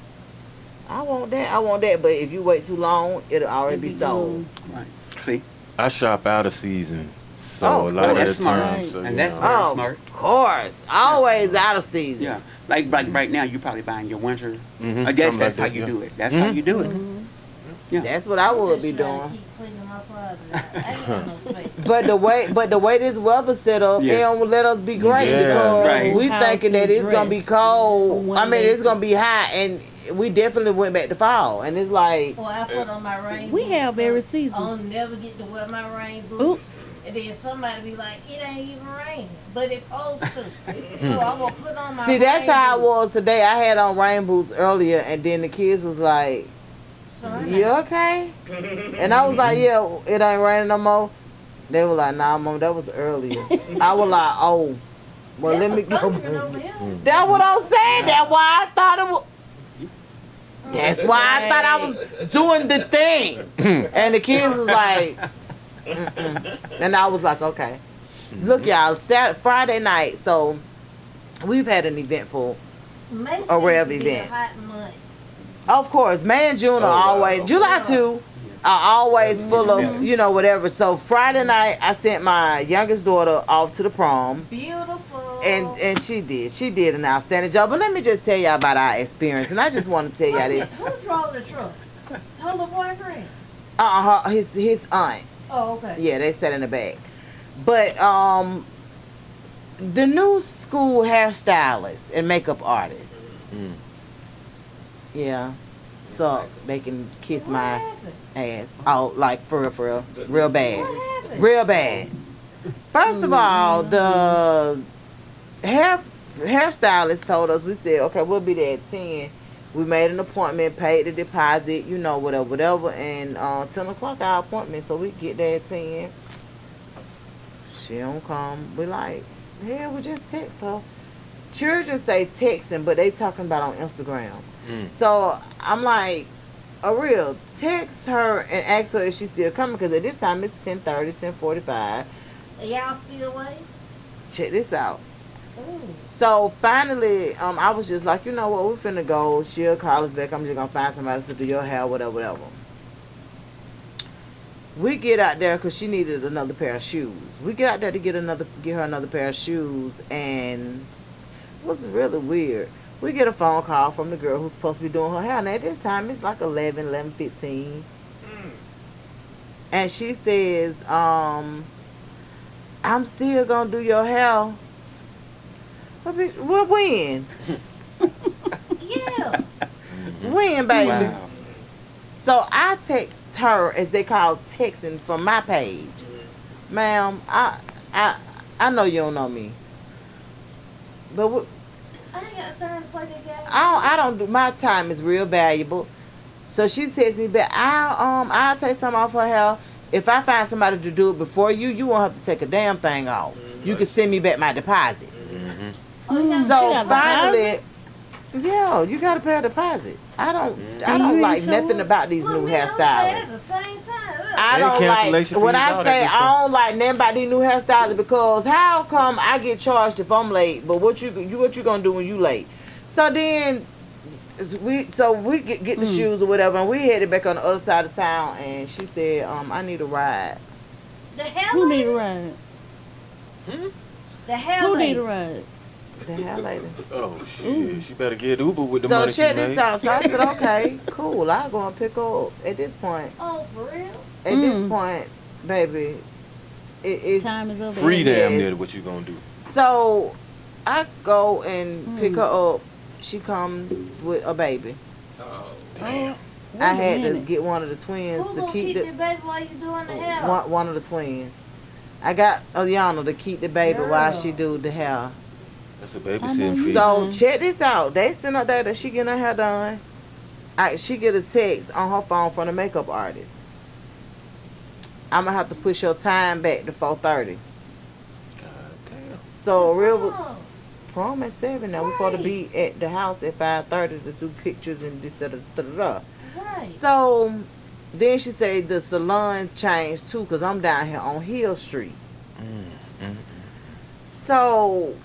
I want that. But if you wait too long, it'll already be sold. Right. See? I shop out of season, so Oh, a lot of that's the smart. time. So, And you that's know. very Oh, smart. of course. Always out of season. Yeah. Like right now, you're probably buying your winter. Mhm. I guess Something that's like how that, you yeah. do it. That's how you do it. Yeah. That's what I would be I'm just trying to doing. keep cleaning my closet out. I ain't got no space. But the way this weather set up, Yeah. it don't let us be great Yeah. because Right. we How thinking to that it's gonna be dress cold. when I mean, they- it's gonna be hot, and we definitely went back to fall, and it's like, Well, I put on my rain We boots have every because season. I'll never get to wear my rain boots. Oop. And then somebody be like, it ain't even raining, but it supposed to. So I'm gonna put on my see, that's rain how I boots. was today. I had on rain boots earlier, and then the kids was like, Son, "You okay?" And I was like, "Yeah, it ain't raining no more." They were like, "Nah, Mom, that was earlier." I was like, "Oh, well, let me go." thundering over here. That's what I'm saying. That's why I thought it was. That's why I thought I was doing the thing. And the kids was like, mm-mm. And I was like, okay. Look, y'all, Friday night, so we've had an eventful. May A rev seems to be a event. hot month. Of course, May and June are always, July 2 are always full of, whatever. So Friday night, I sent my youngest daughter off to the prom. Beautiful. And she did an outstanding job. But let me just tell y'all about our experience. And I just want to tell y'all this. Who drove the truck? Her little boyfriend. His aunt. Oh, okay. Yeah, they sat in the back. But the new school hairstylists and makeup artists. Yeah. So they can kiss What my happened? ass. Oh, like for real. Real bad. What happened? Real bad. First of all, the hairstylist told us, we said, okay, we'll be there at 10. We made an appointment, paid the deposit, whatever. And 10 o'clock our appointment, so we get there at 10. She don't come. We like, hell, we just text her. Children say texting, but they talking about on Instagram. So I'm like, real, text her and ask her if she's still coming, because at this time it's 10:30, 10:45. Are y'all still waiting? Check this out. Ooh. So finally, I was just like, you know what, we finna go. She'll call us back. I'm just gonna find somebody to do your hair, whatever. We get out there because she needed another pair of shoes. We get out there to get her another pair of shoes, and it was really weird. We get a phone call from the girl who's supposed to be doing her hair. And at this time, it's like 11:15. And she says, I'm still going to do your hair. Well, when? Yeah. When, baby? Wow. So I text her, as they call texting, from my page. Ma'am, I know you don't know me. But I ain't got time to play that game. I don't do, my time is real valuable. So she texts me back, I'll take some off her hair. If I find somebody to do it before you, you won't have to take a damn thing off. You can send me back my deposit. Oh, you So got finally, yeah, you gotta pay a deposit. I don't like nothing about these new hairstyles. At the same time. I don't like, cancellation when fees, I all that say good I stuff. don't like nothing about these new hairstyles, because how come I get charged if I'm late, but what you gonna do when you late? So then we get the shoes or whatever, and we headed back on the other side of town, and she said, I need a ride. The hell Who need lady? a ride? The hell Who lady? need a ride? The hell lady. Oh shit! She better get Uber with the So money she check made. this out. So I said, okay, cool. I'll go and pick her up. At this point, Oh, for real? at this point, baby, it's Time is up. Free Yes. damn near. What you gonna do? so I go and pick her up. She come with a baby. Damn. I had to get one of the twins Who to gonna keep keep the the baby while you doing the hair? one of the twins. I got Ayana to keep the baby while Girl. she do the hair. That's a babysitting fee. So check this out. They sent her there that she getting her hair done. She get a text on her phone from the makeup artist. I'm gonna have to push your time back to 4:30. God damn. So real Oh, prom at 7 now. We supposed to be at the house at 5:30 to do pictures and this da da da da. right. So then she said the salon changed too, cause I'm down here on Hill Street. So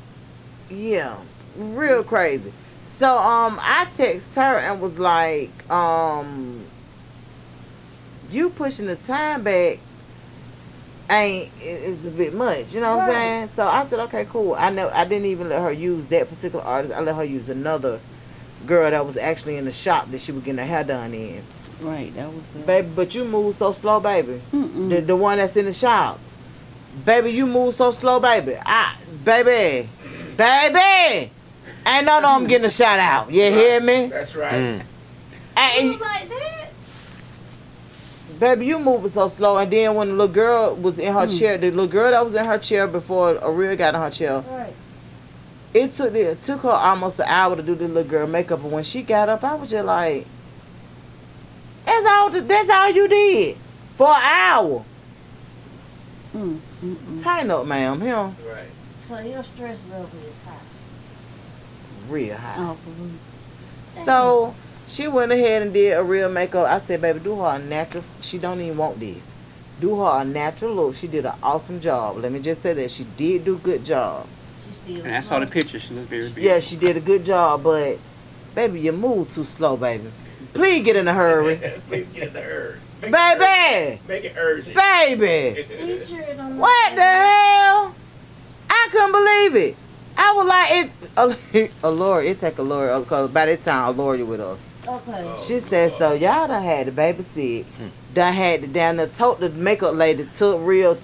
yeah, real crazy. So I text her and was like, you pushing the time back is a bit much, you know what I'm Right. saying? So I said, okay, cool. I didn't even let her use that particular artist. I let her use another girl that was actually in the shop that she was getting her hair done in. Right, that was the Baby, but you move so slow, baby. The one that's in the shop. Baby, you move so slow, baby. Baby. Ain't no I'm getting a shout out. You hear me? That's right. You And, like that? baby, you moving so slow. And then when the little girl was in her chair, the little girl that was in her chair before Aria got in her chair, Right. it took her almost an hour to do the little girl makeup. But when she got up, I was just like, that's all you did for an hour. Tighten up, ma'am. Him Right. So your stress level is high. real high. Oh, for real. So she went ahead and did a real makeup. I said, baby, do her a natural. She don't even want this. Do her a natural look. She did an awesome job. Let me just say that she did do a good job. She still. And I saw the picture. She looked very beautiful. Yeah, she did a good job, but baby, you move too slow, baby. Please get in a hurry, Please get in the herd. baby, Make it urgent. baby. Feature it on What the hell? I couldn't believe it. I was like, it. Allure, it take Allure, because by that time, Allure with us. Okay. She said, so y'all done had the babysit. Done had the down there, told the makeup lady, took real.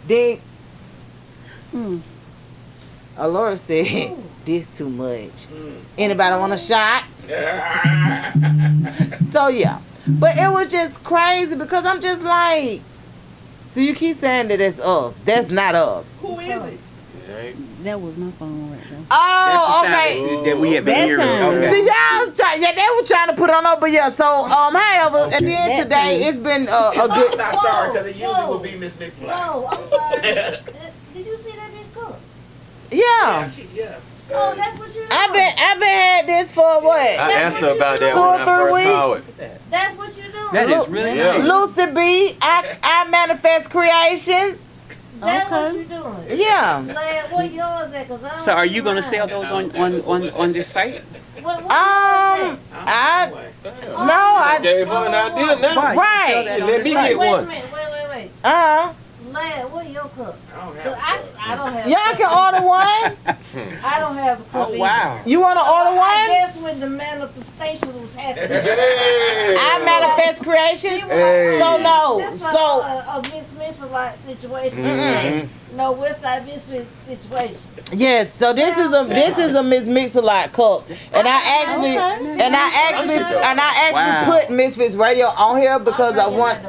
Then, Allure said, this too much. Anybody want a shot? So, yeah. But it was just crazy because I'm just like, so you keep saying that it's us. That's not us. Who is it? That was my phone right there. Oh, That's the okay. sound that we have been That hearing. time. Okay. See, they were trying to put on over, yeah. So, however, at the end That today, time. it's been a I'm good. not sorry, because it usually Whoa. would be Miss Mix Black. No, I'm sorry. Did you see that bitch cook? Yeah, Yeah. Oh, that's what you doing. I've been had this for what? I asked her about that 2 or when I 3 first saw weeks. it. That's what you doing. That is really Yeah. nice. Lucy B, I manifest creations. That's what Okay. you doing. Yeah. Lad, what yours at? Cause I don't So are see you going to mine. sell those on this site? What yours I at? no, I Gave her an idea now. Right. Right. Sell that on Let the me site. get Wait a one. minute. Wait. Lad, what your cup? I don't have 'Cause a cup. I don't have. Y'all can order one. I don't have a cup. Oh either. wow. You want to order I one? guess when the manifestation was happening. I manifest creation. Hey. So no. This So a Miss like situation. No Westside Misfits situation. yes. So this is a Miss Mix-a-Lot cup, and I actually Wow. put Misfits Radio on here because I want.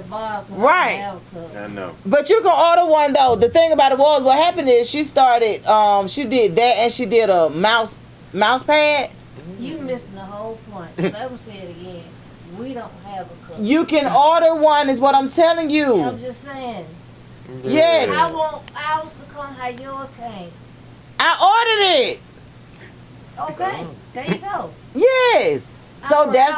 Right. I know. But you can order one though. The thing about it was, what happened is she started. She did that, and she did a mouse pad. You missing the whole point. Let me say it again. We don't have a cup. You can order one, is what I'm telling you. I'm just saying. Yes, I want ours to come how yours came. I ordered it. Okay, there you go. Yes. So that's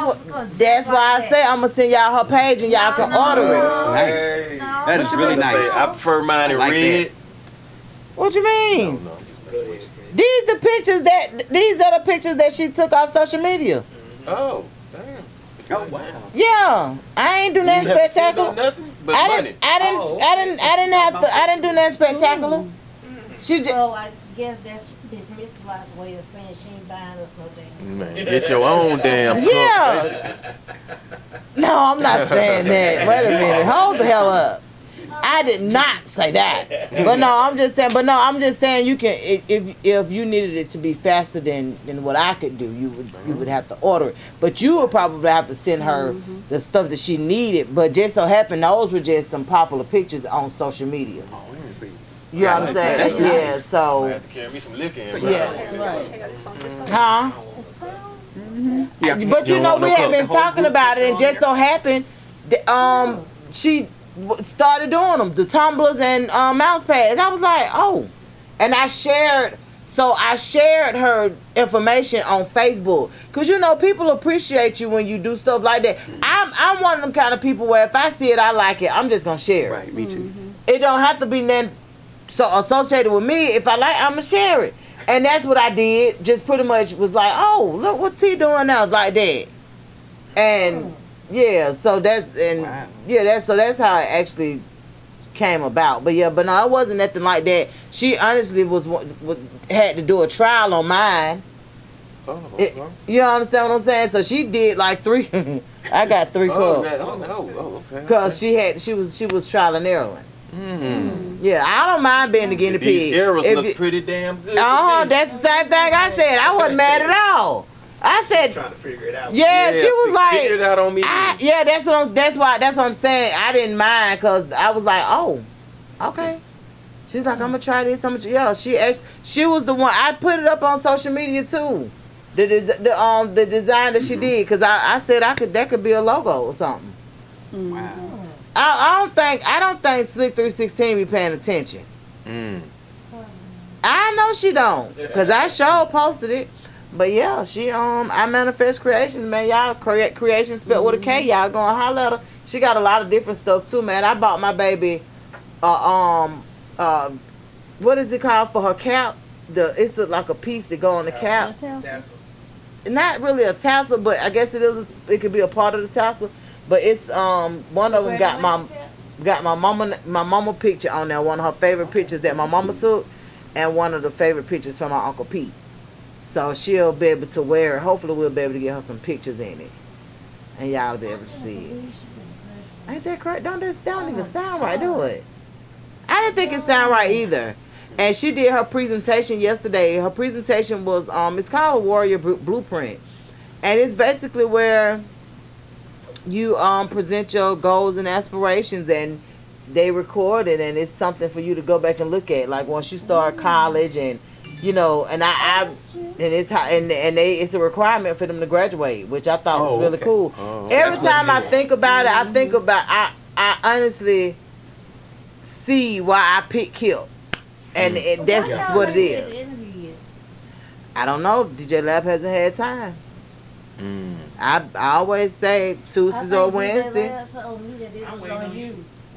why I say I'm gonna send y'all her page and y'all can order it. Nice. No, That is really nice. I prefer mine in Like red. What you mean? No, I'm just messing with you. These are the pictures that she took off social media. Oh, damn. Oh wow. Yeah, I ain't do nothing You haven't seen spectacular. nothing but I money. didn't I didn't do nothing spectacular. She just So I guess that's Miss Lot's way of saying she ain't buying us no damn. Man, get your own damn cup. yeah. No, I'm not saying that. Wait a minute. Hold the hell up. I did not say that. But no, I'm just saying you can if you needed it to be faster than what I could do, you would have to order it. But you would probably have to send her the stuff that she needed. But just so happened those were just some popular pictures on social media. Oh, sweet. You understand? that's nice. Yeah, I so have to carry me some liquor in. yeah. Huh? Yeah. But you know, want no we have cup. been talking about it, and just so happened, she started doing them, the tumblers and mouse pads. I was like, oh, and I shared her information on Facebook, cause you know people appreciate you when you do stuff like that. I'm one of them kind of people where if I see it, I like it, I'm just gonna share it. Right. Me too. It don't have to be nothing so associated with me. If I like, I'm gonna share it. And that's what I did. Just pretty much was like, oh, look what's he doing now, like that. And yeah, so that's that's how it actually came about. But yeah, but no, it wasn't nothing like that. She honestly was had to do a trial on mine. Oh, okay. You understand what I'm saying? So she did like 3. I got 3 cups. Okay. Cause she was trial and error. Yeah, I don't mind being the guinea pig. These arrows If look it- pretty damn good. Oh, to me. that's the same thing I said. I wasn't mad at all. I said, Trying to figure it out. yeah, she was Figure it like, out on me. yeah, that's what I'm saying. I didn't mind because I was like, oh, okay. She's like, I'm gonna try this. Yeah, she was the one. I put it up on social media too. The design that she did, because I said that could be a logo or something. Wow. I don't think Slick 316 be paying attention. I know she don't, cause I sure posted it. But yeah, she I manifest creations, man. Y'all creation spelled with a K. Y'all gonna holler at her. She got a lot of different stuff too, man. I bought my baby what is it called for her cap? It's like a piece that go on the cap. Tassel. Not really a tassel, but I guess it is. It could be a part of the tassel. But it's one of them got my mama picture on there. One of her favorite pictures that my mama took, and one of the favorite pictures from my Uncle Pete. So she'll be able to wear it. Hopefully we'll be able to get her some pictures in it, and y'all will be able to see it. Ain't that correct? That don't even sound right, do it? I didn't think it sound right either. And she did her presentation yesterday. Her presentation was it's called a Warrior Blueprint, and it's basically where you present your goals and aspirations, and they record it, and it's something for you to go back and look at. Like once you start college, and you know, and it's a requirement for them to graduate, which I thought was really cool. Every time I think about it, I honestly see why I picked Kip. And that's just what it is. I don't know. DJ Lab hasn't had time. I always say Tuesdays or Wednesday.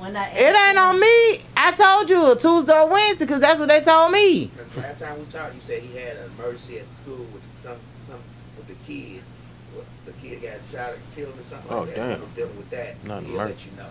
It ain't on me. I told you Tuesday or Wednesday because that's what they told me. Last time we talked, you said he had an emergency at school with some with the kids. The kid got shot or killed or something like that. Damn. I'm dealing with that. Not He'll emergency. let you know.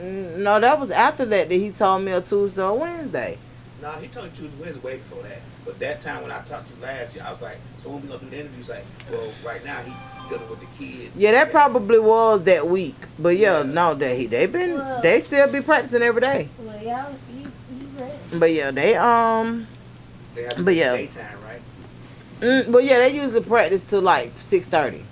No, that was after that he told me a Tuesday or Wednesday. No, he told you Tuesday, Wednesday, way before that. But that time when I talked to you last year, I was like, so when we gonna do the interview? He's like, well, right now he's dealing with the kids. Yeah, that probably was that week. But no, they still be practicing every day. Well, y'all, you ready? But yeah, They have to but do yeah. daytime, right? But yeah, they usually practice till like 6:30.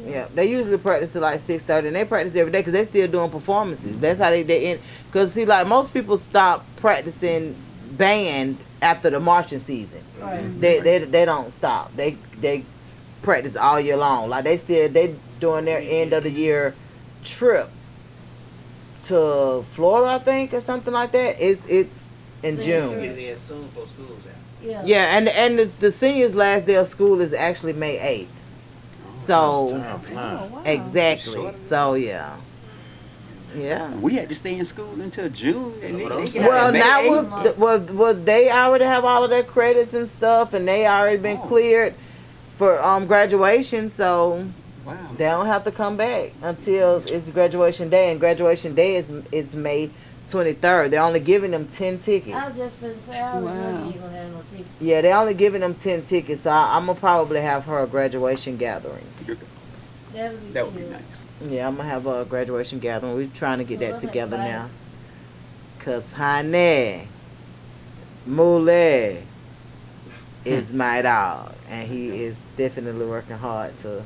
Yeah, they usually practice till like 6:30, and they practice every day because they still doing performances. That's how they end. Because see, like most people stop practicing band after the marching season. Right. They don't stop. They practice all year long. Like they doing their end of the year trip to Florida, I think, or something like that. It's in So June. Get it in soon before school's out. Yeah. Yeah, and the seniors' last day of school is actually May 8th. So Time flying. Oh, wow. exactly. So yeah. We had to stay in school until June. And they got Well, May now 8th. they already have all of their credits and stuff, and they already been cleared for graduation. So Wow. they don't have to come back until it's graduation day, and graduation day is May 23rd. They're only giving them 10 tickets. I was just finna say, I already know Wow. you ain't gonna have no tickets. Yeah, they're only giving them 10 tickets. So I'm gonna probably have her a graduation gathering. That That would be nice. Yeah, I'm gonna have a graduation gathering. We're trying to get Well, that I'm together excited. now. Cause Hane Mule is my dog, and he is definitely working hard to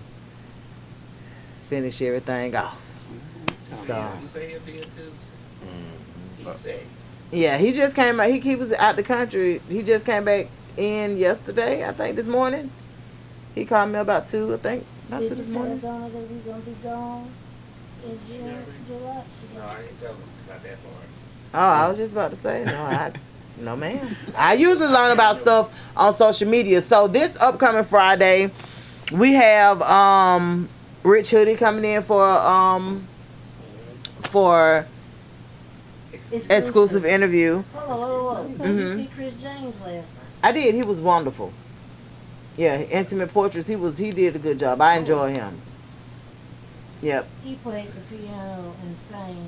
finish everything off. So You say he'll be here Tuesday? He said. yeah, he just came out. He was out the country. He just came back in yesterday, I think, this morning. He called me about 2, I think, about 2 Did this you tell morning. Donna that we gonna be gone in June, July? No, I didn't tell him about that part. Oh, I was just about to say, no, ma'am. I usually learn about stuff on social media. So this upcoming Friday, we have Rich Hoodie coming in for exclusive interview. Hold. Did you see Chris James last night? I did. He was wonderful. Yeah, Intimate Portraits. He did a good job. I enjoy him. Yep. He played the piano and sang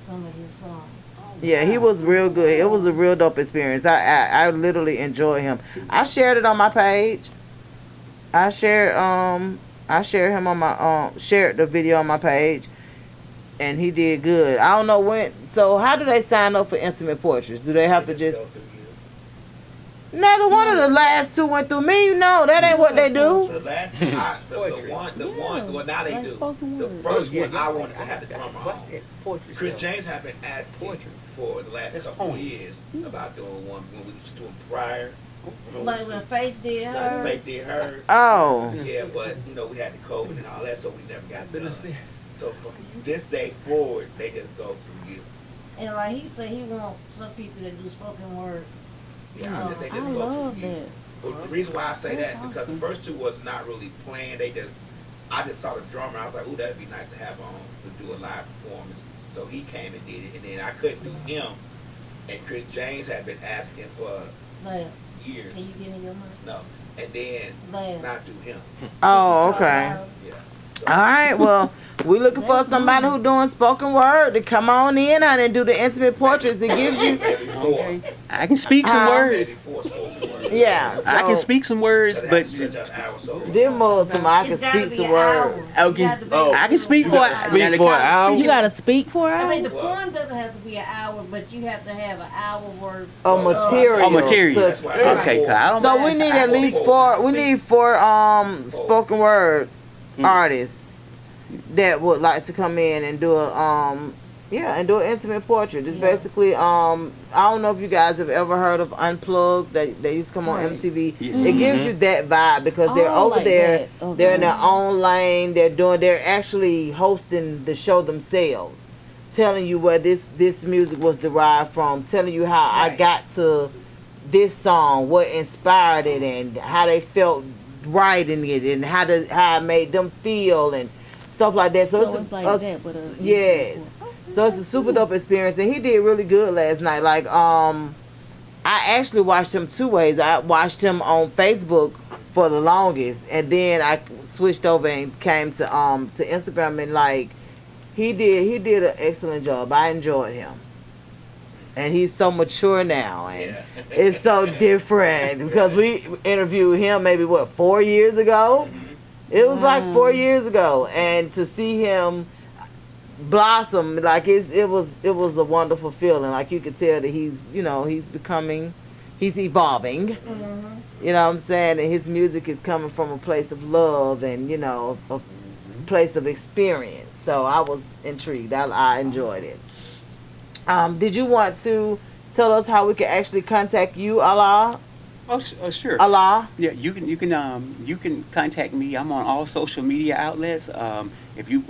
some of his songs. Yeah, he was real good. It was a real dope experience. I literally enjoy him. I shared it on my page. I shared him on my shared the video on my page, and he did good. I don't know when. So how do they sign up for Intimate Portraits? Do they have to just? Go through you. Neither one of the last 2 went through me. No, that ain't what they do. The last two, the one, well now they Like do. spoken The word. first one I wanted to have the drummer on. Poetry Chris stuff. James have been asking for the last It's couple of poems. years about doing one when we was doing prior. Like when Faith did Like hers. Faith did hers. Oh, Yeah, but we had the COVID and all that, so we never got it done. So from this day forward, they just go through you. And like he said, he wants some people that do spoken word. Yeah, they I just go love through you. that. But the reason why I say That's that because the awesome. first two was not really playing. I just saw the drummer. I was like, ooh, that'd be nice to have on to do a live performance. So he came and did it, and then I couldn't do him. And Chris James had been asking for Like, years. can you give me your money? No, and then Like, not do him. oh, okay. Yeah. All right. Well, we looking for somebody who doing spoken word to come on in and do the Intimate Portraits. It gives you, Maybe four. I can speak some Huh? Maybe words. four spoken words. yeah. So I can speak some words, But but stretch out an hour so. them more to I can it's gotta speak be some an words. hour. Okay. You got to be Oh. I can speak for gotta speak for an hour? You gotta speak for I us. mean, the poem doesn't have to be an hour, but you have to have an hour worth. Of material. Oh, material. That's why I said Okay, 'cause I don't So mind. we need at least 4. We need 4 spoken word artists that would like to come in and do an intimate portrait. It's basically I don't know if you guys have ever heard of Unplugged. They used to come on Right. MTV. Yes. It gives you that vibe because they're Oh, over like there. that. Okay. They're in their own lane. They're actually hosting the show themselves, telling you where this music was derived from, telling you how I got to this song, what inspired it, and how they felt writing it, and how it made them feel, and stuff like that. So, So it's like that, but yes. So it's a super dope experience, and he did really good last night. Like I actually watched him 2 ways. I watched him on Facebook for the longest, and then I switched over and came to Instagram, and like He did an excellent job. I enjoyed him. And he's so mature now, and it's so different because we interviewed him maybe 4 years ago. It was like 4 years ago, and to see him blossom, like it was a wonderful feeling. Like you could tell that he's evolving. You know what I'm saying? And his music is coming from a place of love and a place of experience. So I was intrigued. I enjoyed it. Did you want to tell us how we can actually contact you, Ahlah? Oh, sure. Ahlah? Yeah, you can contact me. I'm on all social media outlets. If you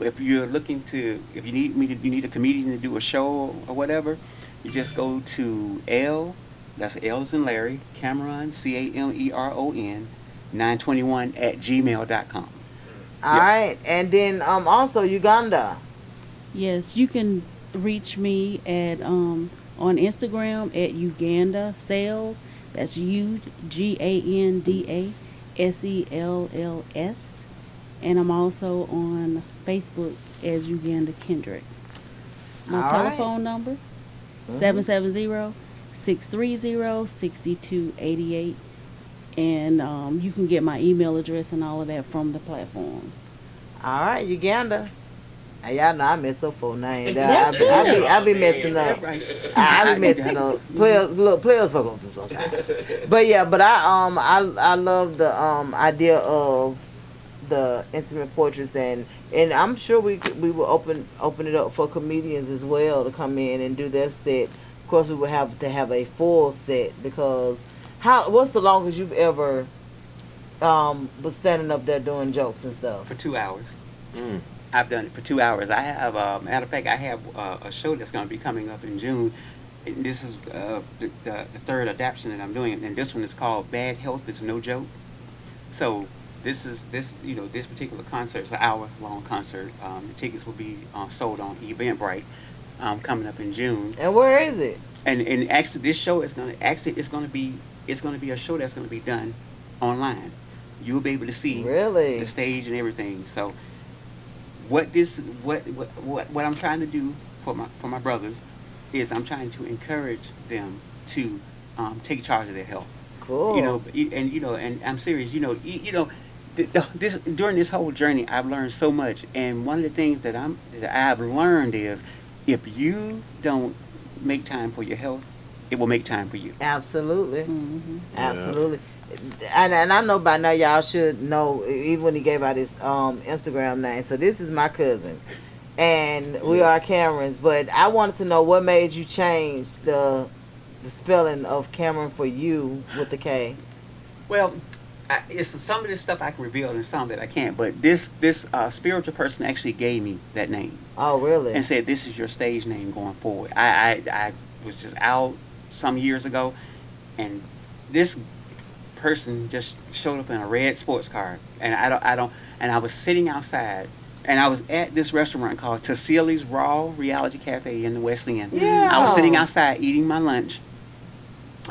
need a comedian to do a show or whatever, you just go to that's L as in Larry, Cameron, Cameron, 921 @gmail.com. All right, and then also Uganda. Yes, you can reach me at on Instagram at Uganda Sells. That's UGANDASELLS, and I'm also on Facebook as Uganda Kendrick. My All telephone number 770-630-6288, and you can get my email address and all of that from the platforms. All right, Uganda. And y'all know I mess up for names. That's good. I be messing up. I be messing up. Players fuck up sometimes. But I love the idea of the intimate portraits, and I'm sure we will open it up for comedians as well to come in and do their set. Of course, we would have to have a full set because what's the longest you've ever was standing up there doing jokes and stuff? For 2 hours. I've done it for 2 hours. I have, matter of fact, I have a show that's going to be coming up in June. And this is the third adaptation that I'm doing, and this one is called Bad Health is No Joke. So this particular concert is an hour-long concert. The tickets will be sold on Eventbrite coming up in June. And where is it? And actually, this show is going to be a show that's going to be done online. You'll be able to see the stage and everything. So. What I'm trying to do for my brothers is I'm trying to encourage them to take charge of their health. Cool. And I'm serious. During this whole journey, I've learned so much. And one of the things that I've learned is, if you don't make time for your health, it will make time for you. Absolutely. Mm-hmm. Absolutely. And I know by now y'all should know, even when he gave out his Instagram name. So this is my cousin, and we are Camerons. But I wanted to know what made you change the spelling of Cameron for you with the K. Well, it's some of this stuff I can reveal and some that I can't. But this spiritual person actually gave me that name. Oh, really? And said, this is your stage name going forward. I was just out some years ago, and this person just showed up in a red sports car, and I was sitting outside, and I was at this restaurant called Tassili's Raw Reality Cafe in the West End. Yeah. I was sitting outside eating my lunch,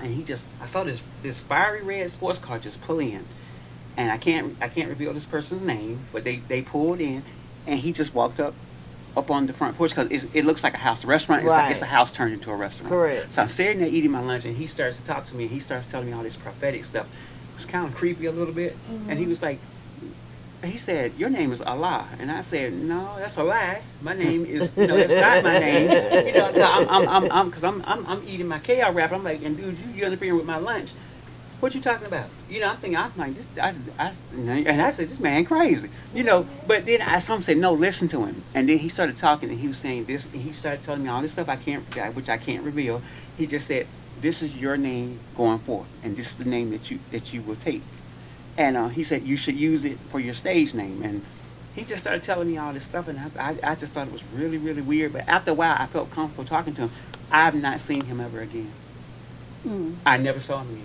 and I saw this fiery red sports car just pull in, and I can't reveal this person's name, but they pulled in, and he just walked up on the front porch, because it looks like a house. The restaurant is Right. it's a house turned into a restaurant. Correct. So I'm sitting there eating my lunch, and he starts to talk to me, and he starts telling me all this prophetic stuff. It was kind of creepy a little bit, and he was like, he said, "Your name is Ahlah," and I said, "No, that's a lie. My name is, that's not my name. I'm eating my kale wrap. I'm like, and dude, you interfering with my lunch. What you talking about? I'm like, this, and I said, this man crazy, But then some said, no, listen to him. And then he started talking, and he was saying this, and he started telling me all this stuff which I can't reveal. He just said, this is your name going forth, and this is the name that you will take. And he said you should use it for your stage name. And he just started telling me all this stuff, and I just thought it was really, really weird. But after a while, I felt comfortable talking to him. I've not seen him ever again. I never saw him again.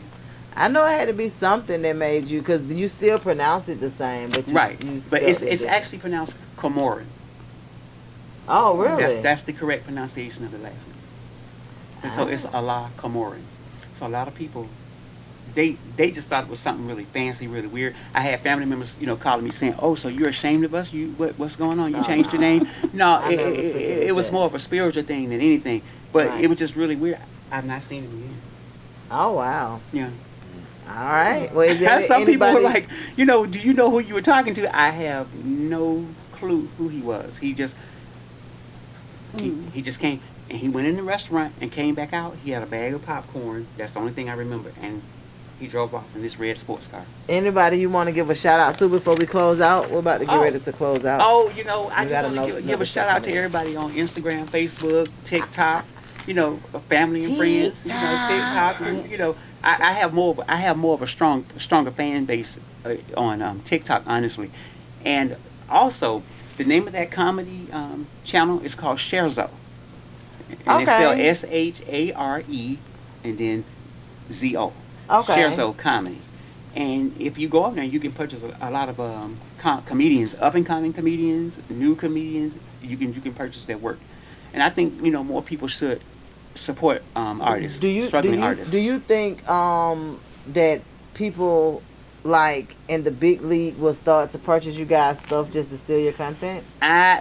I know it had to be something that made you, because you still pronounce it the same, but But it's actually pronounced Comoran. Oh, really? That's the correct pronunciation of the last name. And so it's Ahlah Comoran. So a lot of people they just thought it was something really fancy, really weird. I had family members, calling me saying, "Oh, so you're ashamed of us? What's going on? You changed your name?" No, it was more of a spiritual thing than anything. But Right. it was just really weird. I've not seen him again. Oh wow. Yeah. All right. Well, is there Some people were anybody- like, do you know who you were talking to? I have no clue who he was. He just he just came and he went in the restaurant and came back out. He had a bag of popcorn. That's the only thing I remember. And he drove off in this red sports car. Anybody you want to give a shout out to before we close out? We're about to get ready to close out. Oh, I You just gotta want know- to give a shout out to everybody on Instagram, Facebook, TikTok, family and friends, TikTok. I have more of a stronger fan base on TikTok, honestly. And also, the name of that comedy channel is called Scherzo. And it's spelled SHARE and then ZO. Okay. Scherzo Comedy. And if you go up there, you can purchase a lot of comedians, up and coming comedians, new comedians. You can purchase their work, and I think more people should support artists, struggling artists. Do you think that people like in the big league will start to purchase you guys stuff just to steal your content?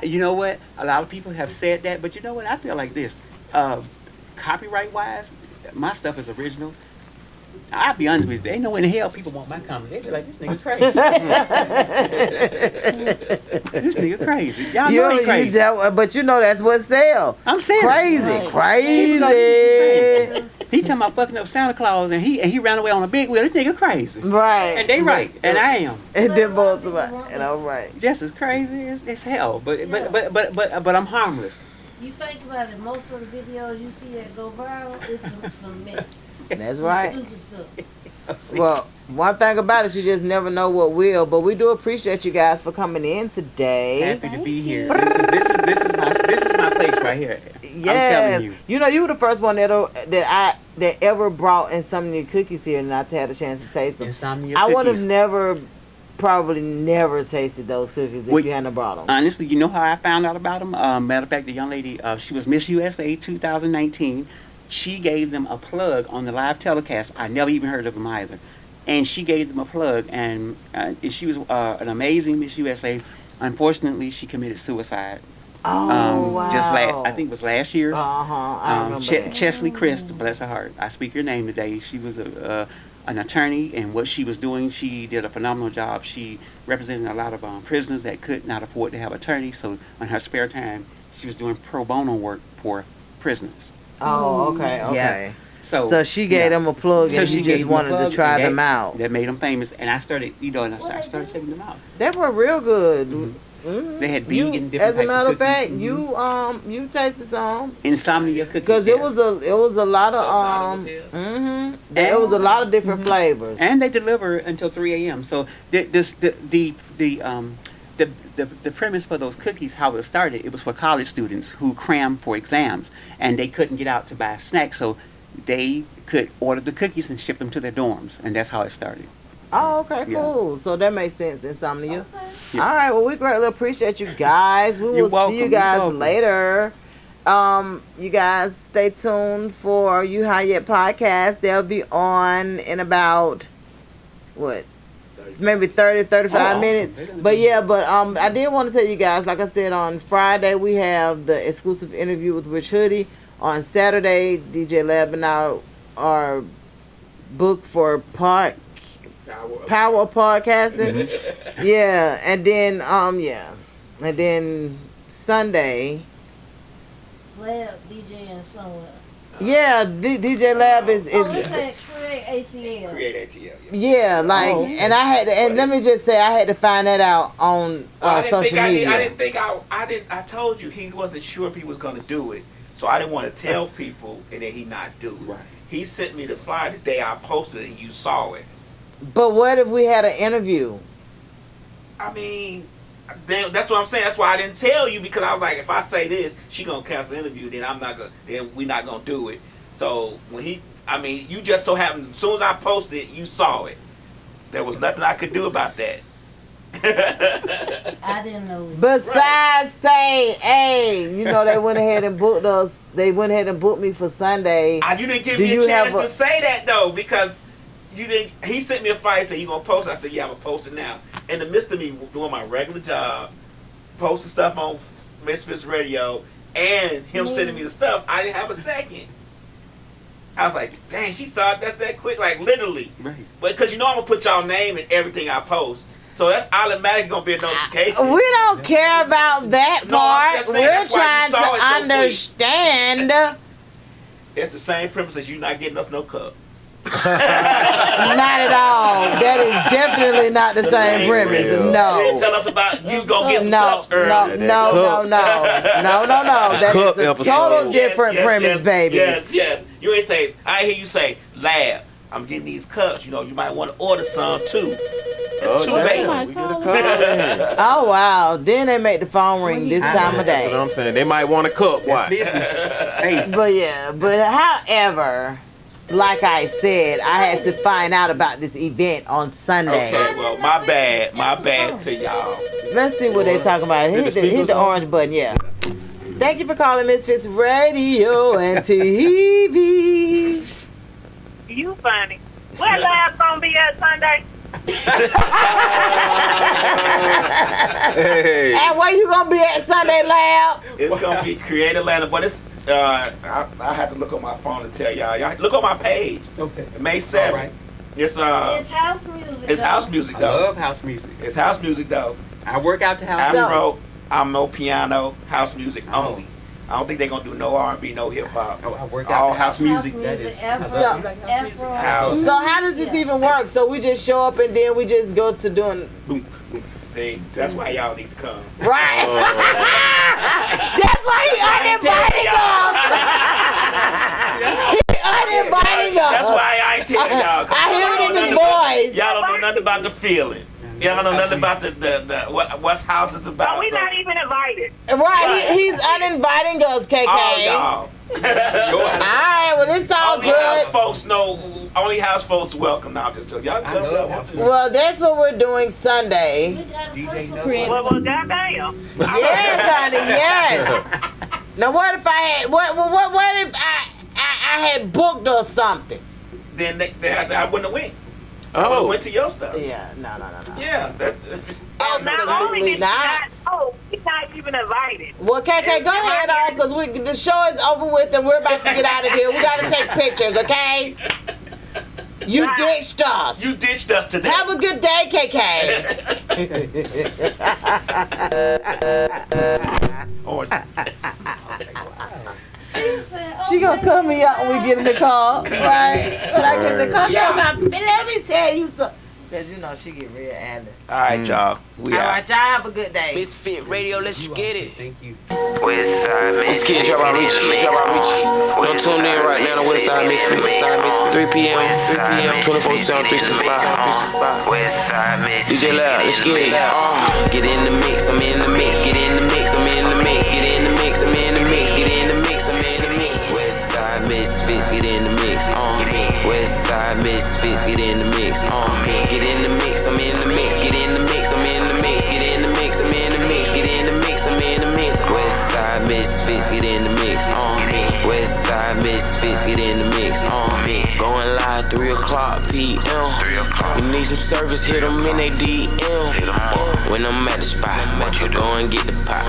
You know what? A lot of people have said that, but you know what? I feel like this. Copyright wise, my stuff is original. I'll be honest with you, ain't no way in hell people want my comedy. They be like, this nigga crazy. This nigga crazy. Y'all know he crazy. But that's what sell. I'm saying crazy. He talking about fucking up Santa Claus and he ran away on a big wheel. This nigga crazy. Right. And they right. And I am. And them both and I'm right. Just as crazy as hell. But I'm harmless. You think about it, most of the videos you see that go viral is some mess. That's right. Stupid stuff. Well, one thing about it, you just never know what will. But we do appreciate you guys for coming in today. Happy to be here. This is my place right here. Yes. I'm telling you. You were the first one that ever brought Insomnia cookies here, and I had a chance to taste them. Insomnia I would have cookies. probably never tasted those cookies if you hadn't brought them. Honestly, you know how I found out about them? Matter of fact, the young lady, she was Miss USA 2019. She gave them a plug on the live telecast. I never even heard of them either. And she gave them a plug, and she was an amazing Miss USA. Unfortunately, she committed suicide. Oh, wow. I think it was last year. I remember that. Chesley Christ, bless her heart. I speak her name today. She was an attorney, and what she was doing, she did a phenomenal job. She represented a lot of prisoners that could not afford to have attorneys, so in her spare time, she was doing pro bono work for prisoners. Oh, okay. Yeah. So she gave them a plug, and you just wanted to try them out. That made them famous, and I started, I started checking them out. They were real good. Mm-hmm. They had vegan, different as a matter of cookies. fact, you tasted some Insomnia cookies. because it was a lot of there was a lot of different flavors, and they deliver until 3 a.m. So the premise for those cookies, how it started, it was for college students who crammed for exams and they couldn't get out to buy a snack, so they could order the cookies and ship them to their dorms, and that's how it started. Oh, okay, cool. So that makes sense, Insomnia. Yeah. All right, well, we greatly appreciate you guys. We will see you guys later. You guys stay tuned for You High Yet podcast. They'll be on in about, maybe 35 minutes. But I did want to tell you guys, like I said, on Friday we have the exclusive interview with Rich Hoodie. On Saturday, DJ Lab and I are booked for Power podcasting. Yeah, and then Sunday. Lab DJing somewhere. Yeah, DJ Lab is. Let's say Create ATL. Create ATL. Yeah, and I had to, and let me just say I had to find that out on social media. I told you he wasn't sure if he was going to do it, so I didn't want to tell people and then he not do it. Right. He sent me the flyer the day I posted it and you saw it. But what if we had an interview? I mean, that's what I'm saying. That's why I didn't tell you, because I was like, if I say this, she gonna cancel the interview. Then we're not gonna do it. So when you just so happened, as soon as I posted it, you saw it. There was nothing I could do about that. I didn't know. Besides saying, hey, they went ahead and booked us. They went ahead and booked me for Sunday. You didn't give me a chance to say that though, because you didn't. He sent me a file. He said, "You gonna post?" I said, "Yeah, I'm gonna post it now." In the midst of me doing my regular job, posting stuff on Misfits Radio, and him sending me the stuff, I didn't have a second. I was like, "Dang, she saw it. That's that quick, like literally." Right. But because I'm gonna put y'all name in everything I post, so that's automatically gonna be a notification. We don't care about that No, I'm part. just saying, We're that's why you trying saw it to so quick. understand. It's the same premise as you not getting us no cup. Not at all. That is definitely not the same premise. You didn't No. tell us about you gonna get some No, cups early. no. That Cup is a episode. total different premise, baby. Yes. You ain't say. I hear you say, "Lab, I'm getting these cups. You know, you might want to order some too." It's too yeah. late. We get a call in. Oh wow! Then they make the phone ring this time of That's what day. I'm saying. They might want a cup. Watch. Hey, But however, like I said, I had to find out about this event on Sunday. Okay, well, my bad to y'all. Let's see what they talking about. Hit the orange button, yeah. Thank you for calling Misfits Radio and TV. You funny. Where Lab gonna be at Sunday? Hey. And where you gonna be at Sunday, Lab? It's gonna be Create Atlanta, but it's I have to look on my phone to tell y'all. Y'all look on my page. okay. May 7th. All right. It's It's house music. it's though. house music I though. love house music. It's house music though. I work out to house music. Afro, I'm piano, house music only. I don't think they're gonna do no R&B, no hip hop. Oh, I work All out to house music. House That music, is. Afro. I love you like house music? Afro. House. So how does this even work? So we just show up and then we just go to doing See, that's why y'all need to come. right. That's why he uninviting us. He uninviting us. That's why I ain't telling y'all. 'cause I hear y'all it in don't his know nothing- voice. Y'all don't know nothing about the feeling. Y'all don't know nothing about the what's house is But about. we so- not even invited. Right, he's uninviting us, KK. all y'all. Alright, well it's all Only house good. folks know. Only house folks welcome. Now I'm just telling y'all. I Come know if y'all that. want to. Well, that's what we're doing Sunday. We gotta DJ put some Nugget. creative- Well, goddamn. Yes, honey, yes. Now what if I had what if I had booked or something? Then I wouldn't have went. I would have Oh. went to your stuff. Yeah, no. Yeah, that's. Not only Absolutely did not. he's not even invited. Well, KK, go ahead on, because the show is over with and we're about to get out of here. We got to take pictures, okay? You ditched us. You ditched us today. Have a good day, KK. She said, She gonna cut me out when we get in the car, right? When I get in the car, she gonna let me tell you something. Cause you know she get real angry. All right, y'all. We All out. right, y'all have a good day. Misfit Radio, let's get it. Thank you. Westside Misfits. Let's get it, drop out reach. Don't tune in right now to Westside Misfits. 3 p.m. 24/7, 365. Westside Misfits. DJ Loud, let's get it. Get in the mix, I'm in the mix. Get in the mix, I'm in the mix. Get in the mix, I'm in the mix. Get in the mix, I'm in the mix. Westside Misfits, get in the mix. Westside Misfits, get in the mix. Get in the mix, I'm in the mix. Get in the mix, I'm in the mix. Get in the mix, I'm in the mix. Get in the mix, I'm in the mix. Westside Misfits, get in the mix. Westside Misfits, get in the mix. Going live 3 o'clock p.m. We need some service, hit them in they DM. When I'm at the spot, go and get the pot.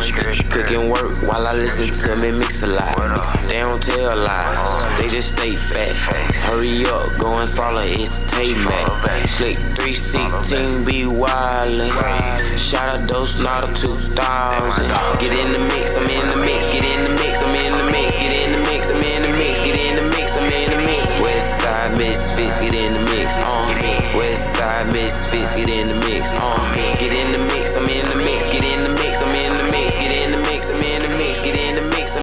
Cooking work while I listen to me mix a lot. They don't tell lies, they just stay fat. Hurry up, go and follow, it's Tay-Mac. Slick 316, be wildin'. Shout out those not a 2000. Get in the mix, I'm in the mix. Get in the mix, I'm in the mix. Get in the mix, I'm in the mix. Get in the mix, I'm in the mix. Westside Misfits, get in the mix. Westside Misfits, get in the mix. Get in the mix, I'm in the mix. Get in the mix, I'm in the mix. Get in the mix, I'm in the mix. Get in the mix.